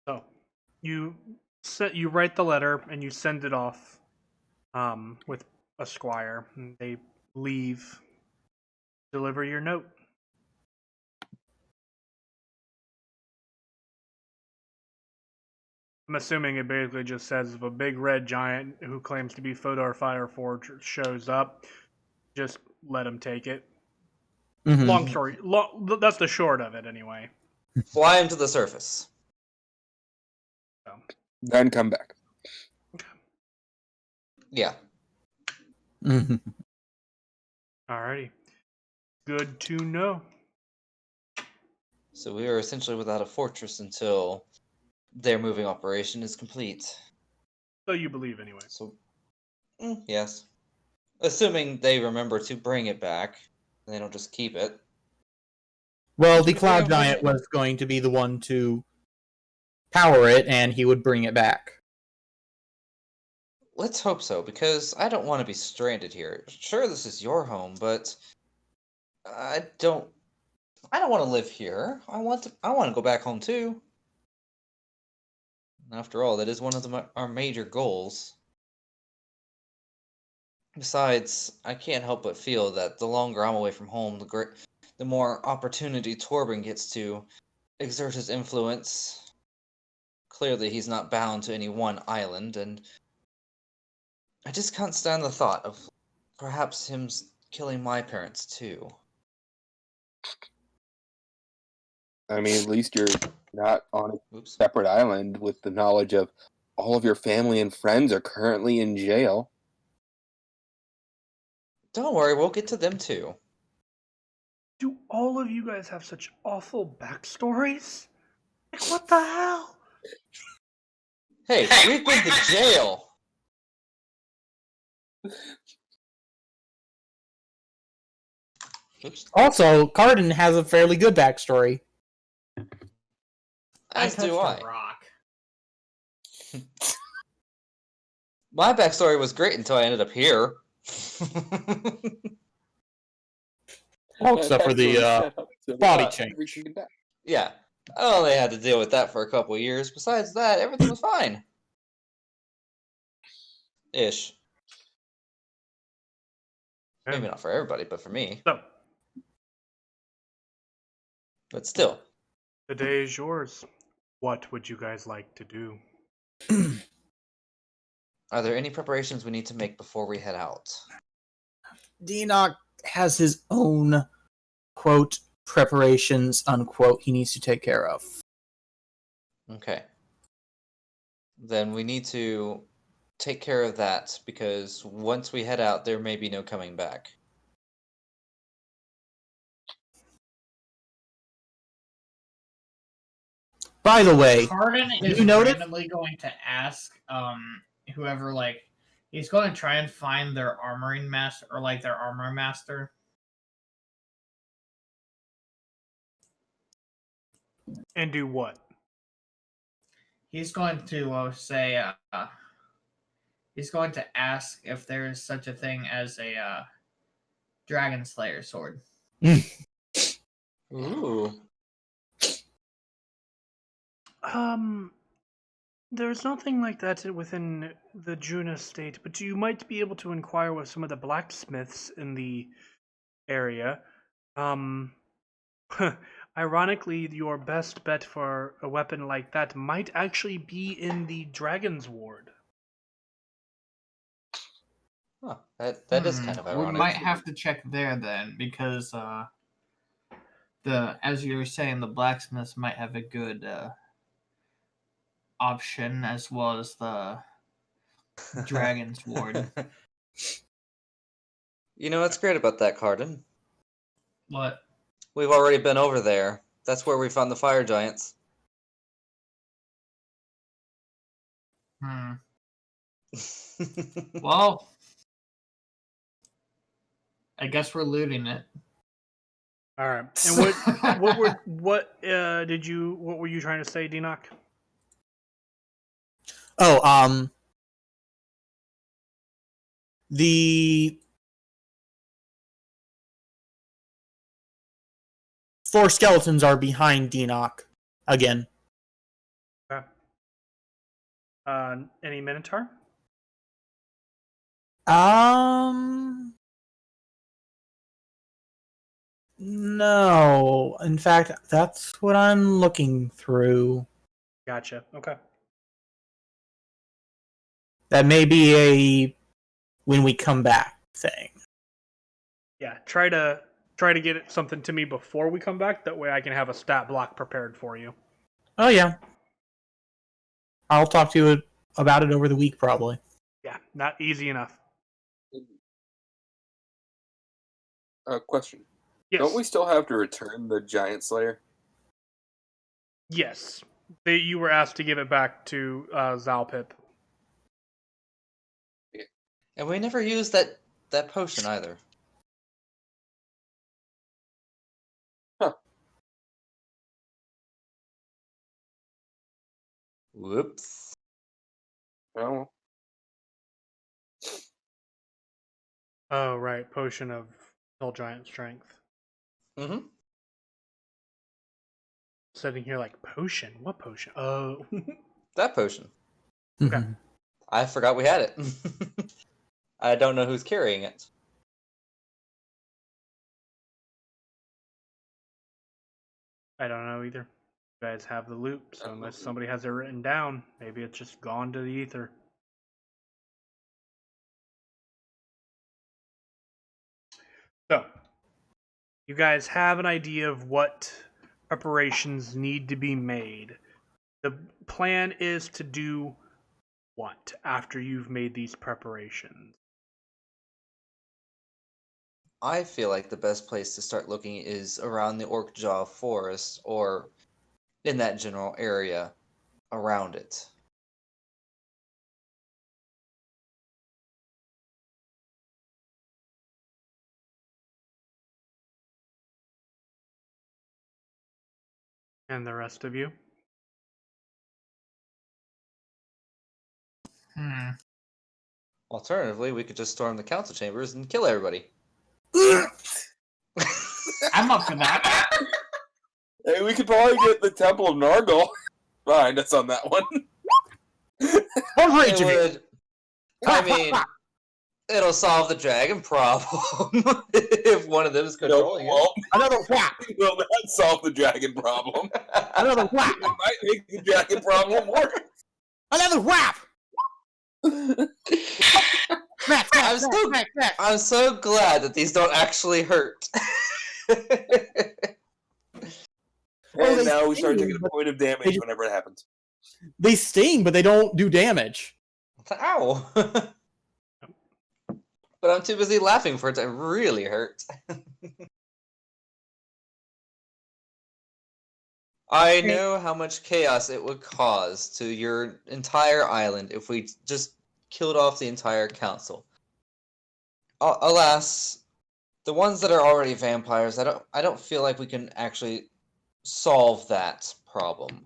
So, you write the letter and you send it off with a squire. And they leave, deliver your note. I'm assuming it basically just says if a big red giant who claims to be Fodor Fireforge shows up, just let him take it. Mm-hmm. Long story, that's the short of it anyway. Fly him to the surface. So. Then come back. Yeah. Mm-hmm. Alrighty. Good to know. So we are essentially without a fortress until their moving operation is complete. So you believe anyway. So, yes. Assuming they remember to bring it back, and they don't just keep it. Well, the Which Cloud we Giant was going to be the one to power it, and he would bring it back. Let's hope so, because I don't want to be stranded here. Sure, this is your home, but I don't want to live here. I want to go back home too. After all, that is one of our major goals. Besides, I can't help but feel that the longer I'm away from home, the more opportunity Torben gets to exert his influence. Clearly, he's not bound to any one island, and I just can't stand the thought of perhaps him killing my parents too. I mean, at least you're not on a Oops. separate island with the knowledge of all of your family and friends are currently in jail. Don't worry, we'll get to them too. Do all of you guys have such awful backstories? Like, what the hell? Hey, we've been to jail! Oops. Also, Cardin has a fairly good backstory. As touched do a I. rock. My backstory was great until I ended up here. Oh, except for That's really the set up to body not change. everything back. Yeah. I only had to deal with that for a couple of years. Besides that, everything was fine. Ish. Maybe not for everybody, but for me. So, But still. the day is yours. What would you guys like to do? Are there any preparations we need to make before we head out? Deanoch has his own, quote, preparations, unquote, he needs to take care of. Okay. Then we need to take care of that, because once we head out, there may be no coming back. By the way, Cardin is you notice? randomly going to ask whoever, like, he's going to try and find their armoring master, or like their armor master. And do what? He's going to say he's going to ask if there is such a thing as a dragon slayer sword. Ooh. There's nothing like that within the Juna state, but you might be able to inquire with some of the blacksmiths in the area. Ironically, your best bet for a weapon like that might actually be in the Dragon's Ward. Huh. That is kind of We ironic. might have to check there then, because as you were saying, the blacksmiths might have a good option, as well as the dragon's ward. You know what's great about that, Cardin? What? We've already been over there. That's where we found the fire giants. Well, I guess we're looting it. All right. And what were you trying to say, Deanoch? Oh, the 4 skeletons are behind Deanoch again. Okay. Any Minotaur? No. In fact, that's what I'm looking through. Gotcha. Okay. That may be a when we come back thing. Yeah. Try to get something to me before we come back. That way, I can have a stat block prepared for you. Oh yeah. I'll talk to you about it over the week, probably. Yeah. Not easy enough. Question. Yes. Don't we still have to return the Giant Slayer? Yes. You were asked to give it back to Zalpip. And we never used that potion either. Huh. Whoops. Well, Oh, right. Potion of Hill Giant Strength. Mm-hmm. Sitting here like, potion? What potion? Oh. That potion. Okay. I forgot we had it. I don't know who's carrying it. I don't know either. You guys have the loop, so unless somebody has it written down, maybe it's just gone to the ether. So, you guys have an idea of what preparations need to be made. The plan is to do what after you've made these preparations? I feel like the best place to start looking is around the Orkjaw Forest, or in that general area around it. And the rest of you? Alternatively, we could just storm the council chambers and kill everybody. I'm up for that. Hey, we could probably get the Temple of Nerga behind us on that one. Over each It of you. would. I mean, it'll solve the dragon problem if one of them is controlling it. Another whack. Will not solve the dragon problem. Another whack. It might make the dragon problem worse. Another whap. Max, Max. I'm so glad that these don't actually hurt. Well, And they now we start sting, taking a point of damage whenever it happens. They sting, but they don't do damage. Ow! But I'm too busy laughing for it to really hurt. I know how much chaos it would cause to your entire island if we just killed off the entire council. Alas, the ones that are already vampires, I don't feel like we can actually solve that problem.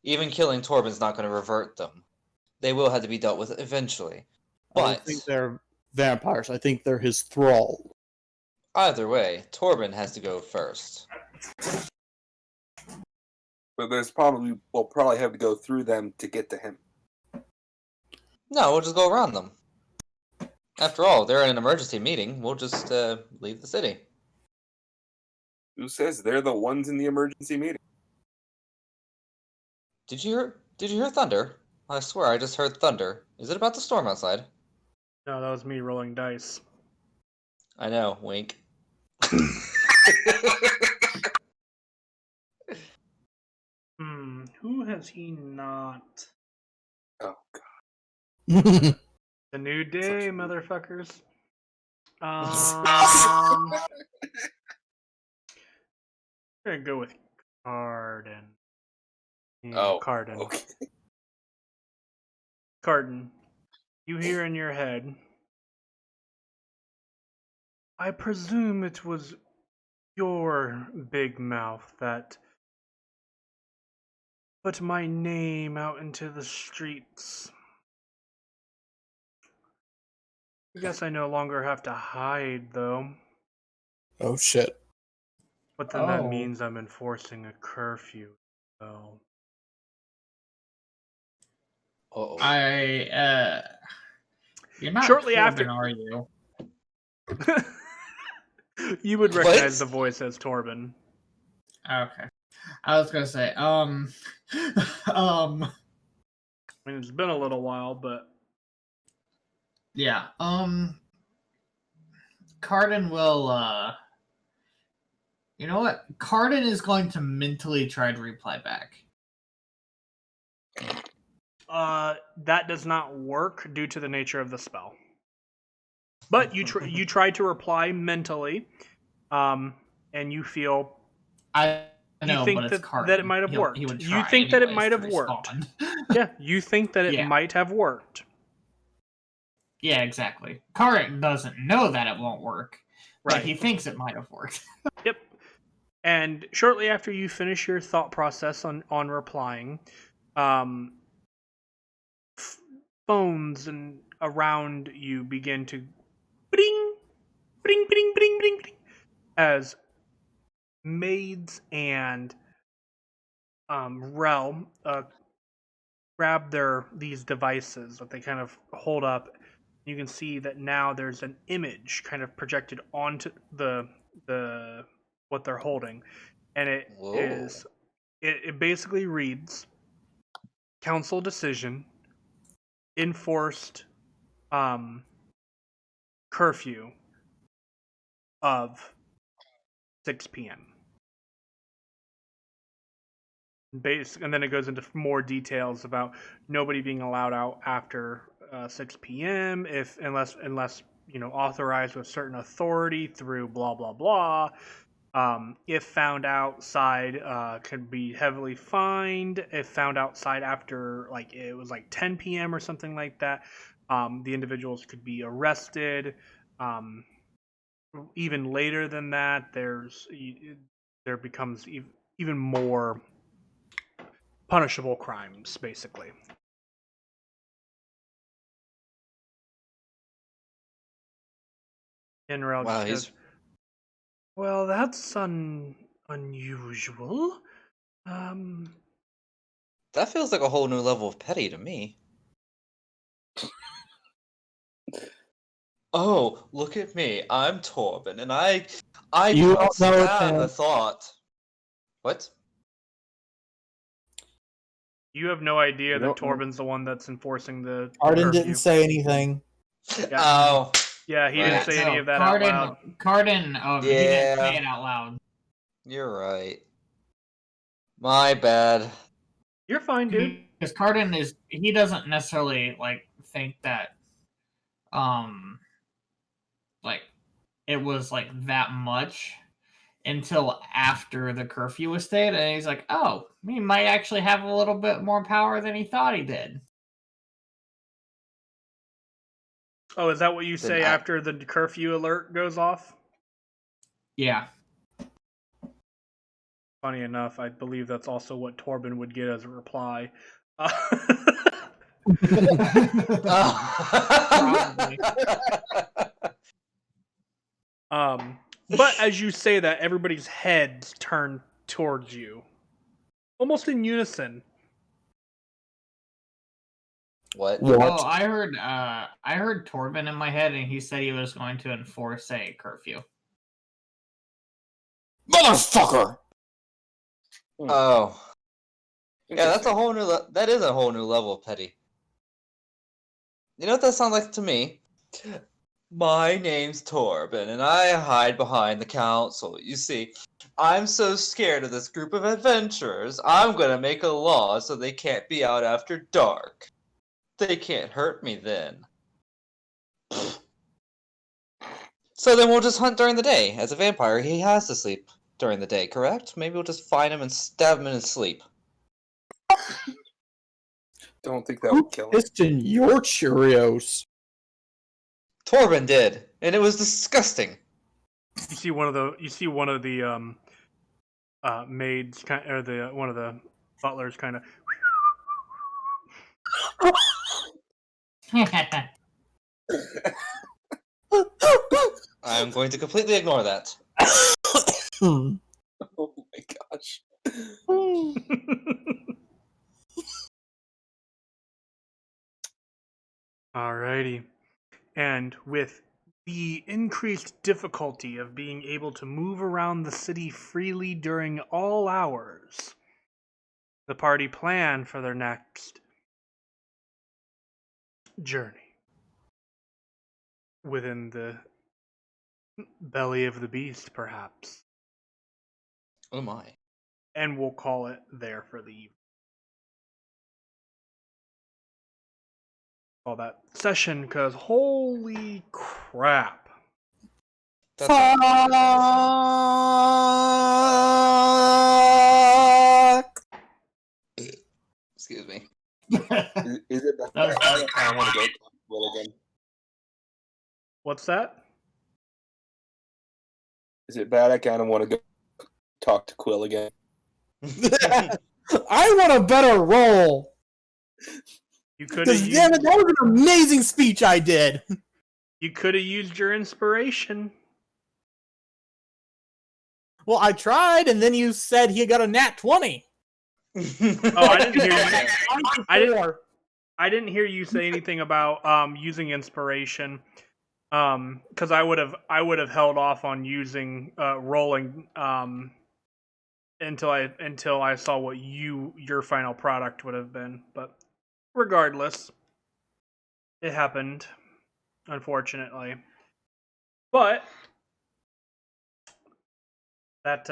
Even killing Torben's not going to revert them. They will have to be dealt with eventually. I don't But think they're vampires. I think they're his thrall. either way, Torben has to go first. But we'll probably have to go through them to get to him. No, we'll just go around them. After all, they're in an emergency meeting. We'll just leave the city. Who says they're the ones in the emergency meeting? Did you hear thunder? I swear I just heard thunder. Is it about to storm outside? No, that was me rolling dice. I know, wink. Who has he not? Oh, God. The new day, motherfuckers. I'm gonna go with Carden. Yeah, Oh, Carden. okay. Carden, you hear in your head, I presume it was your big mouth that put my name out into the streets. I guess I no longer have to hide, though. Oh shit. But then that Oh. means I'm enforcing a curfew, so... Uh-oh. You're not Shortly Torben, after- are you? You would recognize the voice as Torben. Okay. I was gonna say, I mean, it's been a little while, but... yeah, Carden will, you know what? Carden is going to mentally try to reply back. That does not work due to the nature of the spell. But you you tried to reply mentally, and you feel I know, you think but that, it's Carden. that it might have worked. He would You try think that it anyways might to have worked. respond. Yeah, you think that it Yeah. might have worked. Yeah, exactly. Carden doesn't know that it won't work, but Right. he thinks it might have worked. Yep. And shortly after you finish your thought process on replying, phones and around you begin to bring, bring, bring, bring, bring, bring, as maids and Rel grab these devices that they kind of hold up. You can see that now there's an image kind of projected onto the what they're holding, and it Whoa. is it basically reads council decision enforced curfew of 6 p.m. And then it goes into more details about nobody being allowed out after 6 p.m. unless authorized with certain authority through blah blah blah. If found outside, could be heavily fined. If found outside after it was 10 p.m. or something like that, the individuals could be arrested. Even later than that, there becomes even more punishable crimes, basically. Inrail Wow, just goes, well, that's unusual. That feels like a whole new level of petty to me. Oh, look at me. I'm Torben, and I You can't don't know stand him. the thought. What? You have no idea You that don't know. Torben's the one that's enforcing the Arden curfew. didn't say anything. Yeah. Oh, Yeah, he Right. didn't say any of that out loud. Carden, he didn't say Yeah. it out loud. you're right. My bad. You're fine, dude. Because Carden he doesn't necessarily like think that like it was like that much until after the curfew was stayed, and he's like, oh, he might actually have a little bit more power than he thought he did. Oh, is that what you Then say I- after the curfew alert goes off? Yeah. Funny enough, I believe that's also what Torben would get as a reply. Probably. But as you say that, everybody's heads turn towards you, almost in unison. What? Oh, I heard Torben in my head, and he said he was going to enforce a curfew. Motherfucker! Oh. Yeah, that's a whole new. That is a whole new level of petty. You know what that sounds like to me? My name's Torben, and I hide behind the council. You see, I'm so scared of this group of adventurers, I'm gonna make a law so they can't be out after dark. They can't hurt me then. So then we'll just hunt during the day. As a vampire, he has to sleep during the day, correct? Maybe we'll just find him and stab him in his sleep. Don't think that would kill him. Pissed in your Cheerios. Torben did, and it was disgusting. You see one of the maids or one of the butlers kind of. I'm going to completely ignore that. Hmm. Oh my gosh. Alrighty. And with the increased difficulty of being able to move around the city freely during all hours, the party plan for their next journey within the belly of the beast, perhaps. Oh my. And we'll call it there for the evening. Call that session, because holy crap. That's Fuck! Excuse me. Is it That was I kind of want to go talk to Will again. What's that? Is it bad? I kind of want to go talk to Quill again. I want a better roll. You could Because have damn it, that was an amazing speech I did. used your inspiration. Well, I tried, and then you said he got a nat 20. Oh, I didn't hear you. I I didn't hear you say anything about using inspiration. Because I would have held off on using rolling until I saw what your final product would have been. But regardless, it happened, unfortunately. But that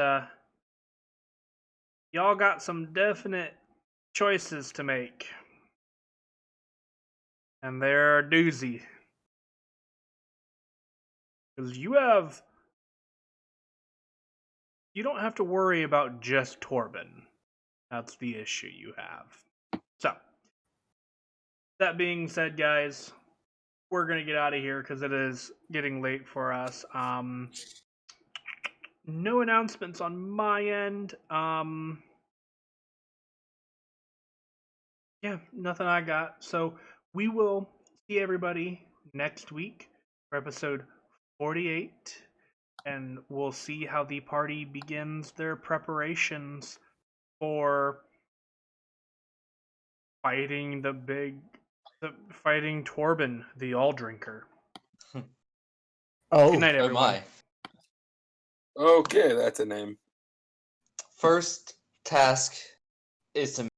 y'all got some definite choices to make, and they're a doozy. Because you don't have to worry about just Torben. That's the issue you have. So, that being said, guys, we're going to get out of here because it is getting late for us. No announcements on my end. Yeah, nothing I got. So we will see everybody next week for episode 48, and we'll see how the party begins their preparations for fighting fighting Torben, the All Drinker. Oh, Good night, Oh everyone. my. Okay, that's a name. First task is to